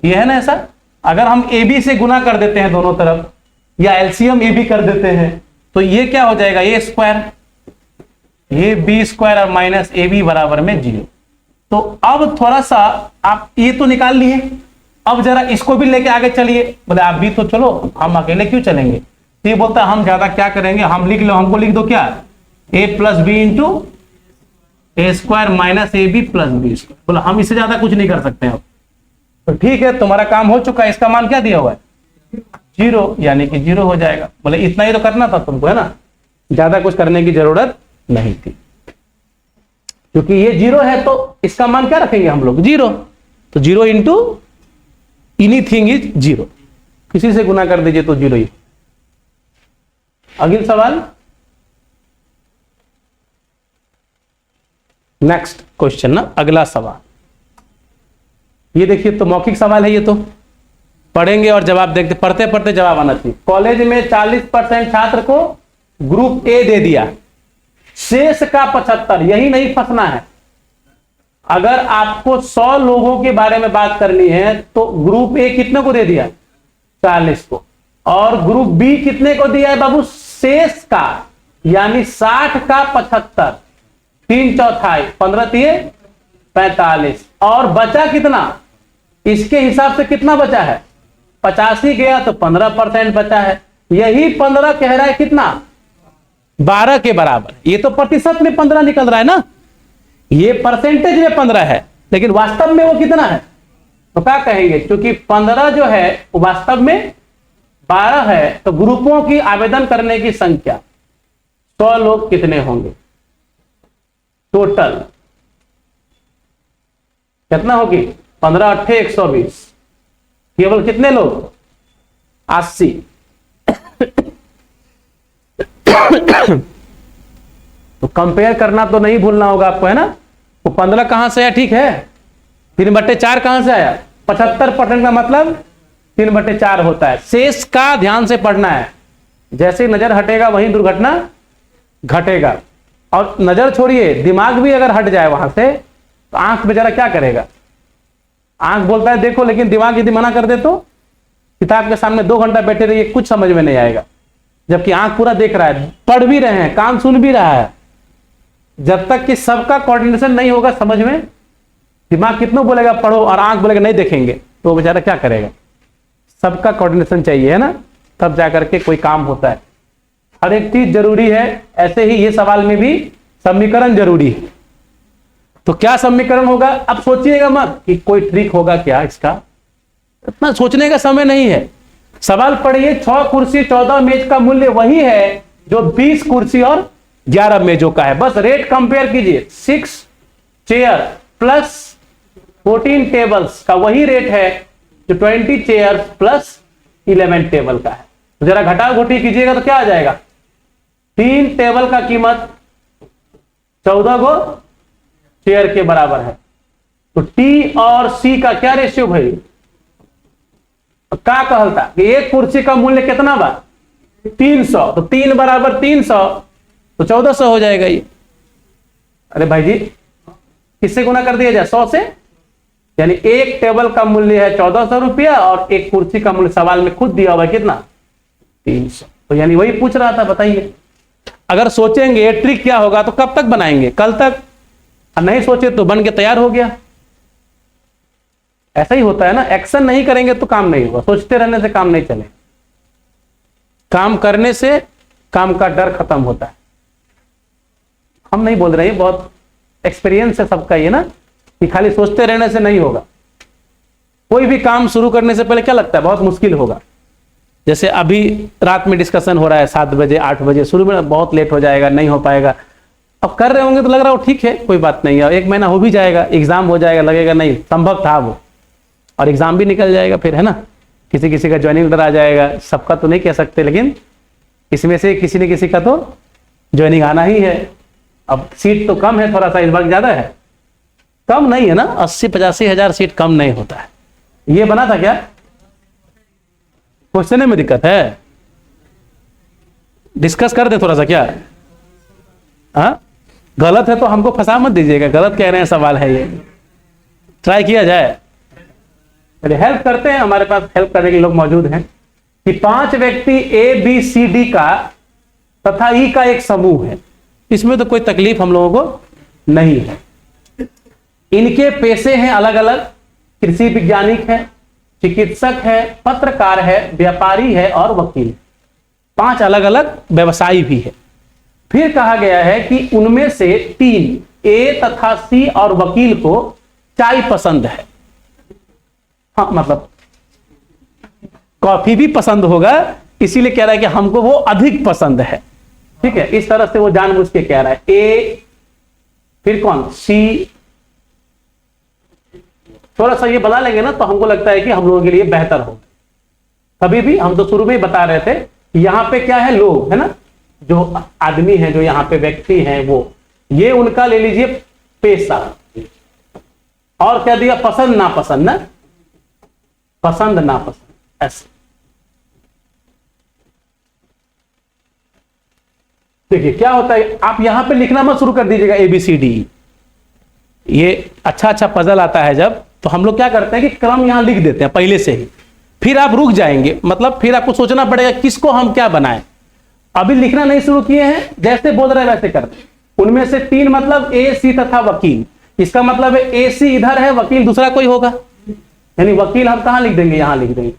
ये है ना ऐसा, अगर हम ए बी से गुना कर देते हैं दोनों तरफ या एलसीएम ए बी कर देते हैं तो ये क्या हो जाएगा ए स्क्वायर, ये बी स्क्वायर और माइनस ए बी बराबर में 0। तो अब थोड़ा सा आप ये तो निकाल लिए, अब जरा इसको भी लेके आगे चलिए। बोले आप भी तो चलो, हम अकेले क्यों चलेंगे, तो ये बोलता है हम ज्यादा क्या करेंगे, हम लिख लो, हमको लिख दो क्या a plus B into A square minus A B plus B square. बोला हम इससे ज्यादा कुछ नहीं कर सकते अब, तो ठीक है तुम्हारा काम हो चुका है, इसका मान क्या दिया हुआ है 0, यानी कि 0 हो जाएगा। बोले इतना ही तो करना था तुमको, है ना, ज्यादा कुछ करने की जरूरत नहीं थी, क्योंकि ये 0 है तो इसका मान क्या रखेंगे हम लोग 0, तो 0 इंटू एनीथिंग इज 0, किसी से गुना कर दीजिए तो 0 ही। अगला सवाल, नेक्स्ट क्वेश्चन ना, अगला सवाल ये देखिए, तो मौखिक सवाल है ये, तो पढ़ेंगे और जवाब देखते, पढ़ते पढ़ते जवाब आना चाहिए। कॉलेज में 40% छात्र को ग्रुप ए दे दिया, शेष का 75, यही नहीं फंसना है। अगर आपको 100 लोगों के बारे में बात करनी है तो ग्रुप ए कितने को दे दिया 40 को, और ग्रुप बी कितने को दिया है बाबू शेष का, यानी 60 का 75, 3/4, 15 तिये 45, और बचा कितना, इसके हिसाब से कितना बचा है 85 गया तो 15% बचा है, यही 15 कह रहा है कितना 12 के बराबर। ये तो प्रतिशत में 15 निकल रहा है ना, ये परसेंटेज में 15 है, लेकिन वास्तव में वो कितना है, तो क्या कहेंगे, क्योंकि 15 जो है वो वास्तव में 12 है, तो ग्रुपों की आवेदन करने की संख्या 100 लोग कितने होंगे, टोटल कितना होगी 15 8 120, केवल कितने लोग 80। तो कंपेयर करना तो नहीं भूलना होगा आपको, है ना, तो 15 कहां से आया, ठीक है, 3/4 कहां से आया, 75% का मतलब 3/4 होता है। शेष का ध्यान से पढ़ना है, जैसे नजर हटेगा वहीं दुर्घटना घटेगा, और नजर छोड़िए दिमाग भी अगर हट जाए वहां से तो आंख बेचारा क्या करेगा, आंख बोलता है देखो, लेकिन दिमाग यदि मना कर दे तो किताब के सामने 2 घंटा बैठे रहिए, कुछ समझ में नहीं आएगा, जबकि आंख पूरा देख रहा है, पढ़ भी रहे हैं, कान सुन भी रहा है। जब तक कि सबका कोऑर्डिनेशन नहीं होगा समझ में, दिमाग कितना बोलेगा पढ़ो और आंख बोलेगा नहीं देखेंगे, तो वो बेचारा क्या करेगा, सबका कोऑर्डिनेशन चाहिए, है ना, तब जाकर के कोई काम होता है। हर एक चीज जरूरी है, ऐसे ही ये सवाल में भी समीकरण जरूरी है। तो क्या समीकरण होगा, अब सोचिएगा मत कि कोई ट्रिक होगा क्या, इसका इतना सोचने का समय नहीं है। सवाल पढ़िए, 6 कुर्सी 14 मेज का मूल्य वही है जो 20 कुर्सी और 11 मेजों का है, बस रेट कंपेयर कीजिए। 6 चेयर प्लस 14 टेबल्स का वही रेट है जो 20 चेयर प्लस 11 टेबल का है। तो जरा घटा घोटी कीजिएगा तो क्या आ जाएगा, 3 टेबल का कीमत 14 गो चेयर के बराबर है। तो टी और सी का क्या रेशियो भाई, क्या कहलता कि एक कुर्सी का मूल्य कितना बा 300, तो 3 बराबर 300 तो 1400 हो जाएगा ये। अरे भाई जी किससे गुना कर दिया जाए 100 से, यानी एक टेबल का मूल्य है 1400 रुपया और एक कुर्सी का मूल्य सवाल में खुद दिया हुआ है कितना 300, तो यानी वही पूछ रहा था, बताइए अगर सोचेंगे ट्रिक क्या होगा तो कब तक बनाएंगे, कल तक, और नहीं सोचे तो बन के तैयार हो गया। ऐसा ही होता है ना, एक्शन नहीं करेंगे तो काम नहीं होगा, सोचते रहने से काम नहीं चले, काम करने से काम का डर खत्म होता है। हम नहीं बोल रहे हैं, बहुत एक्सपीरियंस है सबका ये ना, कि खाली सोचते रहने से नहीं होगा। कोई भी काम शुरू करने से पहले क्या लगता है, बहुत मुश्किल होगा। जैसे अभी रात में डिस्कशन हो रहा है 7 बजे 8 बजे, शुरू में बहुत लेट हो जाएगा, नहीं हो पाएगा। अब कर रहे होंगे तो लग रहा हो ठीक है, कोई बात नहीं है, 1 महीना हो भी जाएगा, एग्जाम हो जाएगा, लगेगा नहीं संभव था वो, और एग्जाम भी निकल जाएगा फिर, है ना। किसी किसी का ज्वाइनिंग लेटर आ जाएगा, सबका तो नहीं कह सकते, लेकिन इसमें से किसी न किसी का तो ज्वाइनिंग आना ही है। अब सीट तो कम है, थोड़ा सा इस बार ज्यादा है, कम नहीं है ना, 80-85 हजार सीट कम नहीं होता है। ये बना था क्या, क्वेश्चन में दिक्कत है, डिस्कस कर दे थोड़ा सा क्या। हाँ, गलत है तो हमको फंसा मत दीजिएगा, गलत कह रहे हैं सवाल है ये, ट्राई किया जाए। चलिए हेल्प करते हैं, हमारे पास हेल्प करने के लोग मौजूद हैं, कि 5 व्यक्ति ए बी सी डी का तथा ई का एक समूह है। इसमें तो कोई तकलीफ हम लोगों को नहीं है। इनके पेशे हैं अलग अलग, कृषि वैज्ञानिक है, चिकित्सक है, पत्रकार है, व्यापारी है और वकील। 5 अलग अलग व्यवसायी भी है। फिर कहा गया है कि उनमें से 3 ए तथा सी और वकील को चाय पसंद है। हाँ, मतलब कॉफी भी पसंद होगा, इसीलिए कह रहा है कि हमको वो अधिक पसंद है। ठीक है, इस तरह से वो जानबूझ के कह रहा है। ए, फिर कौन, सी, थोड़ा सा ये बता लेंगे ना तो हमको लगता है कि हम लोगों के लिए बेहतर हो। कभी भी हम तो शुरू में ही बता रहे थे, यहां पे क्या है, लोग है ना, जो आदमी है, जो यहाँ पे व्यक्ति है, वो ये उनका ले लीजिए पेशा, और क्या दिया, पसंद नापसंद ना, पसंद नापसंद, ऐसे। देखिए क्या होता है, आप यहां पे लिखना मत शुरू कर दीजिएगा ABCD। ये अच्छा अच्छा पजल आता है जब, तो हम लोग क्या करते हैं कि क्रम यहां लिख देते हैं पहले से ही, फिर आप रुक जाएंगे, मतलब फिर आपको सोचना पड़ेगा किसको हम क्या बनाएं। अभी लिखना नहीं शुरू किए हैं, जैसे बोल रहे हैं वैसे करते हैं। उनमें से 3 मतलब ए, सी तथा वकील, इसका मतलब है ए सी इधर है, वकील दूसरा कोई होगा, यानी वकील हम कहां लिख देंगे, यहां लिख देंगे।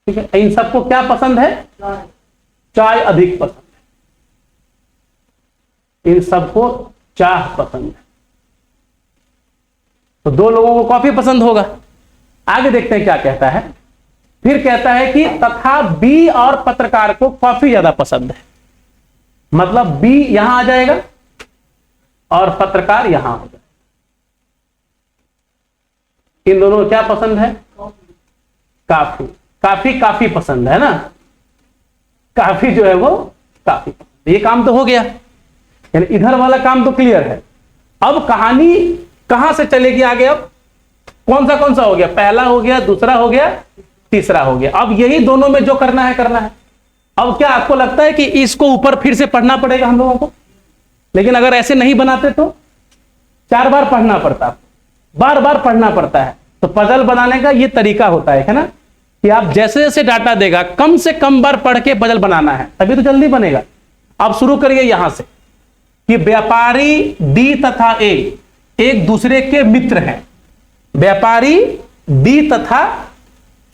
ठीक है, इन सबको क्या पसंद है, चाय अधिक पसंद है, इन सबको चाय पसंद है। तो 2 लोगों को कॉफी पसंद होगा। आगे देखते हैं क्या कहता है। फिर कहता है कि तथा बी और पत्रकार को कॉफी ज्यादा पसंद है, मतलब बी यहां आ जाएगा और पत्रकार यहां हो जाएगा। इन दोनों को क्या पसंद है, काफी, काफी काफी पसंद है ना, काफी जो है वो काफी। ये काम तो हो गया, यानी इधर वाला काम तो क्लियर है। अब कहानी कहां से चलेगी आगे, अब कौन सा हो गया, पहला हो गया, दूसरा हो गया, तीसरा हो गया। अब यही दोनों में जो करना है करना है। अब क्या आपको लगता है कि इसको ऊपर फिर से पढ़ना पड़ेगा हम लोगों को, लेकिन अगर ऐसे नहीं बनाते तो 4 बार पढ़ना पड़ता, बार बार पढ़ना पड़ता है। तो पजल बनाने का ये तरीका होता है ना, कि आप जैसे जैसे डाटा देगा कम से कम बार पढ़ के पजल बनाना है, तभी तो जल्दी बनेगा। अब शुरू करिए यहां से कि व्यापारी डी तथा ए एक दूसरे के मित्र हैं। व्यापारी डी तथा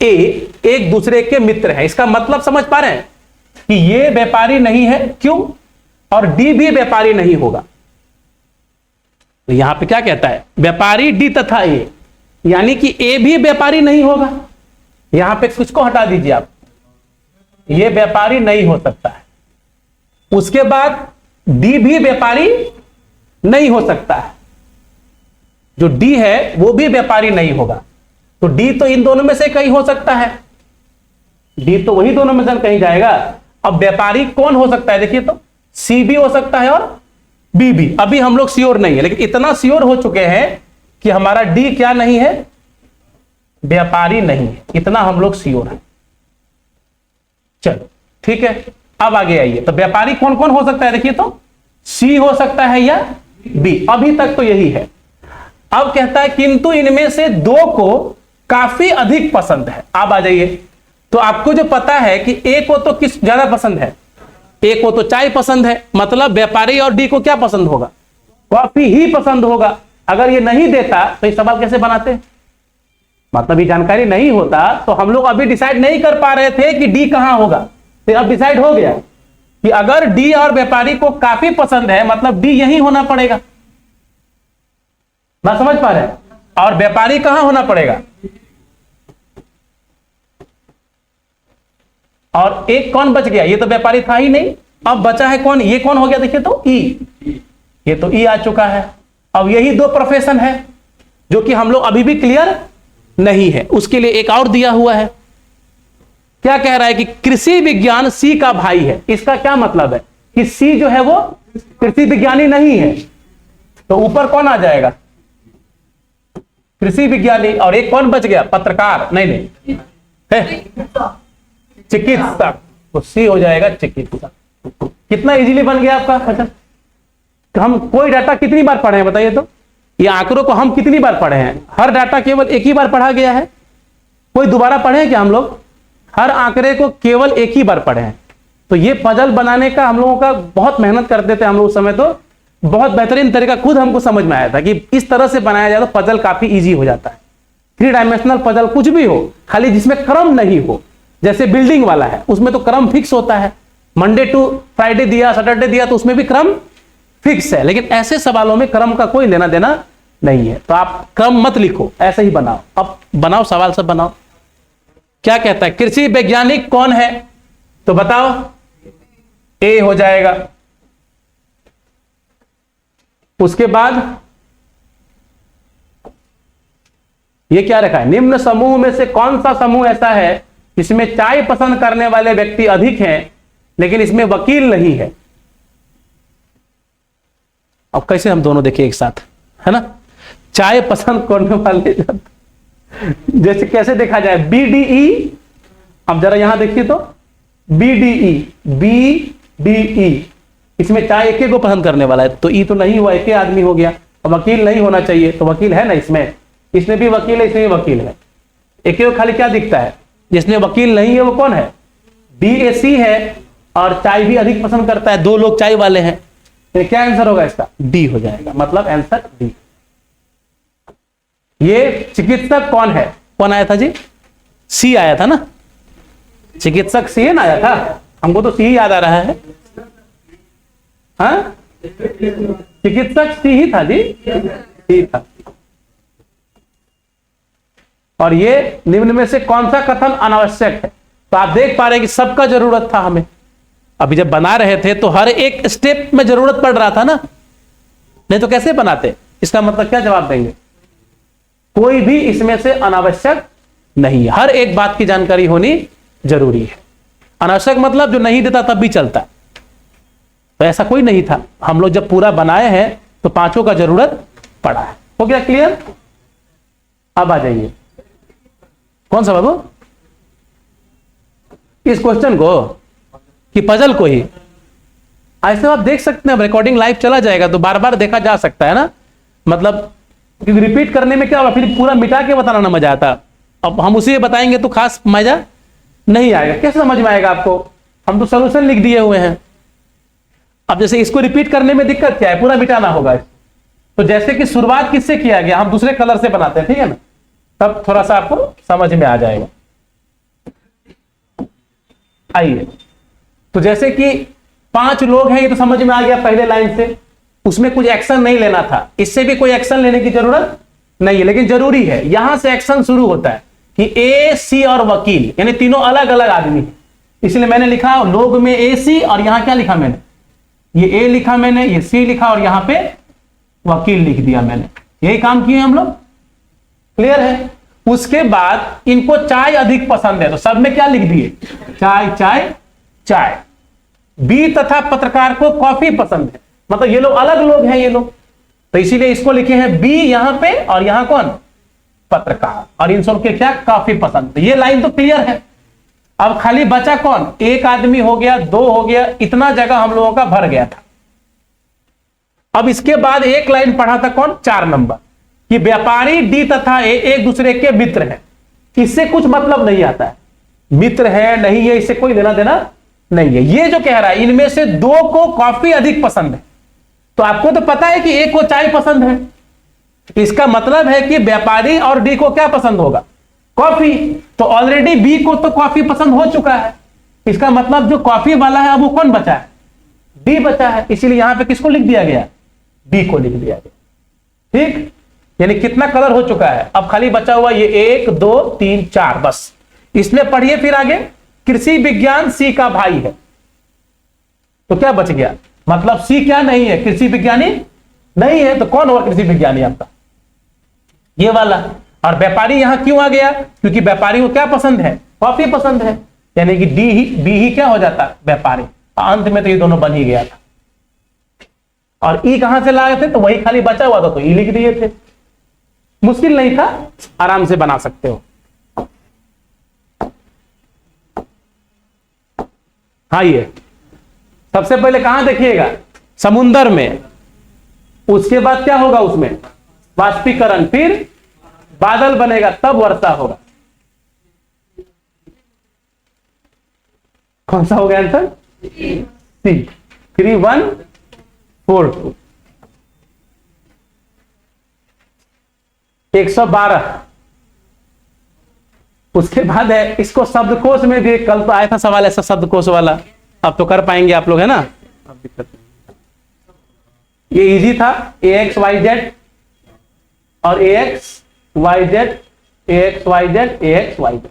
ए एक दूसरे के मित्र हैं। इसका मतलब समझ पा रहे हैं कि ये व्यापारी नहीं है, क्यों, और डी भी व्यापारी नहीं होगा। तो यहां पे क्या कहता है, व्यापारी डी तथा ए, यानी कि ए भी व्यापारी नहीं होगा। यहां पे किसको हटा दीजिए आप, ये व्यापारी नहीं हो सकता है। उसके बाद डी भी व्यापारी नहीं हो सकता है, जो डी है वो भी व्यापारी नहीं होगा। तो डी तो इन दोनों में से कहीं हो सकता है, डी तो वही दोनों में से कहीं जाएगा। अब व्यापारी कौन हो सकता है, देखिए तो सी भी हो सकता है और बी भी। अभी हम लोग श्योर नहीं है, लेकिन इतना श्योर हो चुके हैं कि हमारा डी क्या नहीं है, व्यापारी नहीं है, इतना हम लोग श्योर है। चलो ठीक है, अब आगे आइए। तो व्यापारी कौन कौन हो सकता है, देखिए तो सी हो सकता है या बी, अभी तक तो यही है। अब कहता है किंतु इनमें से 2 को काफी अधिक पसंद है। अब आ जाइए, तो आपको जो पता है कि ए को तो किस ज्यादा पसंद है, ए को तो चाय पसंद है, मतलब व्यापारी और डी को क्या पसंद होगा? कॉफी ही पसंद होगा। अगर ये नहीं देता तो ये सवाल कैसे बनाते? मतलब ये जानकारी नहीं होता तो हम लोग अभी डिसाइड नहीं कर पा रहे थे कि डी कहां होगा। तो अब डिसाइड हो गया कि अगर डी और व्यापारी को काफी पसंद है, मतलब डी यही होना पड़ेगा। ना समझ पा रहे हैं? और व्यापारी कहां होना पड़ेगा? और एक कौन बच गया? ये तो व्यापारी था ही नहीं, अब बचा है कौन? ये कौन हो गया? देखिए तो ई, ये तो ई आ चुका है। अब यही दो प्रोफेशन है जो कि हम लोग अभी भी क्लियर नहीं है। उसके लिए एक और दिया हुआ है, क्या कह रहा है कि कृषि विज्ञान सी का भाई है। इसका क्या मतलब है कि सी जो है वो कृषि विज्ञानी नहीं है, तो ऊपर कौन आ जाएगा? कृषि विज्ञानी। और एक कौन बच गया? पत्रकार, नहीं है चिकित्सक, तो सी हो जाएगा चिकित्सक। कितना इजीली बन गया आपका क्वेश्चन। हम कोई डाटा कितनी बार पढ़े हैं बताइए तो? ये आंकड़ों को हम कितनी बार पढ़े हैं? हर डाटा केवल एक ही बार पढ़ा गया है, कोई दोबारा पढ़े हैं क्या हम लोग? हर आंकड़े को केवल एक ही बार पढ़े हैं। तो ये पजल बनाने का हम लोगों का बहुत मेहनत करते थे हम लोग उस समय, तो बहुत बेहतरीन तरीका खुद हमको समझ में आया था कि इस तरह से बनाया जाए तो पजल काफी इजी हो जाता है। 3 डायमेंशनल पजल कुछ भी हो, खाली जिसमें क्रम नहीं हो। जैसे बिल्डिंग वाला है, उसमें तो क्रम फिक्स होता है, मंडे टू फ्राइडे दिया, सैटरडे दिया, तो उसमें भी क्रम फिक्स है। लेकिन ऐसे सवालों में क्रम का कोई लेना देना नहीं है, तो आप क्रम मत लिखो, ऐसे ही बनाओ। अब बनाओ, सवाल सब बनाओ। क्या कहता है? कृषि वैज्ञानिक कौन है? तो बताओ, ए हो जाएगा। उसके बाद ये क्या रखा है? निम्न समूह में से कौन सा समूह ऐसा है जिसमें चाय पसंद करने वाले व्यक्ति अधिक हैं लेकिन इसमें वकील नहीं है? अब कैसे हम दोनों देखिए एक साथ, है ना? चाय पसंद करने वाले जैसे कैसे देखा जाए? BDE। अब जरा यहां देखिए तो BDE, BDE, इसमें चाय एक को पसंद करने वाला है, तो ई तो नहीं हुआ, एक आदमी हो गया। और वकील नहीं होना चाहिए, तो वकील है ना इसमें, इसमें भी वकील है, इसमें भी वकील है। एक को खाली क्या दिखता है? जिसमें वकील नहीं है वो कौन है? BAC है। और चाय भी अधिक पसंद करता है, 2 लोग चाय वाले हैं, तो क्या आंसर होगा इसका? डी हो जाएगा, मतलब आंसर डी। ये चिकित्सक कौन है? कौन आया था जी? सी आया था ना, चिकित्सक सी ना आया था, हमको तो सी याद आ रहा है। हाँ, चिकित्सक सी ही था जी, सी था। और ये निम्न में से कौन सा कथन अनावश्यक है? तो आप देख पा रहे हैं कि सबका जरूरत था हमें। अभी जब बना रहे थे तो हर एक स्टेप में जरूरत पड़ रहा था ना, नहीं तो कैसे बनाते? इसका मतलब क्या जवाब देंगे? कोई भी इसमें से अनावश्यक नहीं है, हर एक बात की जानकारी होनी जरूरी है। अनावश्यक मतलब जो नहीं देता तब भी चलता है, तो ऐसा कोई नहीं था। हम लोग जब पूरा बनाए हैं तो 5 का जरूरत पड़ा है। हो गया क्लियर? अब आ जाइए, कौन सा बाबू? इस क्वेश्चन को कि पजल को ही? ऐसे आप देख सकते हैं, रिकॉर्डिंग लाइव चला जाएगा तो बार बार देखा जा सकता है ना। मतलब क्योंकि रिपीट करने में क्या होगा, फिर पूरा मिटा के बताना ना मजा आता। अब हम उसी बताएंगे तो खास मजा नहीं आएगा। कैसे समझ में आएगा आपको? हम तो सोल्यूशन लिख दिए हुए हैं। अब जैसे इसको रिपीट करने में दिक्कत क्या है? पूरा मिटाना होगा। तो जैसे कि शुरुआत किससे किया गया, हम दूसरे कलर से बनाते हैं, ठीक है ना, तब थोड़ा सा आपको समझ में आ जाएगा। आइए, तो जैसे कि 5 लोग हैं, ये तो समझ में आ गया पहले लाइन से, उसमें कुछ एक्शन नहीं लेना था। इससे भी कोई एक्शन लेने की जरूरत नहीं है, लेकिन जरूरी है यहां से एक्शन शुरू होता है कि ए, सी और वकील, यानी तीनों अलग अलग आदमी हैं। इसलिए मैंने लिखा लोग में ए, सी, और यहां क्या लिखा मैंने? ये ए लिखा मैंने, ये सी लिखा, और यहां पे वकील लिख दिया मैंने। यही काम किए हम लोग। क्लियर है? उसके बाद इनको चाय अधिक पसंद है, तो सब में क्या लिख दिए? चाय चाय चाय। बी तथा पत्रकार को कॉफी पसंद है, मतलब ये लोग अलग लोग हैं ये लोग, तो इसीलिए इसको लिखे हैं बी यहां पे, और यहां कौन? पत्रकार। और इन सब के क्या? कॉफी पसंद। तो ये लाइन तो क्लियर है। अब खाली बचा कौन? एक आदमी हो गया, 2 हो गया, इतना जगह हम लोगों का भर गया था। अब इसके बाद एक लाइन पढ़ा था कौन? 4 नंबर, कि व्यापारी डी तथा ए एक दूसरे के मित्र हैं। इससे कुछ मतलब नहीं आता है, मित्र है नहीं है इससे कोई लेना देना नहीं है। ये जो कह रहा है इनमें से दो को कॉफी अधिक पसंद है, तो आपको तो पता है कि एक को चाय पसंद है, इसका मतलब है कि व्यापारी और डी को क्या पसंद होगा, कॉफी। तो ऑलरेडी बी को तो कॉफी पसंद हो चुका है, इसका मतलब जो कॉफी वाला है अब वो कौन बचा है, डी बचा है। इसीलिए यहां पे किसको लिख दिया गया, डी को लिख दिया गया। ठीक, यानी कितना कलर हो चुका है, अब खाली बचा हुआ ये 1 2 3 4 बस। इसमें पढ़िए फिर आगे, कृषि विज्ञान सी का भाई है, तो क्या बच गया, मतलब सी क्या नहीं है, कृषि विज्ञानी नहीं है, तो कौन होगा कृषि विज्ञानी आपका, ये वाला। और व्यापारी यहां क्यों आ गया, क्योंकि व्यापारी को क्या पसंद है, कॉफी पसंद है, यानी कि डी ही बी ही क्या हो जाता, व्यापारी। अंत में तो ये दोनों बन ही गया था। और ई कहां से लाए थे, तो वही खाली बचा हुआ था तो ई लिख दिए थे, मुश्किल नहीं था, आराम से बना सकते हो। हाँ, ये सबसे पहले कहां देखिएगा, समुंदर में, उसके बाद क्या होगा उसमें, वाष्पीकरण, फिर बादल बनेगा, तब वर्षा होगा। कौन सा हो गया आंसर, सी, 3142। 112। उसके बाद है, इसको शब्दकोश में भी, कल तो आया था सवाल ऐसा शब्दकोश वाला, अब तो कर पाएंगे आप लोग, है ना, अब दिक्कत नहीं। ये इजी था, ax y z और ax y z ax y z ax y z,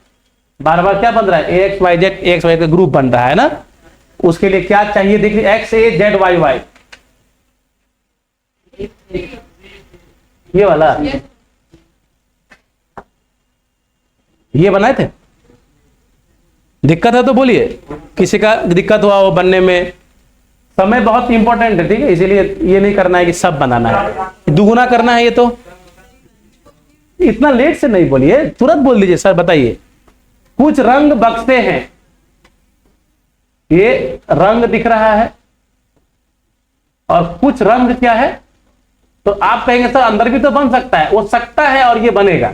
बार बार क्या बन रहा है, ax y z ax y का ग्रुप बन रहा है ना। उसके लिए क्या चाहिए, देखिए x a z y y, ये वाला, ये बनाए थे, दिक्कत है तो बोलिए, किसी का दिक्कत हुआ हो बनने में। समय बहुत इंपॉर्टेंट है, ठीक है, इसीलिए ये नहीं करना है कि सब बनाना है, दुगुना करना है। ये तो इतना लेट से नहीं बोलिए, तुरंत बोल दीजिए, सर बताइए। कुछ रंग बक्से हैं, ये रंग दिख रहा है, और कुछ रंग क्या है, तो आप कहेंगे सर अंदर भी तो बन सकता है, वो सकता है और ये बनेगा,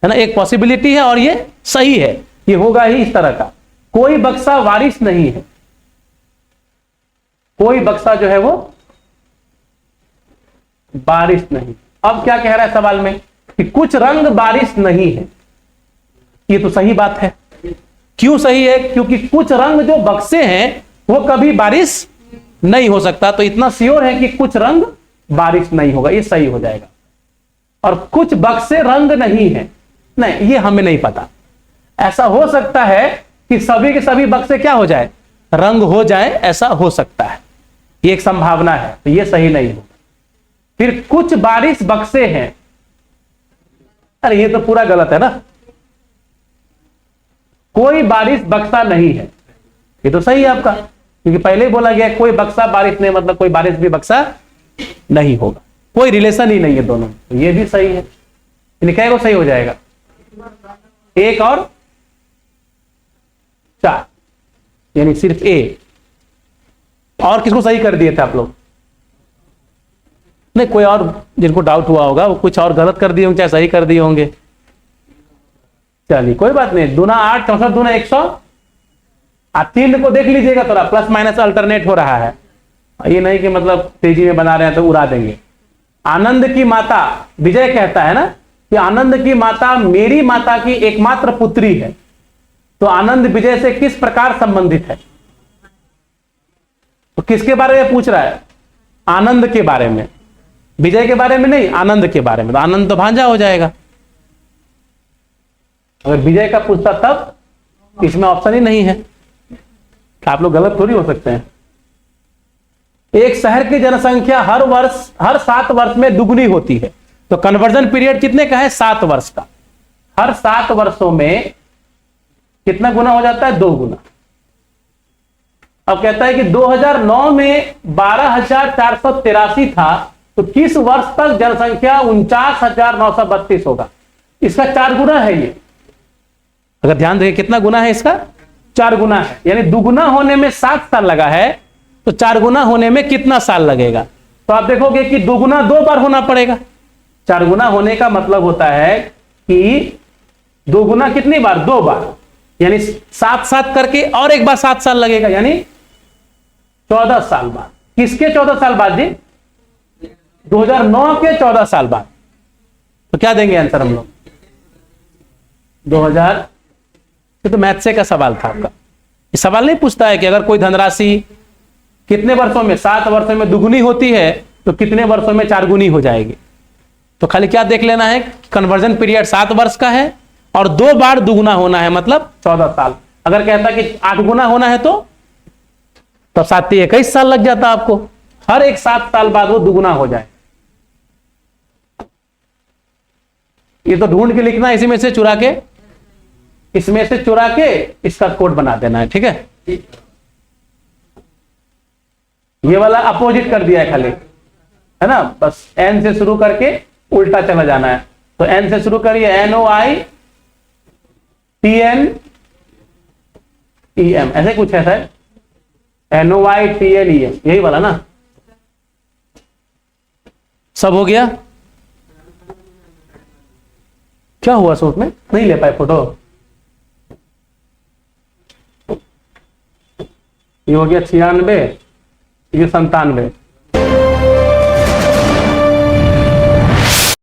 है ना, एक पॉसिबिलिटी है और ये सही है, ये होगा ही इस तरह का। कोई बक्सा वारिस नहीं है, कोई बक्सा जो है वो बारिश नहीं। अब क्या कह रहा है सवाल में कि कुछ रंग बारिश नहीं है, ये तो सही बात है। क्यों सही है, क्योंकि कुछ रंग जो बक्से हैं वो कभी बारिश नहीं हो सकता, तो इतना श्योर है कि कुछ रंग बारिश नहीं होगा, ये सही हो जाएगा। और कुछ बक्से रंग नहीं है, नहीं, ये हमें नहीं पता। ऐसा हो सकता है कि सभी के सभी बक्से क्या हो जाए, रंग हो जाए, ऐसा हो सकता है, ये एक संभावना है, तो ये सही नहीं होगा। फिर कुछ बारिश बक्से हैं, अरे ये तो पूरा गलत है ना, कोई बारिश बक्सा नहीं है, ये तो सही है आपका, क्योंकि पहले ही बोला गया कोई बक्सा बारिश नहीं, मतलब कोई बारिश भी बक्सा नहीं होगा, कोई रिलेशन ही नहीं है दोनों, तो ये भी सही है। लिखा को सही हो जाएगा, 1 और 4, यानी सिर्फ ए। और किसको सही कर दिए थे आप लोग, नहीं कोई और जिनको डाउट हुआ होगा वो कुछ और गलत कर दिए होंगे, चाहे सही कर दिए होंगे। चलिए कोई बात नहीं, दूना 8 64 दूना 100। आप 3 को देख लीजिएगा, थोड़ा प्लस माइनस अल्टरनेट हो रहा है, ये नहीं कि मतलब तेजी में बना रहे हैं तो उड़ा देंगे। आनंद की माता, विजय कहता है ना कि आनंद की माता मेरी माता की एकमात्र पुत्री है, तो आनंद विजय से किस प्रकार संबंधित है, तो किसके बारे में पूछ रहा है, आनंद के बारे में, विजय के बारे में नहीं, आनंद के बारे में, तो आनंद तो भांजा हो जाएगा। अगर विजय का पूछता तब इसमें ऑप्शन ही नहीं है, तो आप लोग गलत थोड़ी हो सकते हैं। एक शहर की जनसंख्या हर 7 वर्ष में दुगुनी होती है, तो कन्वर्जन पीरियड कितने का है, 7 वर्ष का। हर 7 वर्षों में कितना गुना हो जाता है, 2 गुना। अब कहता है कि 2009 में 12,483 था, तो किस वर्ष तक जनसंख्या 49,932 होगा, इसका 4 गुना है ये। अगर ध्यान दें कितना गुना है इसका, 4 गुना है, यानी दुगुना होने में 7 साल लगा है, तो 4 गुना होने में कितना साल लगेगा, तो आप देखोगे कि दुगुना 2 बार होना पड़ेगा। 4 गुना होने का मतलब होता है कि 2 गुना कितनी बार, 2 बार, यानी 7 करके और एक बार 7 साल लगेगा, यानी 14 साल बाद। किसके 14 साल बाद जी? 2009 के 14 साल बाद। तो क्या देंगे आंसर हम लोग? 2000। ये तो मैथ से का सवाल था आपका। ये सवाल नहीं पूछता है कि अगर कोई धनराशि कितने वर्षों में, 7 वर्षों में दुगुनी होती है तो कितने वर्षों में 4 गुनी हो जाएगी। तो खाली क्या देख लेना है, कन्वर्जन पीरियड 7 वर्ष का है और 2 बार दुगुना होना है, मतलब 14 साल। अगर कहता कि 8 गुना होना है तो 7 21 साल लग जाता आपको। हर एक 7 साल बाद वो दुगुना हो जाए। ये तो ढूंढ के लिखना, इसी में से चुरा के, इसमें से चुरा के इसका कोड बना देना है, ठीक है। ये वाला अपोजिट कर दिया है खाली, है ना, बस एन से शुरू करके उल्टा चला जाना है। तो एन से शुरू करिए, NOITNEM, ऐसे कुछ है सर, NOITNEM, यही वाला ना। सब हो गया? क्या हुआ सूट में? नहीं ले पाए फोटो? ये हो गया 96, ये 97।